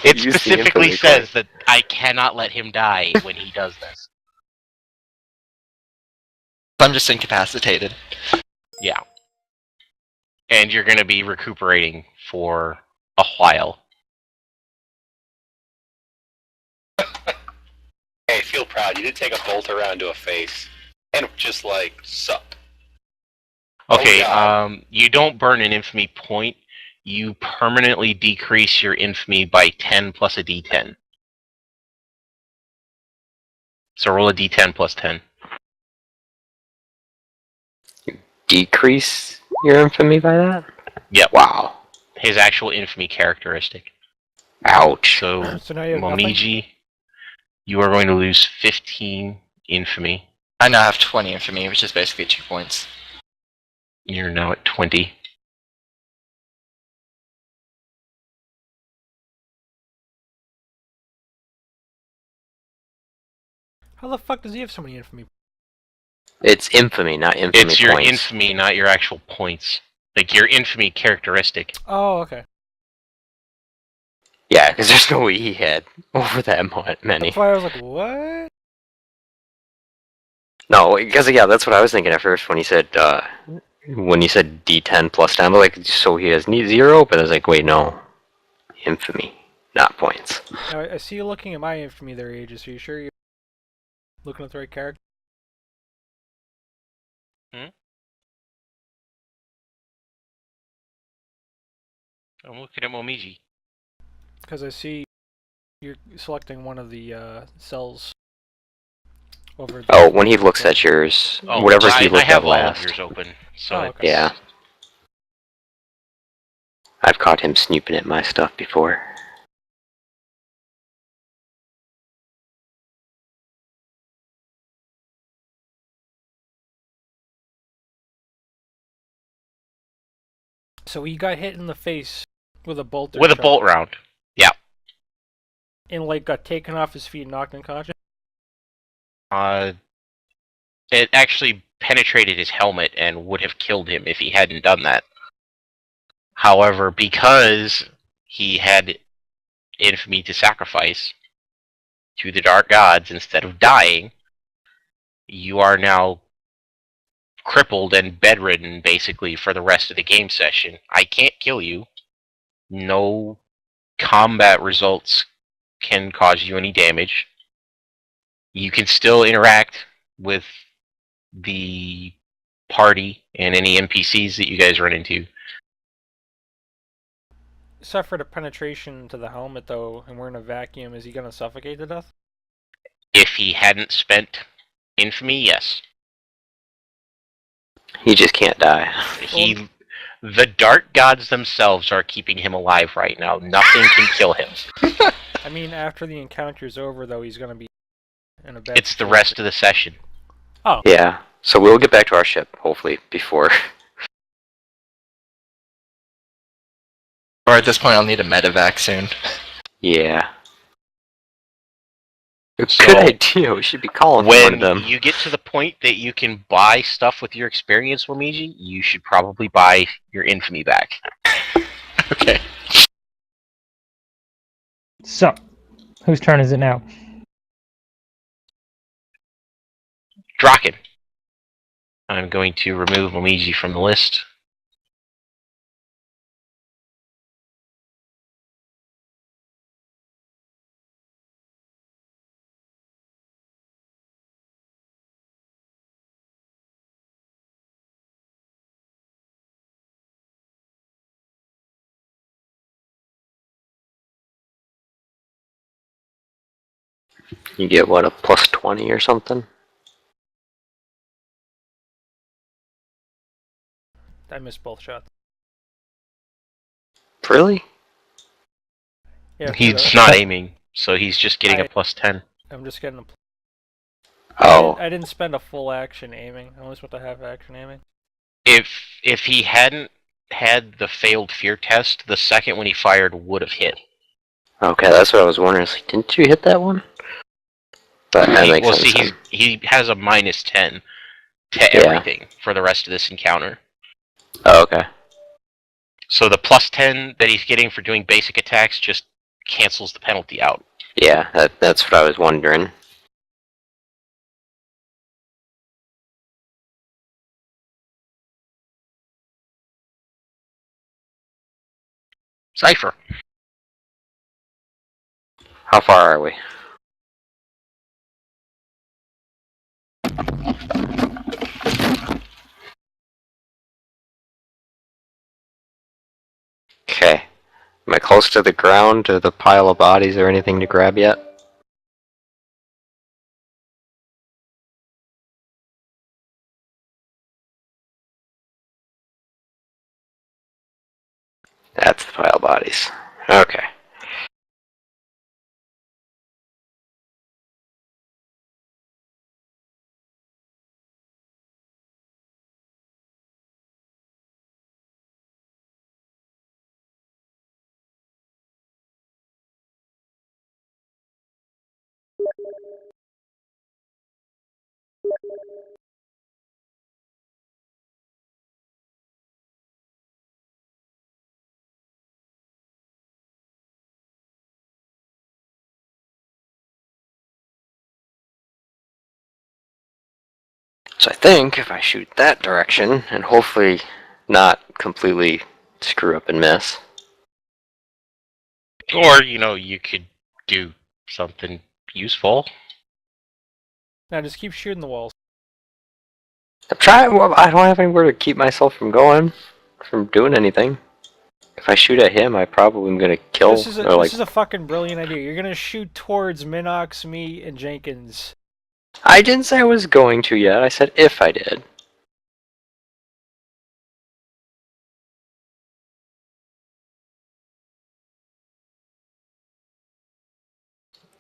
It Use the specifically infamy says that I cannot let him die when he does this. I'm just incapacitated. Yeah. And you're going to be recuperating for a while. Hey, feel proud. You did take a bolt around to a face. And just like, suck. Okay, Oh, you don't burn an infamy point. You permanently decrease your infamy by 10 plus a d10. So roll a d10 plus 10. Decrease your infamy by that? Yep. Wow. His actual infamy characteristic. Ouch. So, So now you have nothing? Momiji, you are going to lose 15 infamy. I now have 20 infamy, which is basically 2 points. You're now at 20. How the fuck does he have so many infamy? It's infamy, not infamy It's your points. infamy, not your actual points. Like, your infamy characteristic. Oh, okay. Yeah, because there's no way he had over that many. That's why I was like, what? No, because yeah, that's what I was thinking at first when he said D10 plus 10. I was like, so he has 0, but I was like, wait, no, infamy, not points. Now, I see you looking at my infamy there, Aegis. Are you sure you're looking at the right character? I'm looking at Momiji. Because I see you're selecting one of the cells over there. Oh, when he looks at yours, Oh, whatever he I looked have at all of last. yours open. So Oh, okay. Yeah. I've caught him snooping at my stuff before. So he got hit in the face with a bolt. with a bolt round. Yeah. And like got taken off his feet and knocked unconscious. It actually penetrated his helmet and would have killed him if he hadn't done that. However, because he had infamy to sacrifice to the dark gods instead of dying, you are now crippled and bedridden basically for the rest of the game session. I can't kill you. No combat results can cause you any damage. You can still interact with the party and any NPCs that you guys run into. Except for the penetration to the helmet, though, and we're in a vacuum, is he gonna suffocate to death? If he hadn't spent infamy, yes. He just can't die. The dark gods themselves are keeping him alive right now. Nothing can kill him. I mean, after the encounter's over, though, he's gonna be in a bad It's the situation. rest of the session. Oh. Yeah. So we'll get back to our ship, hopefully, before. Or at this point, I'll need a medevac soon. Yeah. So, Good idea. We should be calling for one When of them. you get to the point that you can buy stuff with your experience, Wamiji, you should probably buy your infamy back. Okay. So, whose turn is it now? Draken. I'm going to remove Wamiji from the list. You get, what, a plus 20 or something? I missed both shots. Really? Yeah, He's not aiming, so he's just getting a plus 10. I'm just getting a. Oh. I didn't spend a full action aiming. I only spent a half action aiming. If he hadn't had the failed fear test, the second when he fired would have hit. Okay, that's what I was wondering. It's like, didn't you hit that one? But that makes Well, sense. see, he has a minus 10 to Yeah. everything for the rest of this encounter. Oh, okay. So the plus 10 that he's getting for doing basic attacks just cancels the penalty out. Yeah, that's what I was wondering. Cypher. How far are we? Okay. Am I close to the ground, to the pile of bodies, or anything to grab yet? That's the pile of bodies. Okay. So I think if I shoot that direction, and hopefully not completely screw up and miss. Or, you could do something useful. Now just keep shooting the walls. I'm trying. Well, I don't have anywhere to keep myself from going, from doing anything. If I shoot at him, I probably am gonna kill. This is a fucking brilliant idea. You're gonna shoot towards Minox, me, and Jenkins. I didn't say I was going to yet. I said if I did.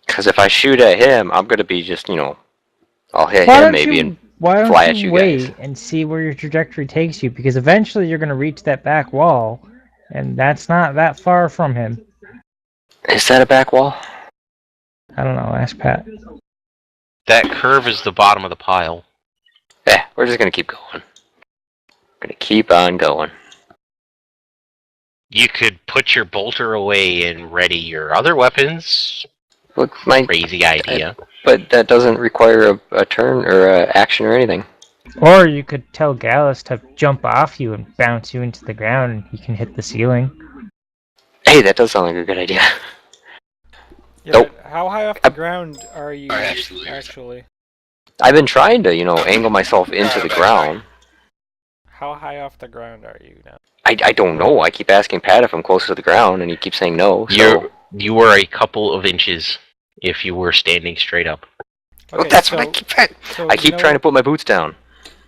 Because if I shoot at him, I'm gonna be just, I'll hit him maybe and Why fly don't at you you wait guys. and see where your trajectory takes you? Because eventually you're going to reach that back wall, and that's not that far from him. Is that a back wall? I don't know. Ask Pat. That curve is the bottom of the pile. We're just gonna keep going. Gonna keep on going. You could put your bolter away and ready your other weapons. Look, my Crazy idea. but that doesn't require a turn or a action or anything. Or you could tell Gallus to jump off you and bounce you into the ground, and he can hit the ceiling. Hey, that does sound like a good idea. Yeah, Nope. but how high off the ground are you Alright, actually. actually? I've been trying to, angle myself into the ground. How high off the ground are you now? I don't know. I keep asking Pat if I'm closer to the ground, and he keeps saying no. So You were a couple of inches if you were standing straight up. well, that's what I keep trying to put my boots down,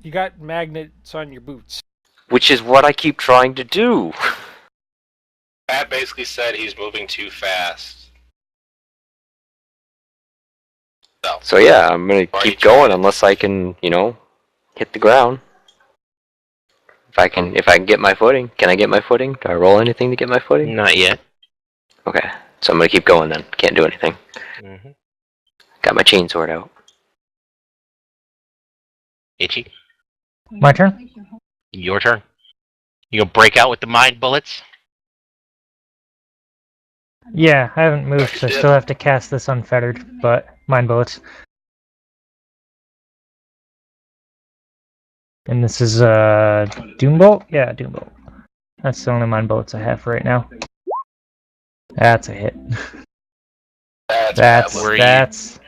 You got magnets on your boots. which is what I keep trying to do. Pat basically said he's moving too fast. So yeah, I'm gonna keep going unless I can, hit the ground. If I can get my footing, can I get my footing? Do I roll anything to get my footing? Not yet. Okay, so I'm gonna keep going then. Can't do anything. Mm-hmm. Got my chainsword out. Itchy, My turn? your turn. You gonna break out with the mind bullets? Yeah, I haven't moved, so I still have to cast this unfettered, but mind bullets. And this is Doombolt? Yeah, Doombolt. That's the only mind bullets I have for right now. That's a hit. That's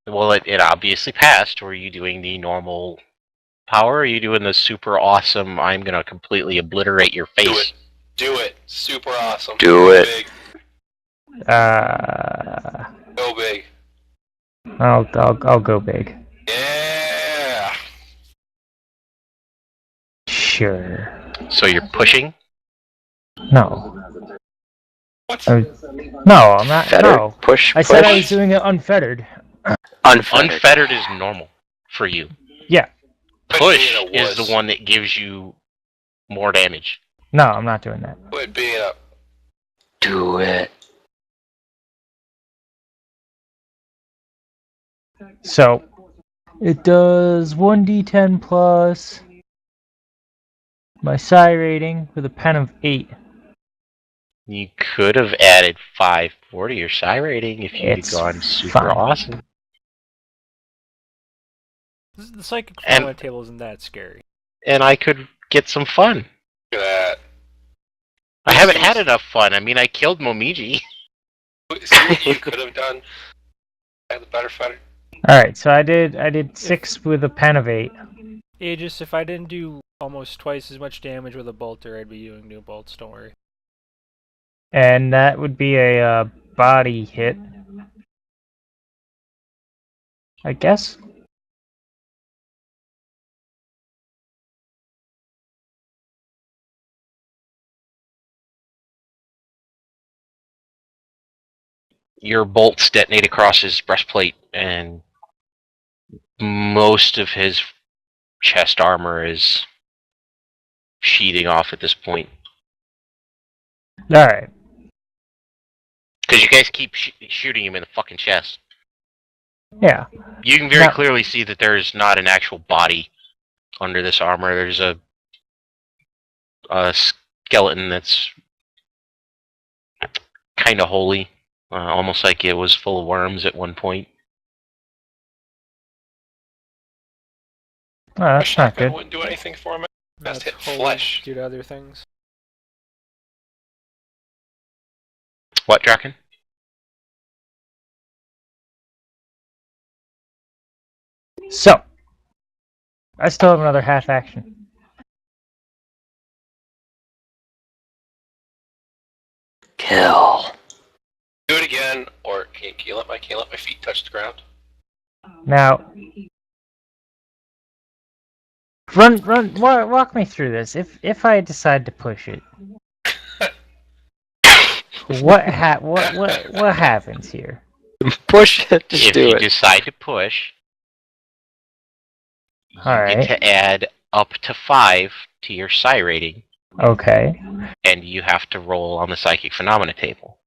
Well, it obviously passed. Were you doing the normal power? Or are you doing the super awesome, I'm gonna completely obliterate your face? Do it. Super awesome. Do it. Big. Go big. I'll go big. Yeah. Sure. So you're pushing? No. What? No, I'm not. Fettered. No. Push. I said I was doing it unfettered. Unfettered. Unfettered is normal for you. Yeah. Push Quit being a is the wuss. one that gives you more damage. No, I'm not doing that. Quit being a. Do it. So, it does 1d10 plus my psi rating with a pen of 8. You could have added 5 more to your psi rating if you'd It's gone super fine. awesome. The psychic And- phenomena table isn't that scary. And I could get some fun. Look at that. I haven't had enough fun. I mean, I killed Momiji. See what you could have done. I had the better fighter. Alright, so I did 6 with a pen of 8. Aegis, if I didn't do almost twice as much damage with a bolter, I'd be doing new bolts, don't worry. And that would be a body hit. I guess? Your bolts detonate across his breastplate, and most of his chest armor is sheathing off at this point. Alright. Because you guys keep shooting him in the fucking chest. Yeah. You can very Now- clearly see that there's not an actual body under this armor. There's a skeleton that's kind of holy, almost like it was full of worms at one point. Oh, that's not good. Wouldn't do anything for him. Best That's hit holy flesh. due to other things. What, Draken? So, I still have another half action. Kill. Do it again, or can you let my feet touch the ground? Now, walk me through this. If I decide to push it, what happens here? Push it. Just If do you it. decide to push, you Alright. get to add up to 5 to your psi rating, Okay. and you have to roll on the psychic phenomena table.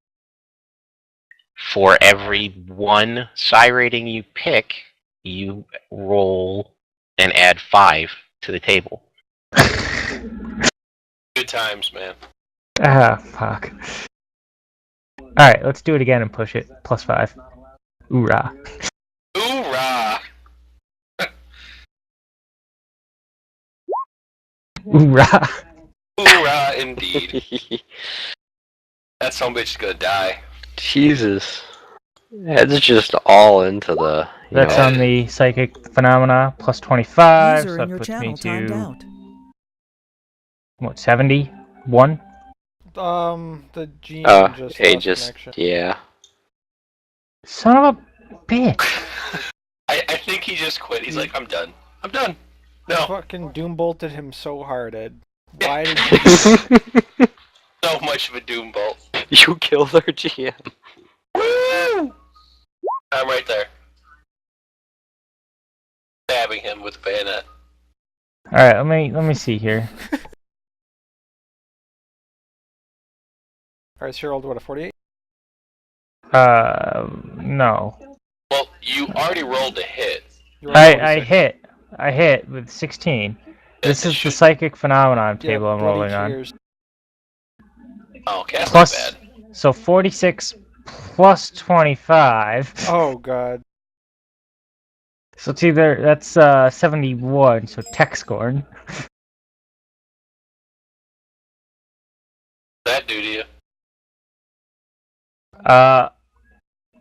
For every 1 psi rating you pick, you roll and add 5 to the table. Good times, man. Ah, fuck. Alright, let's do it again and push it. Plus 5. Hoorah. Hoorah! Hoorah. Hoorah, indeed. That son bitch is gonna die. Jesus. It's just all into the. That's on the psychic phenomena. Plus 25. User So in that your puts me channel timed to out. What, 71? The GM just He lost just, connection. yeah. Son of a bitch. I think he just quit. He's like, I'm done. I'm done. You No. fucking doom bolted him so hard, Ed. Why did you do that? So much of a doom bolt. You killed our GM. Woo! I'm right there. Stabbing him with a bayonet. Alright, let me see here. Alright, so you rolled what, a 48? No. Well, you already rolled a hit. You rolled a I 46. hit with 16. This It is the should- psychic phenomenon Yeah, table I'm bloody rolling on. cheers. Oh, okay, that's Plus, not bad. so 46 plus 25. Oh god. So it's either, that's 71, so tech scorn. That do to you.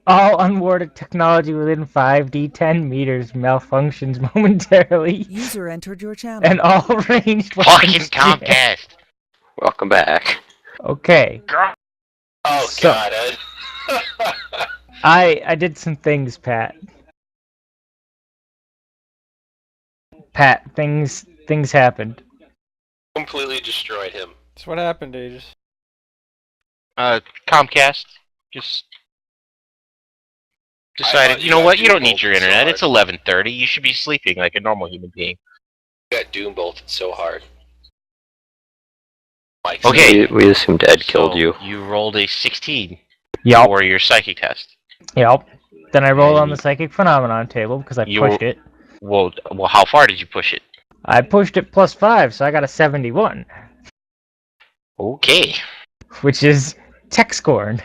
All unwarded technology within 5d10 meters malfunctions momentarily, User entered your channel. and all ranged Fucking weapons jam. Comcast. Welcome back. Okay, Oh So- god, Ed. I did some things, Pat. Pat, things happened. Completely destroyed him. That's what happened, Aegis. Comcast just I decided, thought you you know got what? You don't need doom your bolted so internet. hard. It's 11:30. You should be sleeping like a normal human being. You got doom bolted so hard. Mike, Okay. We assumed Ed killed So, you. You rolled a 16 Yep, for your psychic test. yep. Then I rolled on the And psychic phenomenon table because I you- pushed it. Well, how far did you push it? I pushed it plus 5, so I got a 71, Okay. which is tech scorn.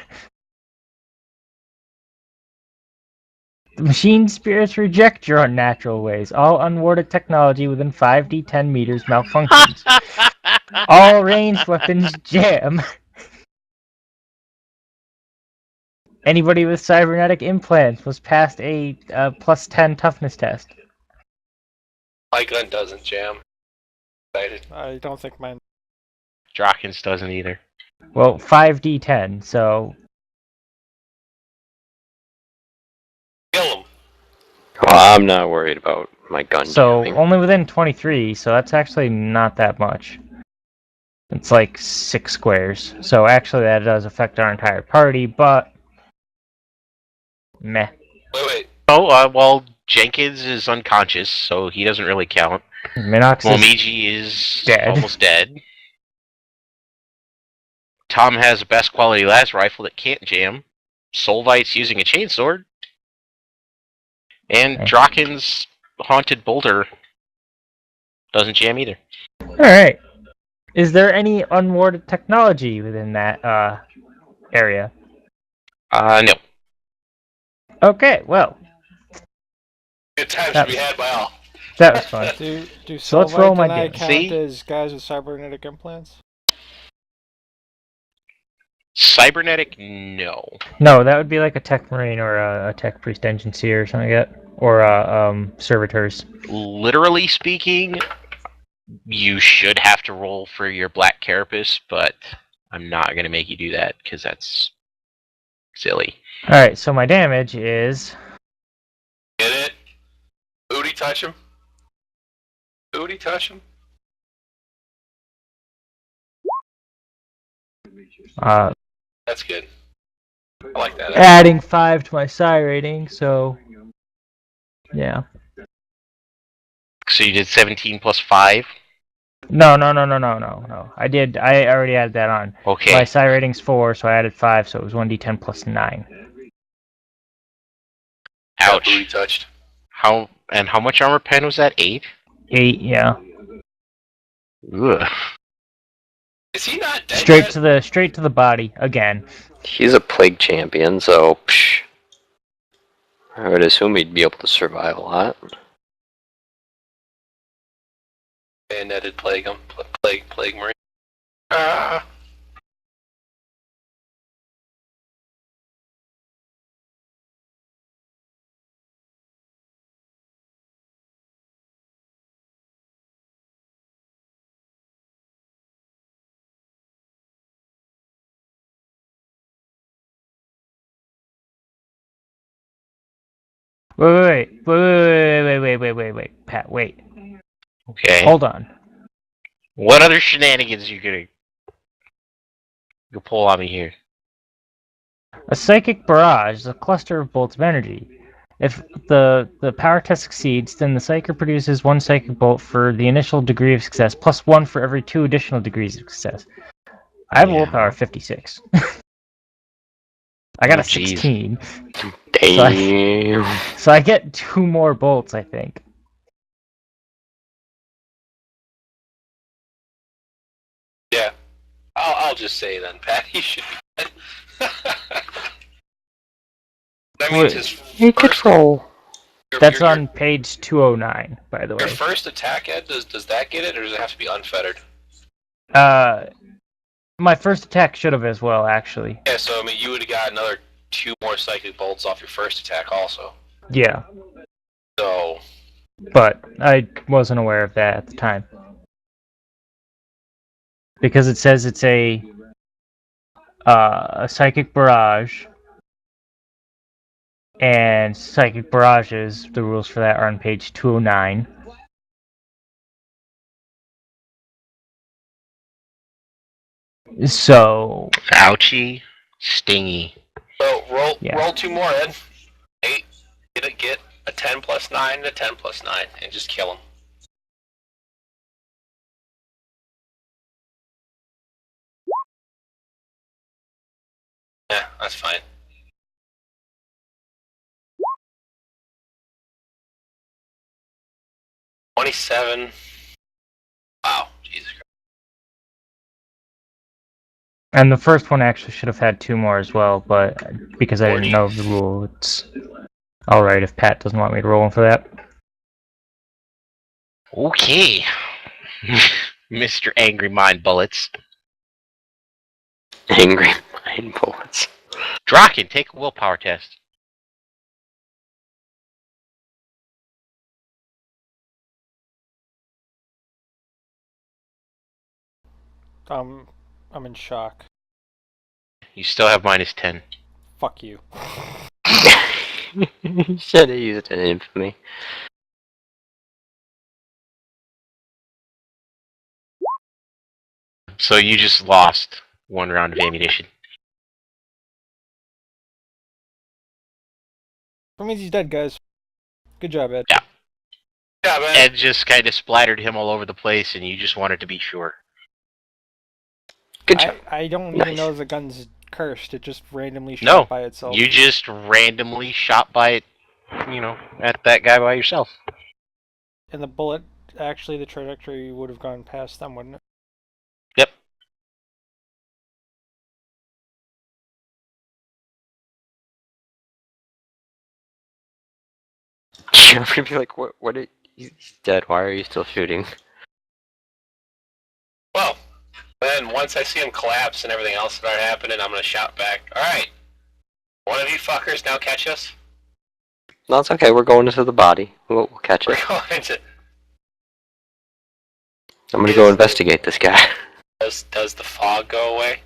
The machine spirits reject your unnatural ways. All unwarded technology within 5d10 meters malfunctions. All ranged weapons jam. Anybody with cybernetic implants was passed a plus 10 toughness test. my gun doesn't jam. Excited. I don't think mine. Drawkins doesn't either. Well, 5d10, so Kill him. Well, I'm not worried about my gun jamming. only within 23, so that's actually not that much. It's like 6 squares. So actually that does affect our entire party, but meh. Wait. Oh, well, Jenkins is unconscious, so he doesn't really count. Minox is Momiji is dead. almost dead. Tom has a best quality las rifle that can't jam. Solvite's using a chainsword. And Okay. Drawkins' haunted boulder doesn't jam either. Alright. Is there any unwarded technology within that area? No. Okay, well, Good times to That- be had by all. that was fun. Do So let's roll Solvite my and I damage. count See? as guys with cybernetic implants? Cybernetic, no. No, that would be like a tech marine or a tech priest engine seer or something like that. Or servitors. Literally speaking, you should have to roll for your black carapace, but I'm not going to make you do that because that's silly. Alright, so my damage is Get it? Booty touch him? Booty touch him? That's good. I like that. adding 5 to my psi rating, so yeah. So you did 17 plus 5? No. I already added that on. Okay. My psi rating's 4, so I added 5, so it was 1d10 plus 9. Got booty Ouch. touched. How much armor pen was that? 8? 8, yeah. Ugh. Is he not dead Straight to the body again. He's a plague champion, so psh, I would assume he'd be able to survive a lot. Bayoneted plague him. Plague marine. Ah. Wait, Pat, wait. Okay. Hold on. What other shenanigans you gonna pull on me here? A psychic barrage is a cluster of bolts of energy. If the power test succeeds, then the psyker produces one psychic bolt for the initial degree of success, plus one for every 2 additional degrees of success. I have a willpower of 56. I got Oh, a jeez. 16. Damn. So I get 2 more bolts, I think. Yeah. I'll just say then, Pat, he should be dead. That means his Hey, first, control. That's on page 209, by the your way. first attack, Ed, does that get it, or does it have to be unfettered? My first attack should have as well, actually. Yeah, so I mean, you would have got another 2 more psychic bolts off your first attack also. Yeah, So, but I wasn't aware of that at the time. Because it says it's a psychic barrage, and psychic barrages, the rules for that are on page 209. So, Ouchie, stingy. so roll Yeah. roll 2 more, Ed. 8. Get a 10 plus 9 and a 10 plus 9, and just kill him. Yeah, that's fine. $27. Wow, Jesus Christ. and the first one actually should have had 2 more as well, but because I 40. didn't know the rule, it's alright if Pat doesn't want me to roll him for that. Okay. Mr. Angry Mind Bullets. Angry mind bullets. Draken, take a willpower test. I'm in shock. You still have -10. Fuck you. You should have used an infamy. So you just lost 1 round of ammunition. That means he's dead, guys. Good job, Ed. Yeah. Yeah, man. Ed just kind of splattered him all over the place, and you just wanted to be sure. Good job. I don't even know the gun's cursed. It just randomly shot No, by itself. you just randomly shot by it, at that guy by yourself. And the bullet, actually, the trajectory would have gone past them, wouldn't it? Yep. You're gonna be like, what he's dead, why are you still shooting? Well, then once I see him collapse and everything else start happening, I'm gonna shout back, alright, one of you fuckers now catch us? No, it's okay, we're going into the body. We'll catch We're it. going to... I'm gonna go investigate this guy. Does the fog go away?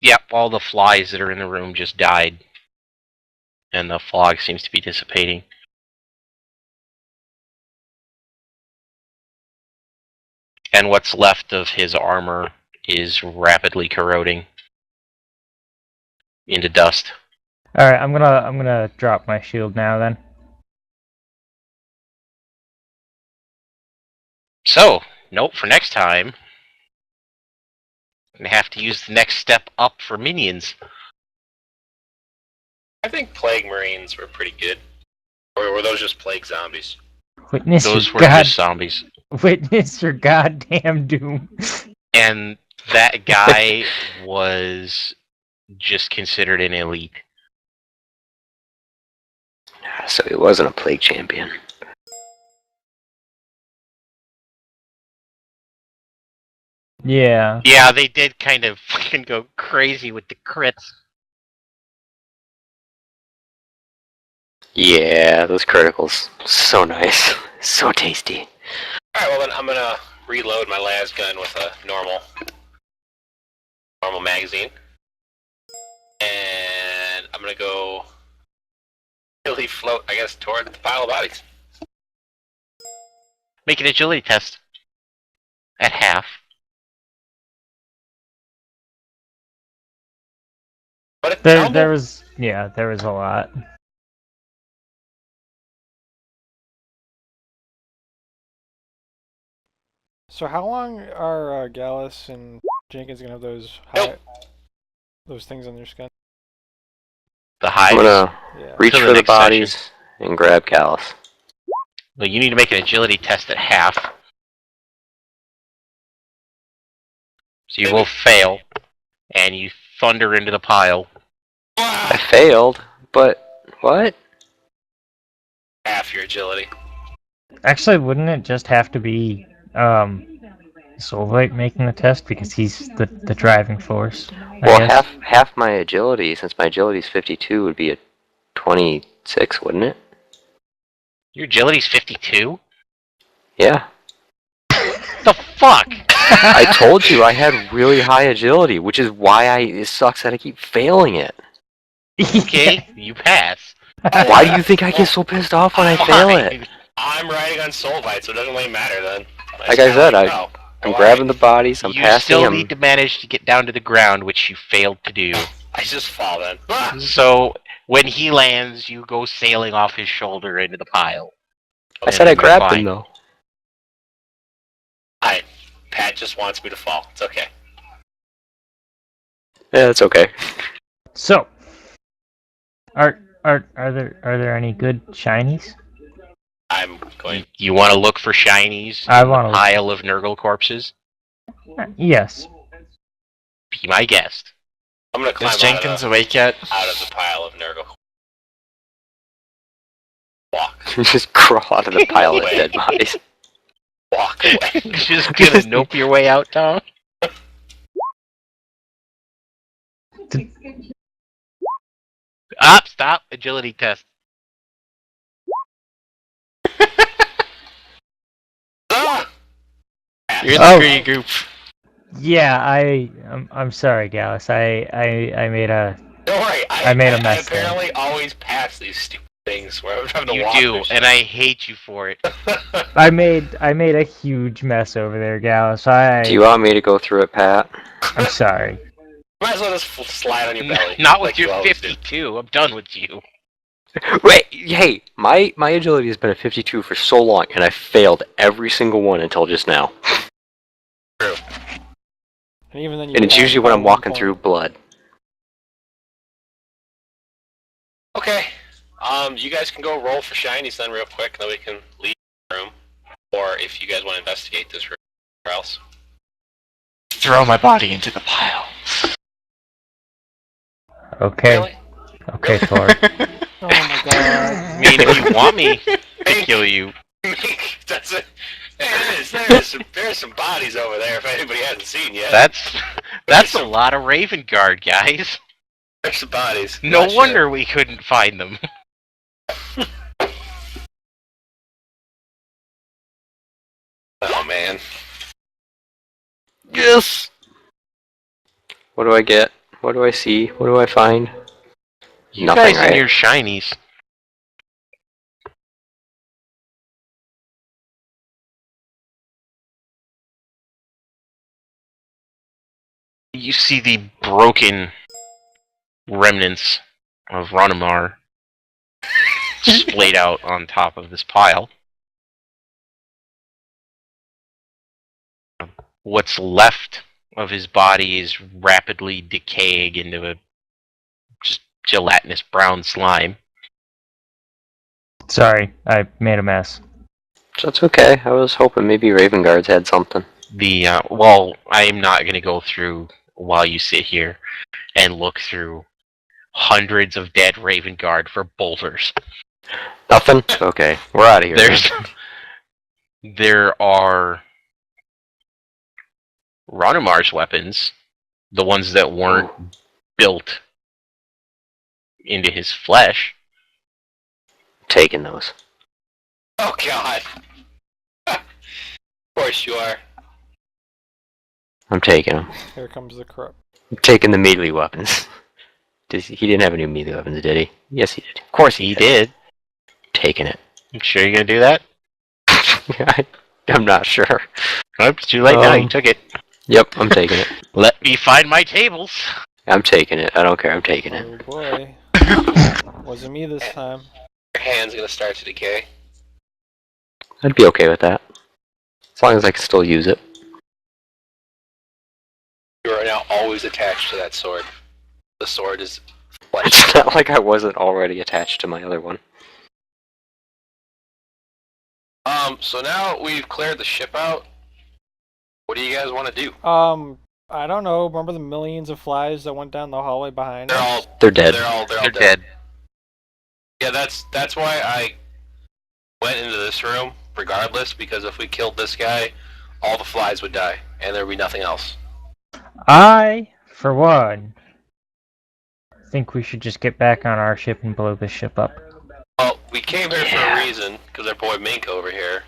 Yep, all the flies that are in the room just died. And the fog seems to be dissipating. And what's left of his armor is rapidly corroding into dust. Alright, I'm gonna drop my shield now then. So, note for next time, I'm gonna have to use the next step up for minions. I think Plague Marines were pretty good. Or were those just Plague Zombies? Witness Those your were god just zombies. Witness your goddamn doom. And that guy was just considered an elite. So he wasn't a plague champion. Yeah. Yeah, they did kind of fucking go crazy with the crits. Yeah, those criticals. So nice. So tasty. Alright, well then I'm gonna reload my las gun with a normal magazine. And I'm gonna go agility float, I guess, toward the pile of bodies. Make an agility test. At half. But it's double. There was a lot. So how long are Gallus and Jenkins gonna have those those things on their skin? The I'm hides. gonna Yeah. reach Till the for the next bodies session. and grab Callus. Well, you need to make an agility test at half. So you will fail, and you thunder into the pile. I failed, but what? Half your agility. Actually, wouldn't it just have to be Solvite making the test because he's the driving force? I Well, guess. half my agility, since my agility is 52, would be a 26, wouldn't it? Your agility's 52? Yeah. The fuck? I told you I had really high agility, which is why it sucks that I keep failing it. Okay, you pass. Why do you think I get so pissed off when I fail it? Fine. I'm riding on Soulbite, so it doesn't really matter then. Like I said, I'm grabbing the bodies, I'm You passing still them. need to manage to get down to the ground, which you failed to do. I just fall then. Ah! So, when he lands, you go sailing off his shoulder into the pile. I said I And you're grabbed fine. them though. Pat just wants me to fall. It's okay. Yeah, it's okay. So, are there any good shinies? I'm going. You want to look for shinies I in the wanna look- pile of Nurgle corpses? Yes. Be my guest. I'm gonna climb Is Jenkins awake yet? out of the pile of Nurgle. Walk. Just crawl out of the pile of dead bodies. Walk away. Just gonna nope your way out, Tom? Stop! Agility test. Ah! You're in the Oh. green group. Yeah, I'm sorry, Gallus. I made a Don't worry. I made a mess I apparently always pass these stupid things where I'm having to You walk. do, through shit. and I hate you for it. I made a huge mess over there, Gallus. Do you want me to go through it, Pat? I'm sorry. Might as well just slide on your belly. Not with like you your always do. 52. I'm done with you. Wait, hey, my agility has been a 52 for so long, and I failed every single one until just now. And even then, you And it's pass usually when by I'm one walking point. through blood. Okay. You guys can go roll for shinies then real quick, and then we can leave the room. Or if you guys want to investigate this room, or else. Throw my body into the pile. Okay. Really? Okay, Thor. Oh my god. I mean, if you want me to kill you, That's it. There's some bodies over there if anybody hasn't seen yet. that's a lot of Raven Guard, guys. There's some bodies. No Not wonder we couldn't find them. Sure. Oh man. Yes! What do I get? What do I see? What do I find? You Nothing, guys right? and your shinies. You see the broken remnants of Ronimar splayed out on top of this pile. What's left of his body is rapidly decaying into a just gelatinous brown slime. Sorry, I made a mess. That's okay. I was hoping maybe Raven Guards had something. Well, I'm not going to go through while you sit here and look through hundreds of dead Raven Guard for bolters. Nothing? Okay, we're out of here. There are Ronimar's weapons, the ones that weren't built into his flesh. Taking those. Oh god. Of course you are. I'm taking them. Here comes the corrupt. I'm taking the melee weapons. He didn't have any melee weapons, did he? Yes, he did. Of course He did. taking it. You sure you're gonna do that? I'm not sure. Nope, it's too late now. You took it. Yep, I'm taking it. Let me find my tables. I'm taking it. I don't care. I'm taking it. Oh boy. Wasn't me this time. Your hand's gonna start to decay. I'd be okay with that. As long as I can still use it. You are now always attached to that sword. The sword is flesh. It's not like I wasn't already attached to my other one. So now we've cleared the ship out. What do you guys want to do? I don't know. Remember the millions of flies that went down the hallway behind us? They're dead. They're all They're dead. Yeah, that's why I went into this room, regardless, because if we killed this guy, all the flies would die, and there would be nothing else. I, for one, think we should just get back on our ship and blow this ship up. Well, we came here for a reason, because our boy Mink over here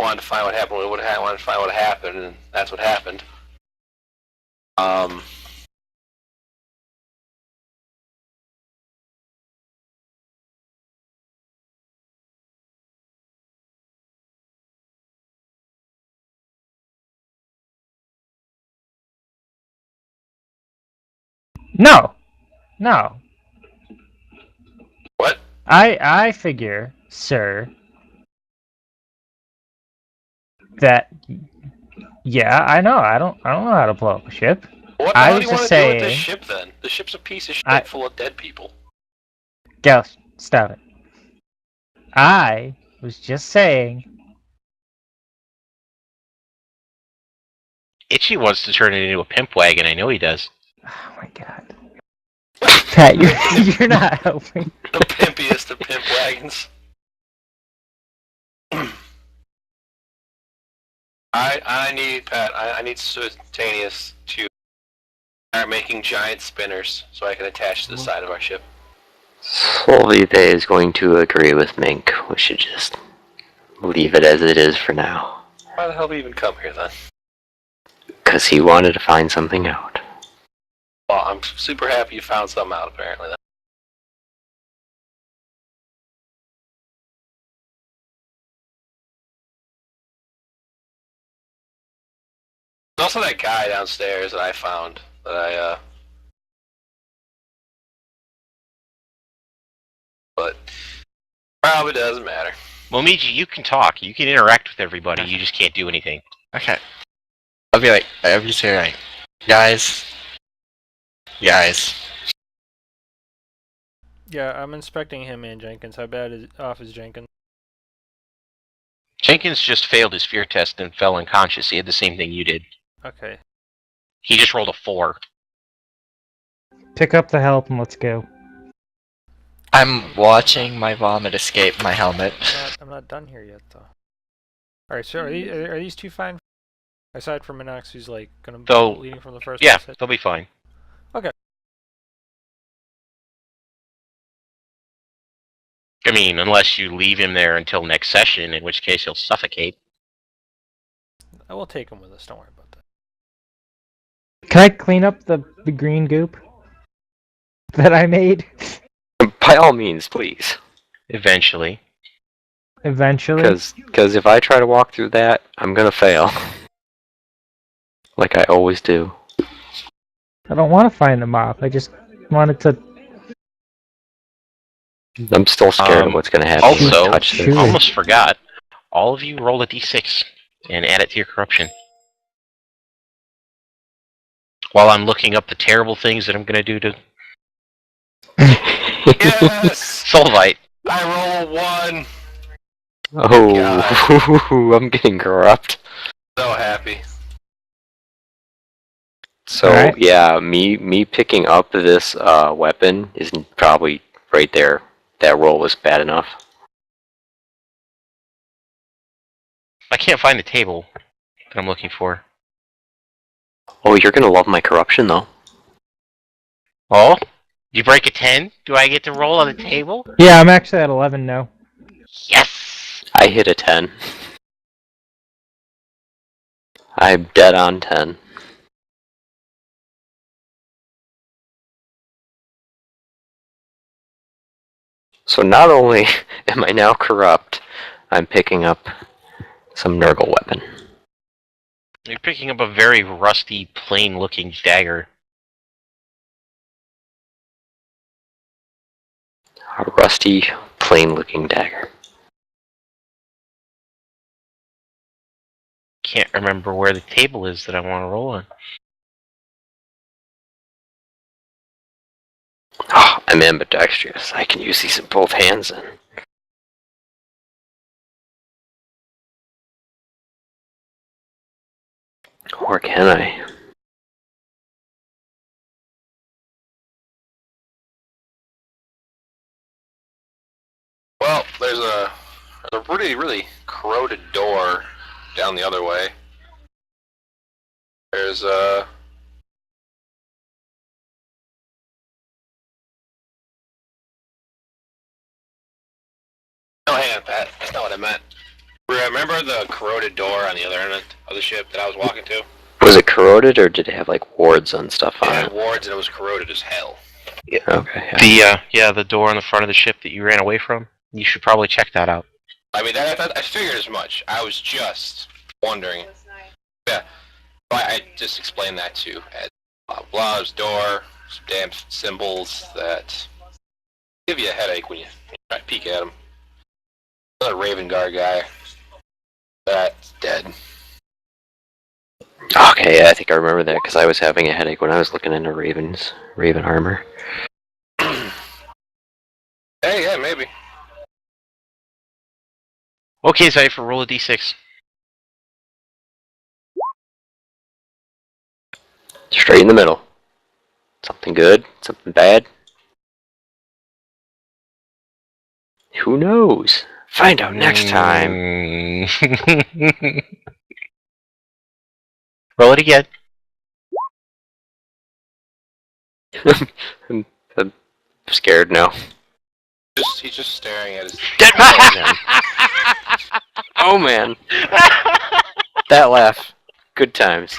wanted to find what happened. We wanted to find what happened, and that's what happened. No! No. What? I figure, sir, that yeah, I know. I don't know how to blow up a ship. What I the hell was do you want just to do with this saying- ship, then? The ship's a piece of shit full of dead people. Gauss, stop it. I was just saying. Itchy wants to turn it into a pimp wagon. I know he does. Oh my god. Pat, you're not helping. The pimpiest of pimp wagons. I need Pat. I need Suetanius to start making giant spinners so I can attach to the side of our ship. Solvite is going to agree with Mink. We should just leave it as it is for now. Why the hell did we even come here then? Because he wanted to find something out. Well, I'm super happy you found something out apparently then. There's also that guy downstairs that I found that but probably doesn't matter. Well, Miji, you can talk. You can interact with everybody. You just can't do anything. Okay. I'll be say like, guys. Yeah, I'm inspecting him and Jenkins. How bad is Jenkins? Jenkins just failed his fear test and fell unconscious. He had the same thing you did. Okay. He just rolled a 4. Pick up the help and let's go. I'm watching my vomit escape my helmet. I'm not done here yet, though. Alright, so are these two fine? Aside from Minox, who's like gonna be leading from the first Yeah, place? they'll be fine. Okay. I mean, unless you leave him there until next session, in which case he'll suffocate. I will take him with us, don't worry about that. Can I clean up the green goop that I made? By all means, please. Eventually. Eventually? Because if I try to walk through that, I'm gonna fail. Like I always do. I don't want to find the mop. I just wanted to... I'm still scared of what's gonna happen when I Also, touch this. almost forgot, all of you roll a d6 and add it to your corruption. While I'm looking up the terrible things that I'm going to do to Yes! Solvite. I roll a 1. Oh, I'm getting corrupt. So happy. So Alright. yeah, me picking up this weapon is probably right there. That roll was bad enough. I can't find the table that I'm looking for. Oh, you're gonna love my corruption though. Oh? You break a 10? Do I get to roll on the table? Yeah, I'm actually at 11 now. Yes! I hit a 10. I'm dead on 10. So not only am I now corrupt, I'm picking up some Nurgle weapon. You're picking up a very rusty, plain-looking dagger. A rusty, plain-looking dagger. Can't remember where the table is that I want to roll on. Oh, I'm ambidextrous. I can use these in both hands then. Or can I? Well, there's a really corroded door down the other way. There's a... Oh, hang on, Pat. That's not what I meant. Remember the corroded door on the other end of the ship that I was walking to? Was it corroded, or did it have like wards on stuff It on had it? wards and it was corroded as hell. Yeah. Okay. Yeah. The door on the front of the ship that you ran away from. You should probably check that out. I mean, I figured as much. I was just wondering. Yeah. I just explained that to Ed. Blah, there's a door, some damn symbols that give you a headache when you try to peek at them. Another Raven Guard guy. That's dead. Okay, yeah, I think I remember that because I was having a headache when I was looking into Raven armor. Hey, yeah, maybe. Okay, Cypher, roll a d6. Straight in the middle. Something good, something bad. Who knows? Find out next time. Roll it again. I'm scared now. He's just staring at his... Dead man! Oh man. That laugh. Good times.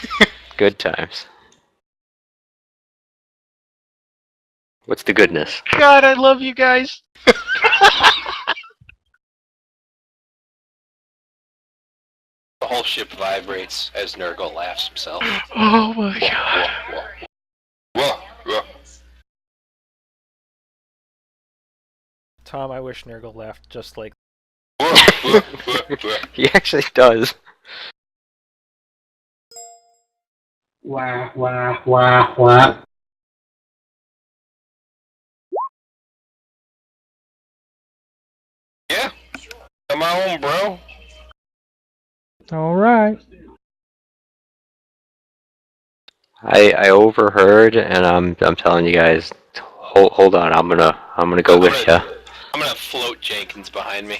Good times. What's the goodness? God, I love you guys. The whole ship vibrates as Nurgle laughs himself. Oh my god. Whoa. Tom, I wish Nurgle laughed just like. He actually does. Wah, wah, wah, wah. Yeah. Come on, bro. All right. I overheard, and I'm telling you guys, hold on, I'm gonna go with you. I'm gonna float Jenkins behind me.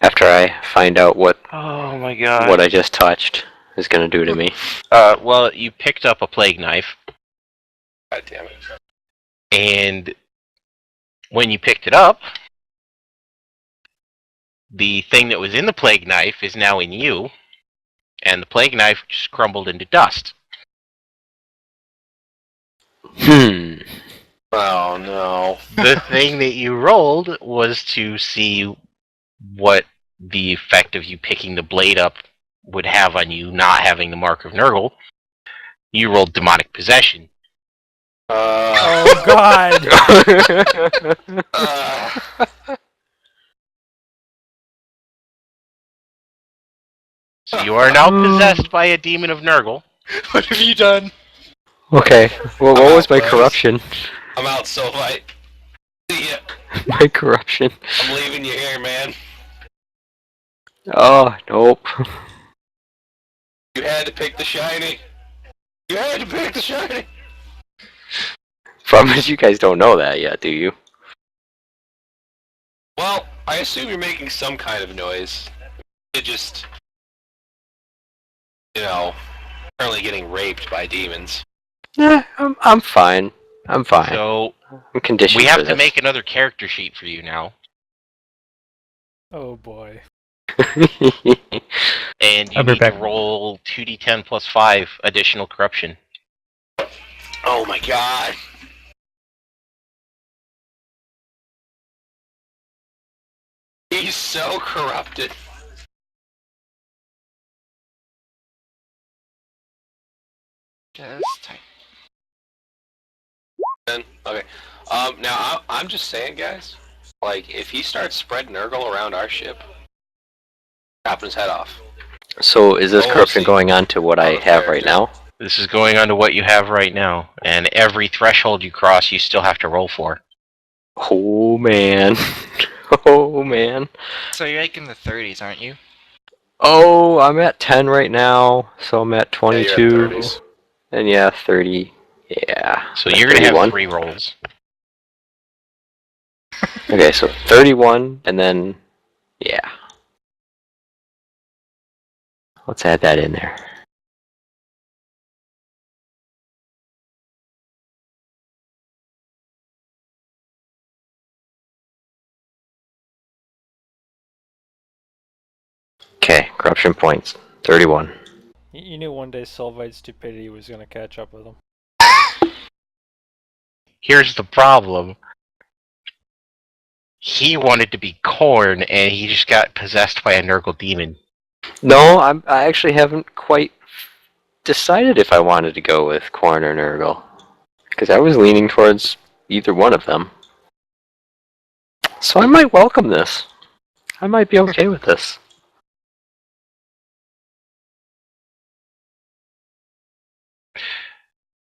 After I find out what Oh my god. what I just touched is gonna do to me. Well, you picked up a plague knife, God damn it. and when you picked it up, the thing that was in the plague knife is now in you, and the plague knife just crumbled into dust. Oh no. The thing that you rolled was to see what the effect of you picking the blade up would have on you not having the mark of Nurgle. You rolled demonic possession. Oh God! So you are now possessed by a demon of Nurgle. What have you done? Okay, well, what was my boys. corruption? I'm out, Soulfight. See ya. My corruption. I'm leaving you here, man. Oh, nope. You had to pick the shiny. You had to pick the shiny. Problem is, you guys don't know that yet, do you? Well, I assume you're making some kind of noise. It just, currently getting raped by demons. Yeah, I'm fine. I'm fine. So I'm conditioned we have for to this. make another character sheet for you now. Oh boy. And you I'll be need to back. roll 2d10 plus 5 additional corruption. Oh my god. He's so corrupted. Just type. Okay. Now I'm just saying, guys. Like, if he starts spreading Nurgle around our ship, chopping his head off. So is this Oh, corruption see. going on to what I Other have right character. now? This is going on to what you have right now, and every threshold you cross, you still have to roll for. Oh man. Oh man. So you're like in the 30s, aren't you? Oh, I'm at 10 right now, so I'm at Yeah, you're at 22. 30s. And yeah, 30. Yeah. So I'm at you're going to have 31. 3 rolls. Okay, so 31, and then, yeah. Let's add that in there. Okay, corruption points. 31. You knew one day Sylvite's stupidity was going to catch up with him. Here's the problem. He wanted to be Korn, and he just got possessed by a Nurgle demon. No, I actually haven't quite decided if I wanted to go with Korn or Nurgle. Because I was leaning towards either one of them. So I might welcome this. I might be okay with this.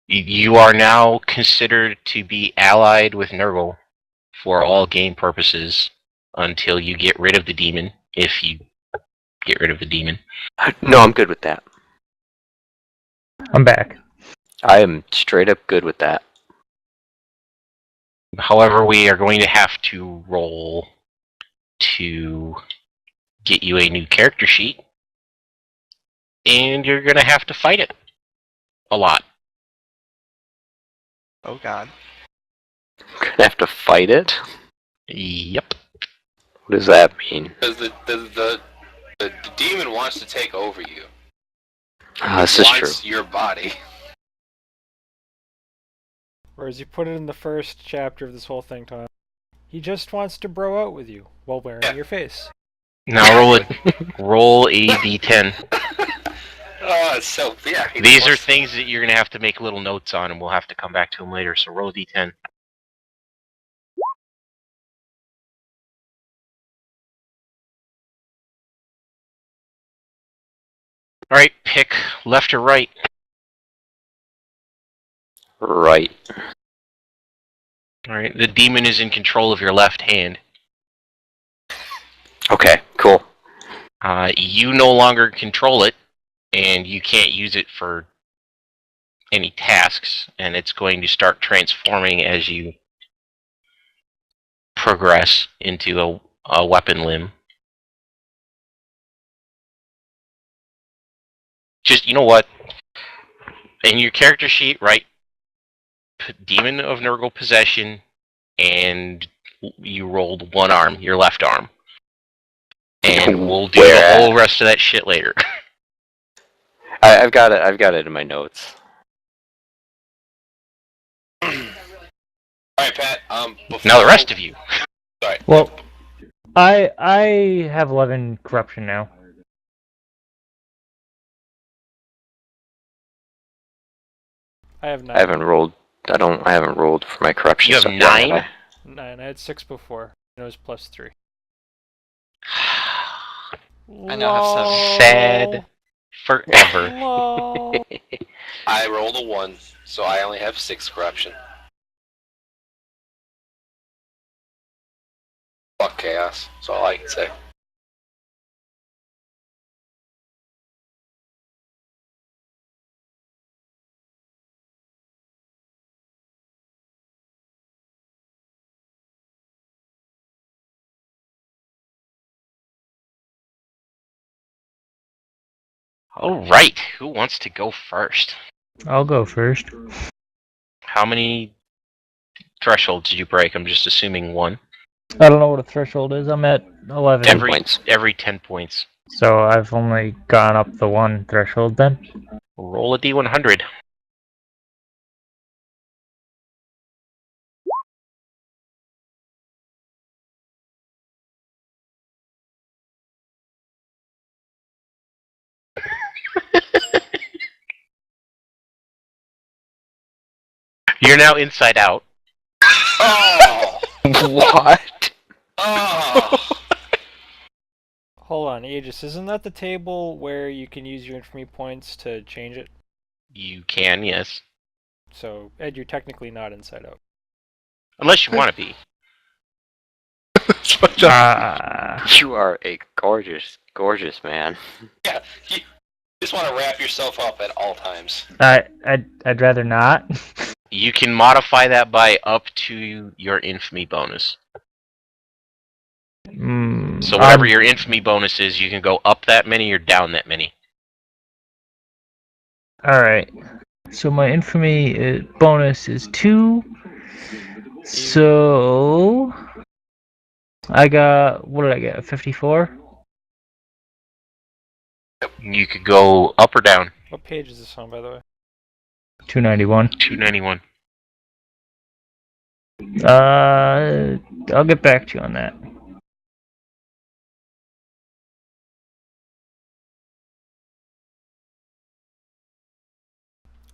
You are now considered to be allied with Nurgle for all game purposes until you get rid of the demon, if you get rid of the demon. No, I'm good with that. I'm back. I am straight up good with that. However, we are going to have to roll to get you a new character sheet, and you're going to have to fight it a lot. Oh god. I'm gonna have to fight it? Yep. What does that mean? Because the demon wants to take over you. This is true. Wants your body. Whereas you put it in the first chapter of this whole thing, Tom. He just wants to bro out with you while wearing your face. Now roll a d10. Oh, so yeah. These are things that you're going to have to make little notes on, and we'll have to come back to them later, so roll a d10. Alright, pick left or right. Right. Alright, the demon is in control of your left hand. Okay, cool. You no longer control it, and you can't use it for any tasks, and it's going to start transforming as you progress into a weapon limb. Just, you know what? In your character sheet, write Demon of Nurgle Possession, and you rolled one arm, your left arm. And we'll do the whole rest of that shit later. I've got it. I've got it in my notes. Alright, Pat, Now the rest of you. Sorry. Well, I have 11 corruption now. I have 9. I haven't rolled. I haven't rolled for my corruption. You have stuff yet, 9? have I? 9. I had 6 before. And it was plus 3. I now have 7. Sad forever. Lol. I rolled a 1, so I only have 6 corruption. Fuck chaos, that's all I can say. Alright, who wants to go first? I'll go first. How many thresholds did you break? I'm just assuming 1. I don't know what a threshold is. I'm at 11. 10 points. Every 10 points. So I've only gone up the 1 threshold then. Roll a d100. You're now inside out. Oh! What? Oh! Hold on, Aegis, isn't that the table where you can use your infamy points to change it? You can, yes. So, Ed, you're technically not inside out. Unless you want to be. You are a gorgeous, gorgeous man. Yeah, you just want to wrap yourself up at all times. I'd rather not. You can modify that by up to your infamy bonus. So whatever your infamy bonus is, you can go up that many or down that many. Alright. So my infamy bonus is 2. So I got, what did I get? 54? You could go up or down. What page is this on, by the way? 291. 291. I'll get back to you on that.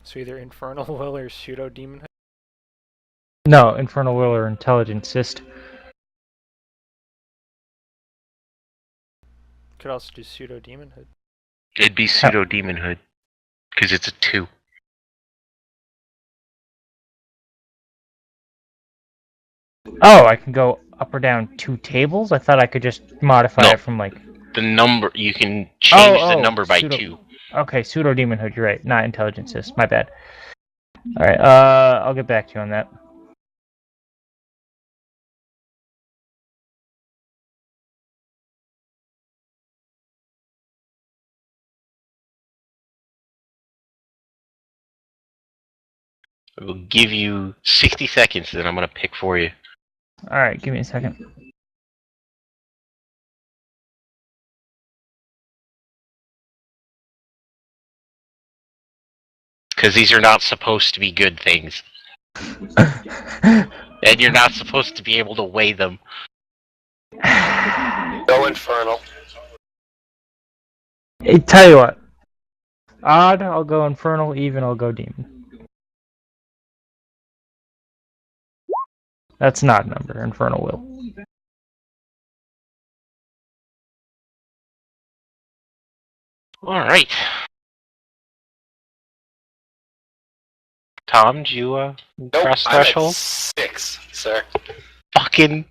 So either Infernal Will or Pseudo Demon Head? No, Infernal Will or Intelligent Cyst. Could also do Pseudo Demon Head. It'd be pseudo demon hood. Because it's a 2. Oh, I can go up or down 2 tables? I thought I could just modify No. it from like... The number, you can change the number by pseudo- 2. Okay, Pseudo Demon Hood, you're right. Not Intelligent Cyst, my bad. Alright, I'll get back to you on that. I will give you 60 seconds, then I'm going to pick for you. Alright, give me a second. Because these are not supposed to be good things. And you're not supposed to be able to weigh them. Go Infernal. Hey, tell you what. Odd, I'll go Infernal. Even, I'll go Demon. That's not a number. Infernal Will. Alright. Tom, did you Nope, cross I'm at threshold? 6, sir. Fucking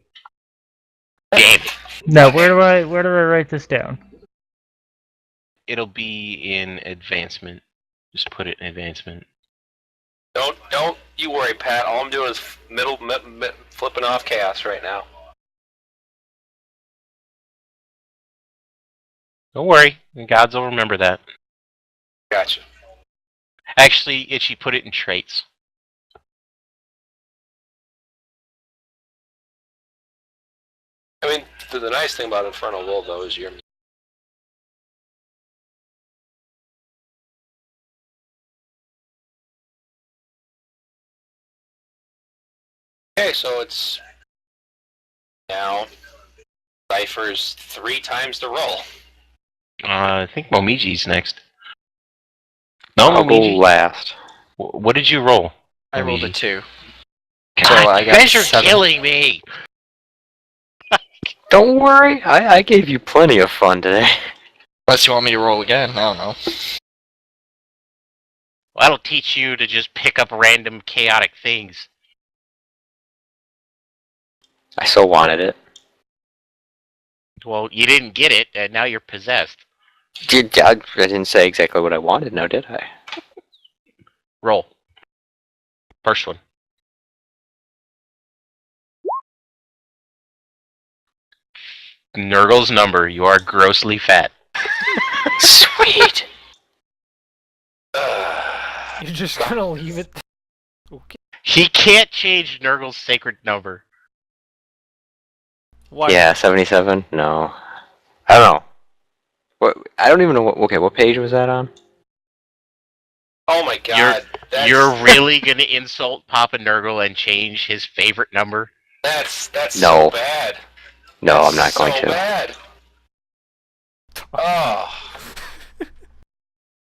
damn it. No, where do I write this down? It'll be in advancement. Just put it in advancement. Don't you worry, Pat. All I'm doing is flipping off chaos right now. Don't worry, the gods will remember that. Gotcha. Actually, Itchy, put it in traits. I mean, the nice thing about Infernal Will, though, is you're... Okay, so it's... Now... Cypher's 3 times the roll. I think Momiji's next. No, I'll go Momiji. last. What did you roll? I rolled a Momiji? 2. God, So I got you guys are 7. killing me! Don't worry, I gave you plenty of fun today. Unless you want me to roll again, I don't know. Well, that'll teach you to just pick up random chaotic things. I so wanted it. Well, you didn't get it, and now you're possessed. I didn't say exactly what I wanted, now did I? Roll. First one. Nurgle's number. You are grossly fat. Sweet! You're just gonna leave it. Okay. He can't change Nurgle's sacred number. Why? Yeah, 77? No. I don't know. What? I don't even know what... Okay, what page was that on? Oh my god. You're really gonna insult Papa Nurgle and change his favorite number? That's No. so bad. No, I'm That's not going so to. bad. Oh.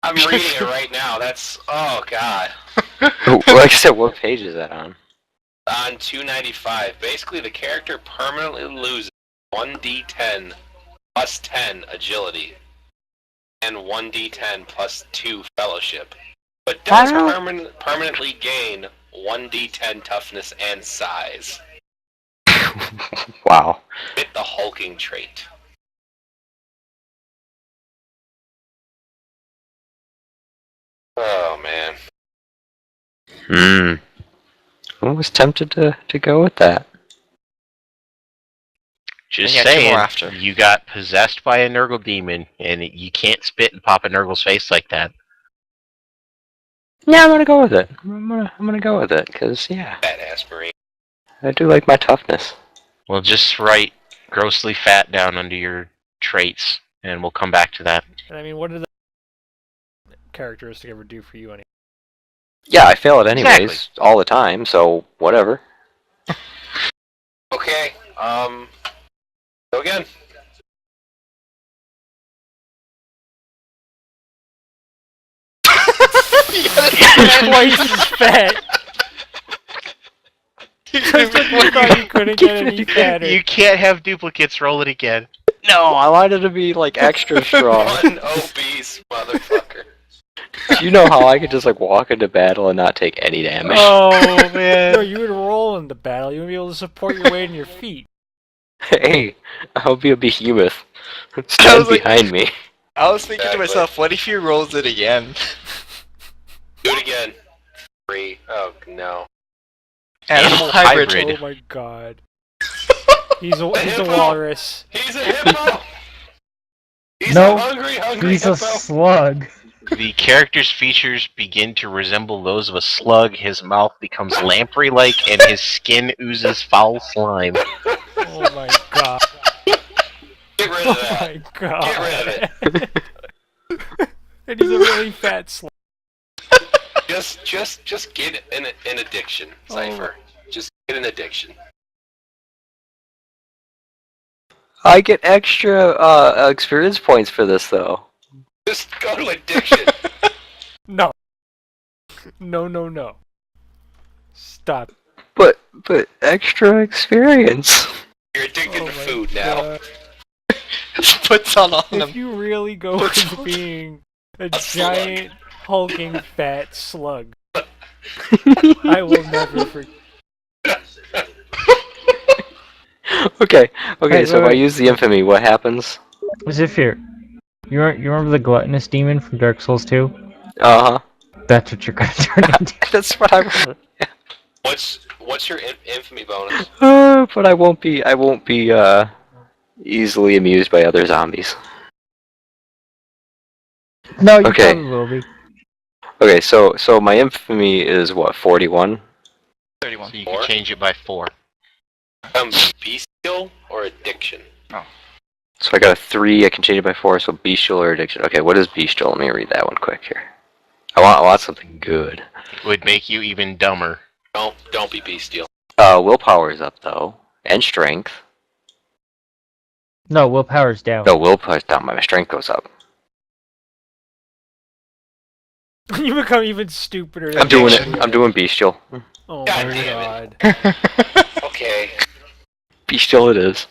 I'm reading it right now. That's oh god. Like I said, what page is that on? On 295, basically the character permanently loses 1d10 plus 10 agility and 1d10 plus 2 fellowship, but does permanently gain 1d10 toughness and size. Wow. With the hulking trait. Oh man. I was tempted to go with that. Just And yet two more saying, after. you got possessed by a Nurgle demon, and you can't spit and pop a Nurgle's face like that. Yeah, I'm gonna go with it. I'm gonna go with it, cause yeah, Badass Marine. I do like my toughness. Well, just write grossly fat down under your traits, and we'll come back to that. And I mean, what did the characteristic ever do for you anyway? Yeah, I fail it anyways, Exactly. all the time, so whatever. Okay, go again. Twice as fat. Just when you thought you couldn't get any fatter. You can't have duplicates. Roll it again. No, I wanted to be like extra strong. One obese motherfucker. Do you know how I could just like walk into battle and not take any damage? Oh No, man. you would roll in the battle. You wouldn't be able to support your weight in your feet. Hey, I'll be a behemoth. Stand was like- behind me. I was thinking to Exactly. myself, what if he rolls it again? Do it again. 3. Oh no. Animal hybrid. hybrid. Oh my god. He's a walrus. He's a hippo! He's No, a hungry He's hippo! a slug. The character's features begin to resemble those of a slug. His mouth becomes lamprey-like, and his skin oozes foul slime. Oh my god. Get rid Oh of that. my god. Get rid of it. And he's a really fat slug. Just get an addiction, Cypher. Just get an addiction. I get extra experience points for this though. Just go to addiction. No. No. Stop. But extra experience. You're addicted Oh to my food now. God. Puts on If him. you really go with being a giant, hulking, fat slug, I will never forget. Okay, Wait, so if I wait. use the infamy, what happens? As if you remember the gluttonous demon from Dark Souls 2? Uh-huh. That's what you're gonna turn into. That's what I want. What's your infamy bonus? But I won't be easily amused by other zombies. No, you Okay. probably will be. Okay, so my infamy is what, 41? 31. So you can change it by 4. Bestial or addiction? So I got a 3, I can change it by 4, so bestial or addiction. Okay, what is bestial? Let me read that one quick here. I want something good. It would make you even dumber. Don't be bestial. Willpower is up though. And strength. No, willpower's down. No, willpower's down, my strength goes up. You become even stupider. I'm doing it. I'm doing bestial. Oh God my damn god. Okay. Bestial it is.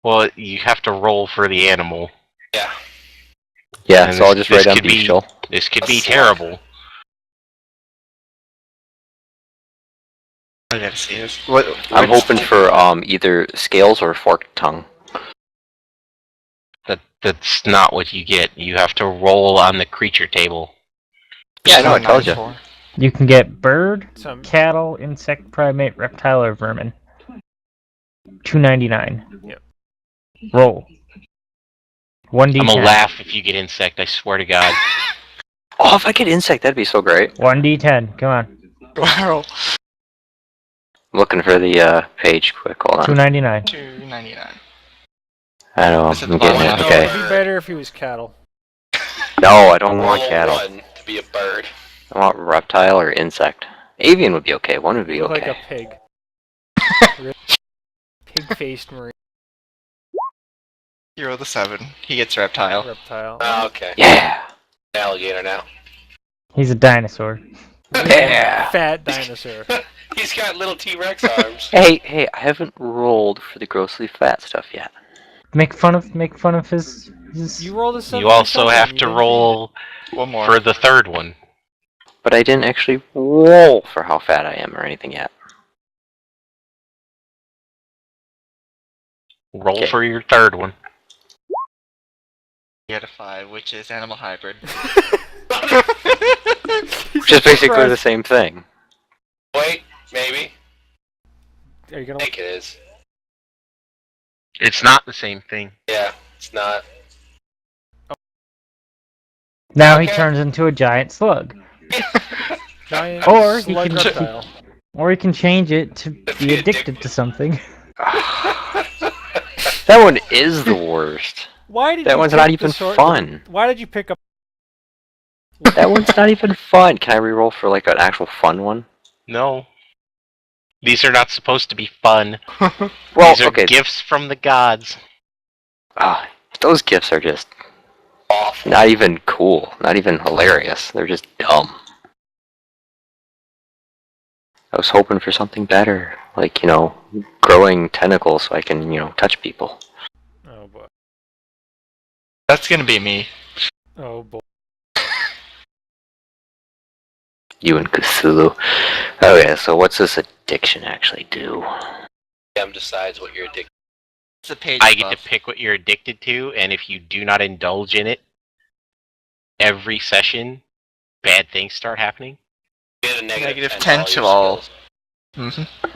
Well, you have to roll for the animal. Yeah. Yeah, And so I'll this- just write this down could be- bestial. This could be A slug. terrible. I gotta see this. What? I'm hoping for either scales or forked tongue. That's not what you get. You have to roll on the creature table. Yeah, I know, I told you. 94. You can get bird, Some cattle, insect, primate, reptile, or vermin. $2.99. Yep. Roll. 1d10. I'm gonna laugh if you get insect, I swear to God. Oh, if I get insect, that'd be so great. 1d10. Come on. Wow. I'm looking for the page quick, hold on. $2.99. 299. I know, Is it I'm the getting bottom it, one? okay. It'd be better if he was cattle. No, I don't want Roll cattle. 1 to be a bird. I want reptile or insect. Avian would be okay, one would be You look like a okay. pig. Pig-faced marine Hero the 7. He gets reptile. reptile. Oh, okay. Yeah! Alligator now. He's a dinosaur. Yeah. Fat dinosaur. He's got little T-Rex arms. Hey, I haven't rolled for the grossly fat stuff yet. Make fun of his You rolled a 77. You also have you to didn't roll One more. for the third one. But I didn't actually roll for how fat I am or anything yet. Roll Okay. for your third one. Get a 5, which is animal hybrid. Which is basically the same thing. Wait, maybe. Are you I gonna? think it is. It's not the same thing. Yeah, it's not. Now he Okay. turns into a giant slug. Giant Or he slug can- reptile. Or he can change it to be addicted to something. That one is the worst. Why did That you one's pick not the even sort- fun. Why did you pick up? That one's not even fun. Can I reroll for like an actual fun one? No. These are not supposed to be fun. Well, These are okay. gifts from the gods. Those gifts are just Awful. not even cool. Not even hilarious. They're just dumb. I was hoping for something better. Like, growing tentacles so I can, touch people. Oh boy. That's gonna be me. Oh boy. You and Cthulhu. Okay, so what's this addiction actually do? DM decides what you're addicted It's a page I get above. to pick what you're addicted to, and if you do not indulge in it, every session, bad things start happening. to. Get a Negative 10 10 to all. skills. Mm-hmm.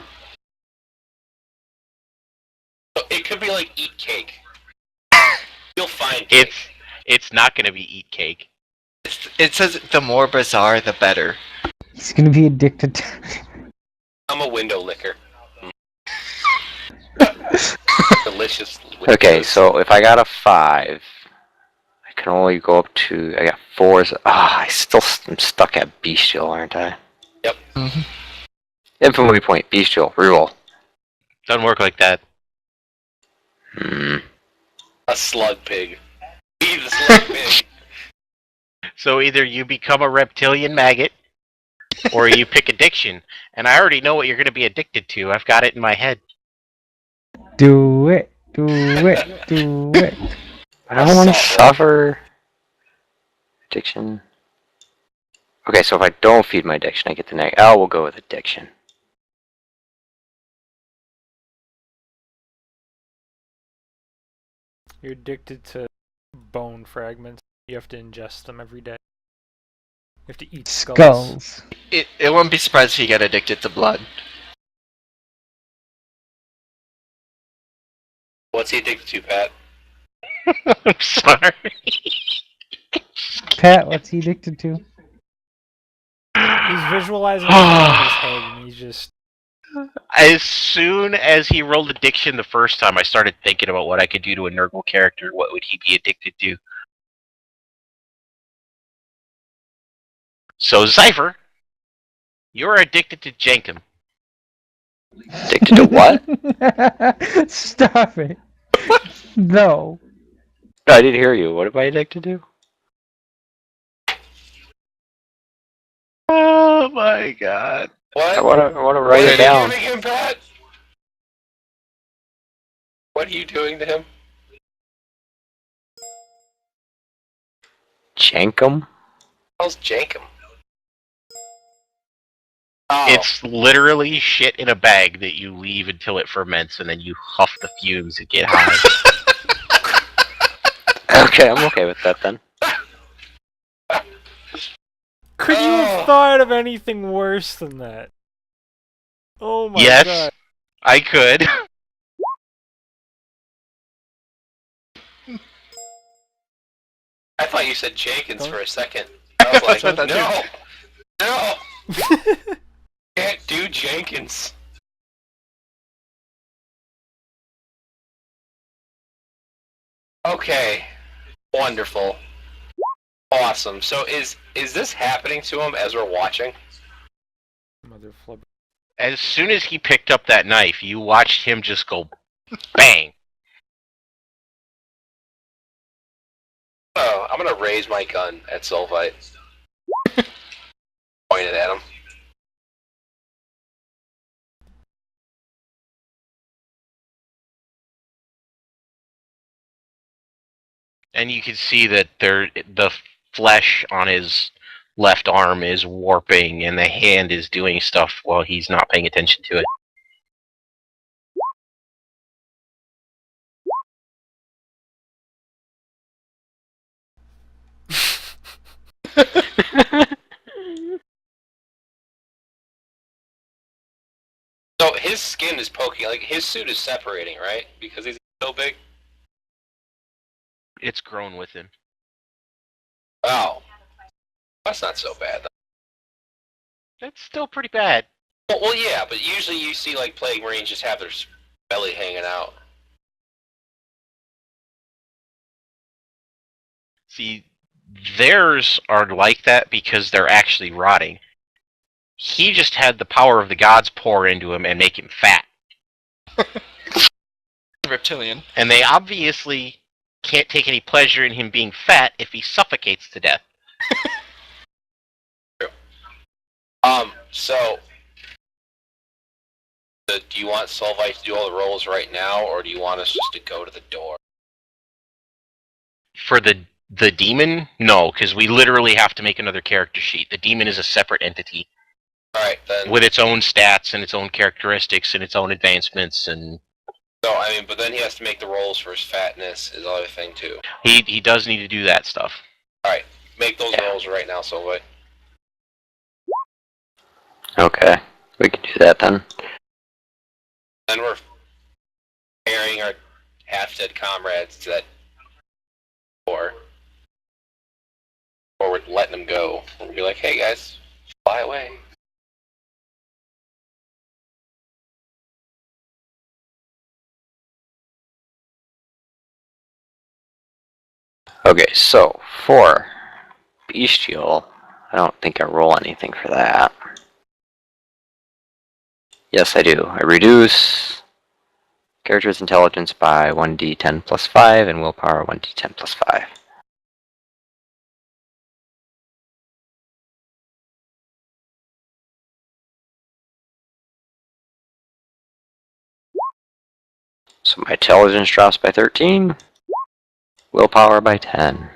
So it could be like eat cake. You'll find cake. It's not going to be eat cake. It says the more bizarre, the better. He's gonna be addicted to. I'm a window licker. Delicious. Okay, windows. so if I got a 5, I can only go up to... I got 4s. I'm stuck at Bestial, aren't I? Yep. Mm-hmm. Infamy point, Bestial, reroll. Doesn't work like that. A slug pig. Be the slug pig. So either you become a reptilian maggot, or you pick addiction. And I already know what you're going to be addicted to. I've got it in my head. Do it. Do it. Do it. I don't want to suffer addiction. Okay, so if I don't feed my addiction, I get the neg. Oh, we'll go with addiction. You're addicted to bone fragments. You have to ingest them every day. You have to eat skulls. Skulls. It wouldn't be surprised if you get addicted to blood. What's he addicted to, Pat? I'm sorry. Pat, what's he addicted to? He's visualizing it in his head, and he's just. As soon as he rolled addiction the first time, I started thinking about what I could do to a Nurgle character. What would he be addicted to? So, Cypher, you're addicted to Jenkum. Addicted to what? Stop it. No. No, I didn't hear you. What am I addicted to? Oh my god. What? I want to What write are it down. you doing him, Pat? What are you doing to him? Jankum? How's Jankum? Oh, It's literally shit in a bag that you leave until it ferments, and then you huff the fumes and get high. Okay, I'm okay with that then. Could you have thought of anything worse than that? Oh my Yes. god. I could. I thought you said Jenkins for a second. I was like, That's what I thought no! Can't do Jenkins. Okay. Wonderful. Awesome. So is this happening to him as we're watching? Mother flubber. As soon as he picked up that knife, you watched him just go bang. Oh, I'm gonna raise my gun at Sulfite. Point it at him. And you can see that the flesh on his left arm is warping, and the hand is doing stuff while he's not paying attention to it. So his skin is poking, like his suit is separating, right? Because he's so big. It's grown with him. Wow, that's not so bad. That's still pretty bad. Well, yeah, but usually you see like Plague Marines just have their belly hanging out. See, theirs are like that because they're actually rotting. He just had the power of the gods pour into him and make him fat. Reptilian. And they obviously can't take any pleasure in him being fat if he suffocates to death. So, do you want Sulfite to do all the rolls right now, or do you want us just to go to the door? For the demon, no, because we literally have to make another character sheet. The demon is a separate entity Alright, then. with its own stats and its own characteristics and its own advancements, and So, I mean, but then he has to make the rolls for his fatness, is the other thing, too. he does need to do that stuff. Alright, make those rolls right now, Sulfite. Okay, we can do that then. Then we're carrying our half-dead comrades to that door. Or we're letting them go. We'll be like, hey guys, fly away. Okay, so for Bestial, I don't think I roll anything for that. Yes, I do. I reduce character's intelligence by 1d10 plus 5 and willpower 1d10 plus 5. So my intelligence drops by 13, willpower by 10.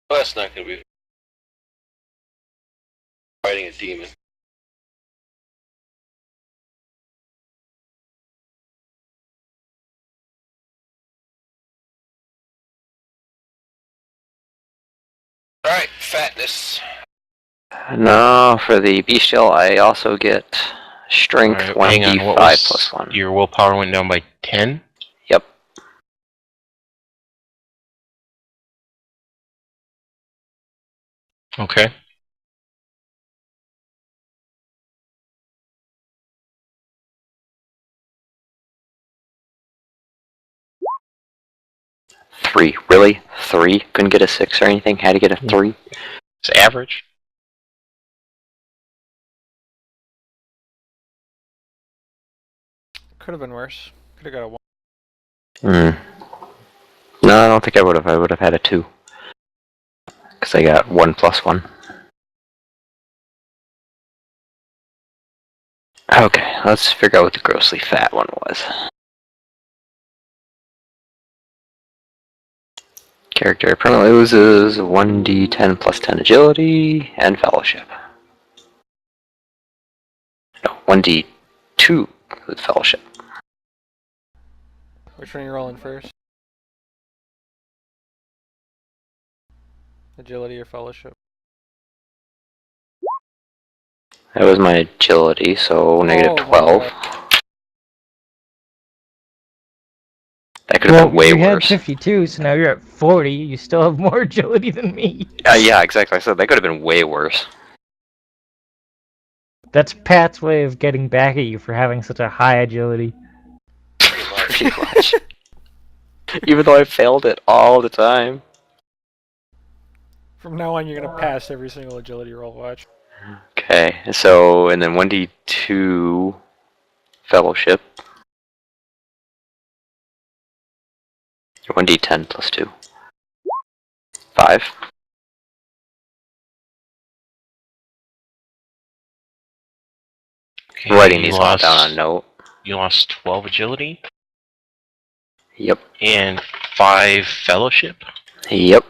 Well, that's not gonna be fighting a demon. Alright, fatness. No, for the Bestial, I also get strength Alright, hang on, 1d5 what was plus 1. your willpower went down by 10? Yep. Okay. Three. Really? 3? Couldn't get a 6 or anything? Had to get a 3? It's average. Could have been worse. Could have got a 1. No, I don't think I would have. I would have had a 2. Because I got 1 plus 1. Okay, let's figure out what the grossly fat one was. Character permanently loses 1d10 plus 10 agility and fellowship. No, 1d2 with fellowship. Which one are you rolling first? Agility or fellowship? That was my agility, so negative 12. That could have been way you had worse. 52, so now you're at 40. You still have more agility than me. Yeah, exactly. I said that could have been way worse. That's Pat's way of getting back at you for having such a high agility. Pretty much. Even though I failed it all the time. From now on, you're gonna pass every single agility roll. Watch. Okay, so, and then 1d2 fellowship. 1d10 plus 2. 5. Okay, I'm writing you these all down on a lost, note. you lost 12 agility Yep. and 5 fellowship. Yep.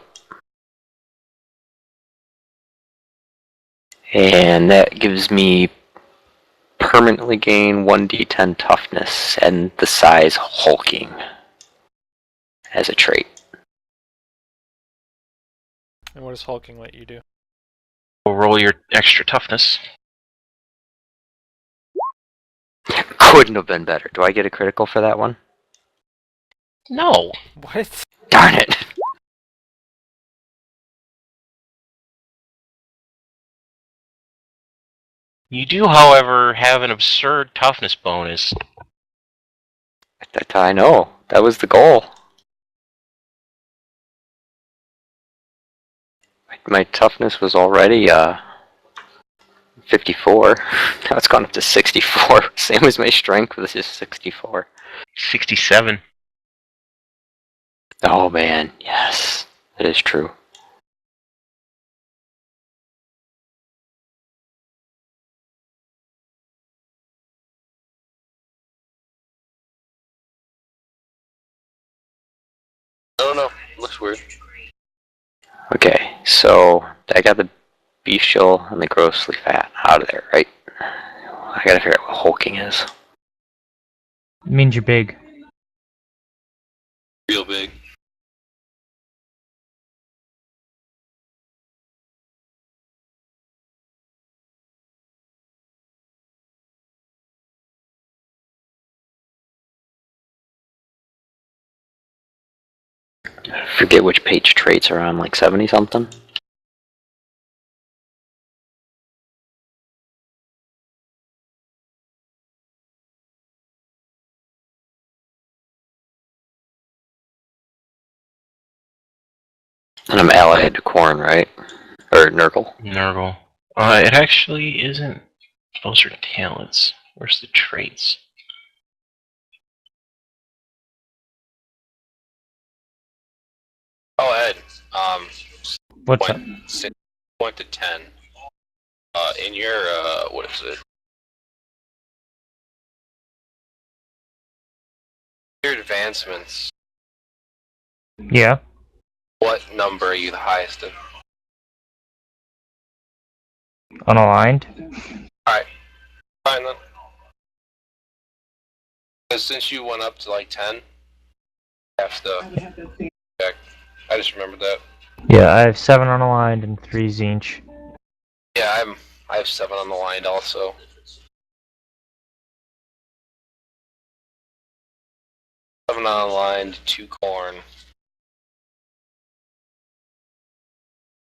And that gives me permanently gain 1d10 toughness and the size hulking as a trait. And what does hulking let you do? We'll roll your extra toughness. Couldn't have been better. Do I get a critical for that one? No. What? Darn it! You do, however, have an absurd toughness bonus. I know. That was the goal. My toughness was already 54. Now it's gone up to 64. Same as my strength, was just 64. 67. Oh man, yes. That is true. I don't know. Looks weird. Okay, so I got the beef shill and the grossly fat out of there, right? I gotta figure out what hulking is. It means you're big. Real big. I forget which page traits are on, like 70 something. And I'm allied to corn, right? Or Nurgle. Nurgle. It actually isn't. Those are talents. Where's the traits? Oh, Ed. What's up? Since 1 to 10. In your what is it? Your advancements. Yeah. What number are you the highest in? Unaligned. Alright. Fine then. Because since you went up to like 10, you have to check. I just remembered that. Yeah, I have 7 unaligned and 3 Zinch. Yeah, I have 7 on the line also. Seven on the line, 2 corn.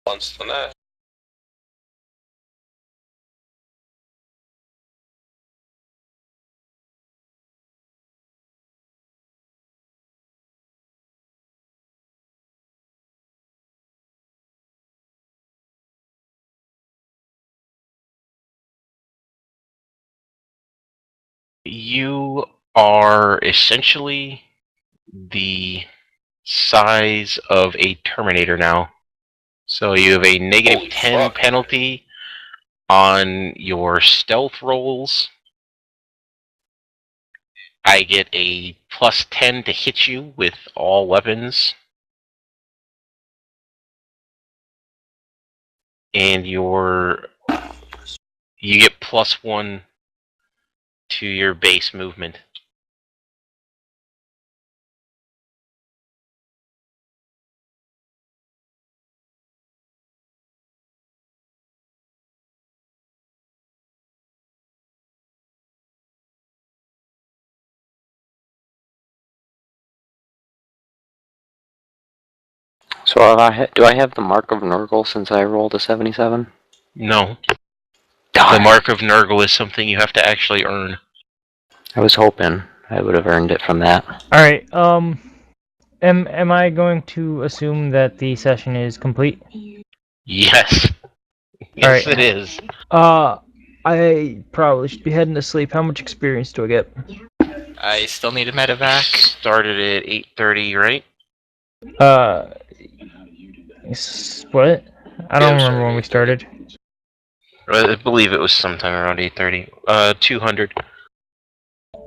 Once the net. You are essentially the size of a Terminator now. So you have a negative Holy 10 fuck. penalty on your stealth rolls. I get a plus 10 to hit you with all weapons. And you get plus 1 to your base movement. So do I have the Mark of Nurgle since I rolled a 77? No. Darn. The Mark of Nurgle is something you have to actually earn. I was hoping I would have earned it from that. Alright, am I going to assume that the session is complete? Yes. Yes, Alright. it is. I probably should be heading to sleep. How much experience do I get? I still need a medevac. Started at 8:30, right? What? I don't Yeah, we remember when we started started. I believe it was sometime around 8:30. 200.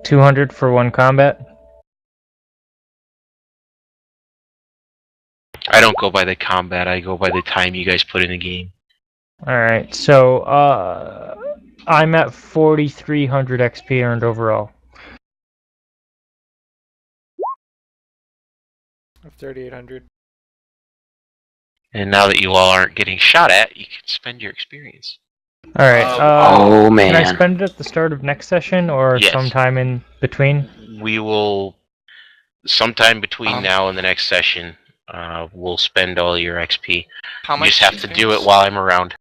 200 for one combat. I don't go by the combat. I go by the time you guys put in the game. All right, so I'm at 4,300 XP earned overall. Of 3,800. And now that you all aren't getting shot at, you can spend your experience. All right. Oh Can I man. spend it at the start of next session or Yes. sometime in between? We will, sometime between Um, now and the next session, we'll spend all your XP. How You much just have to do it while I'm around.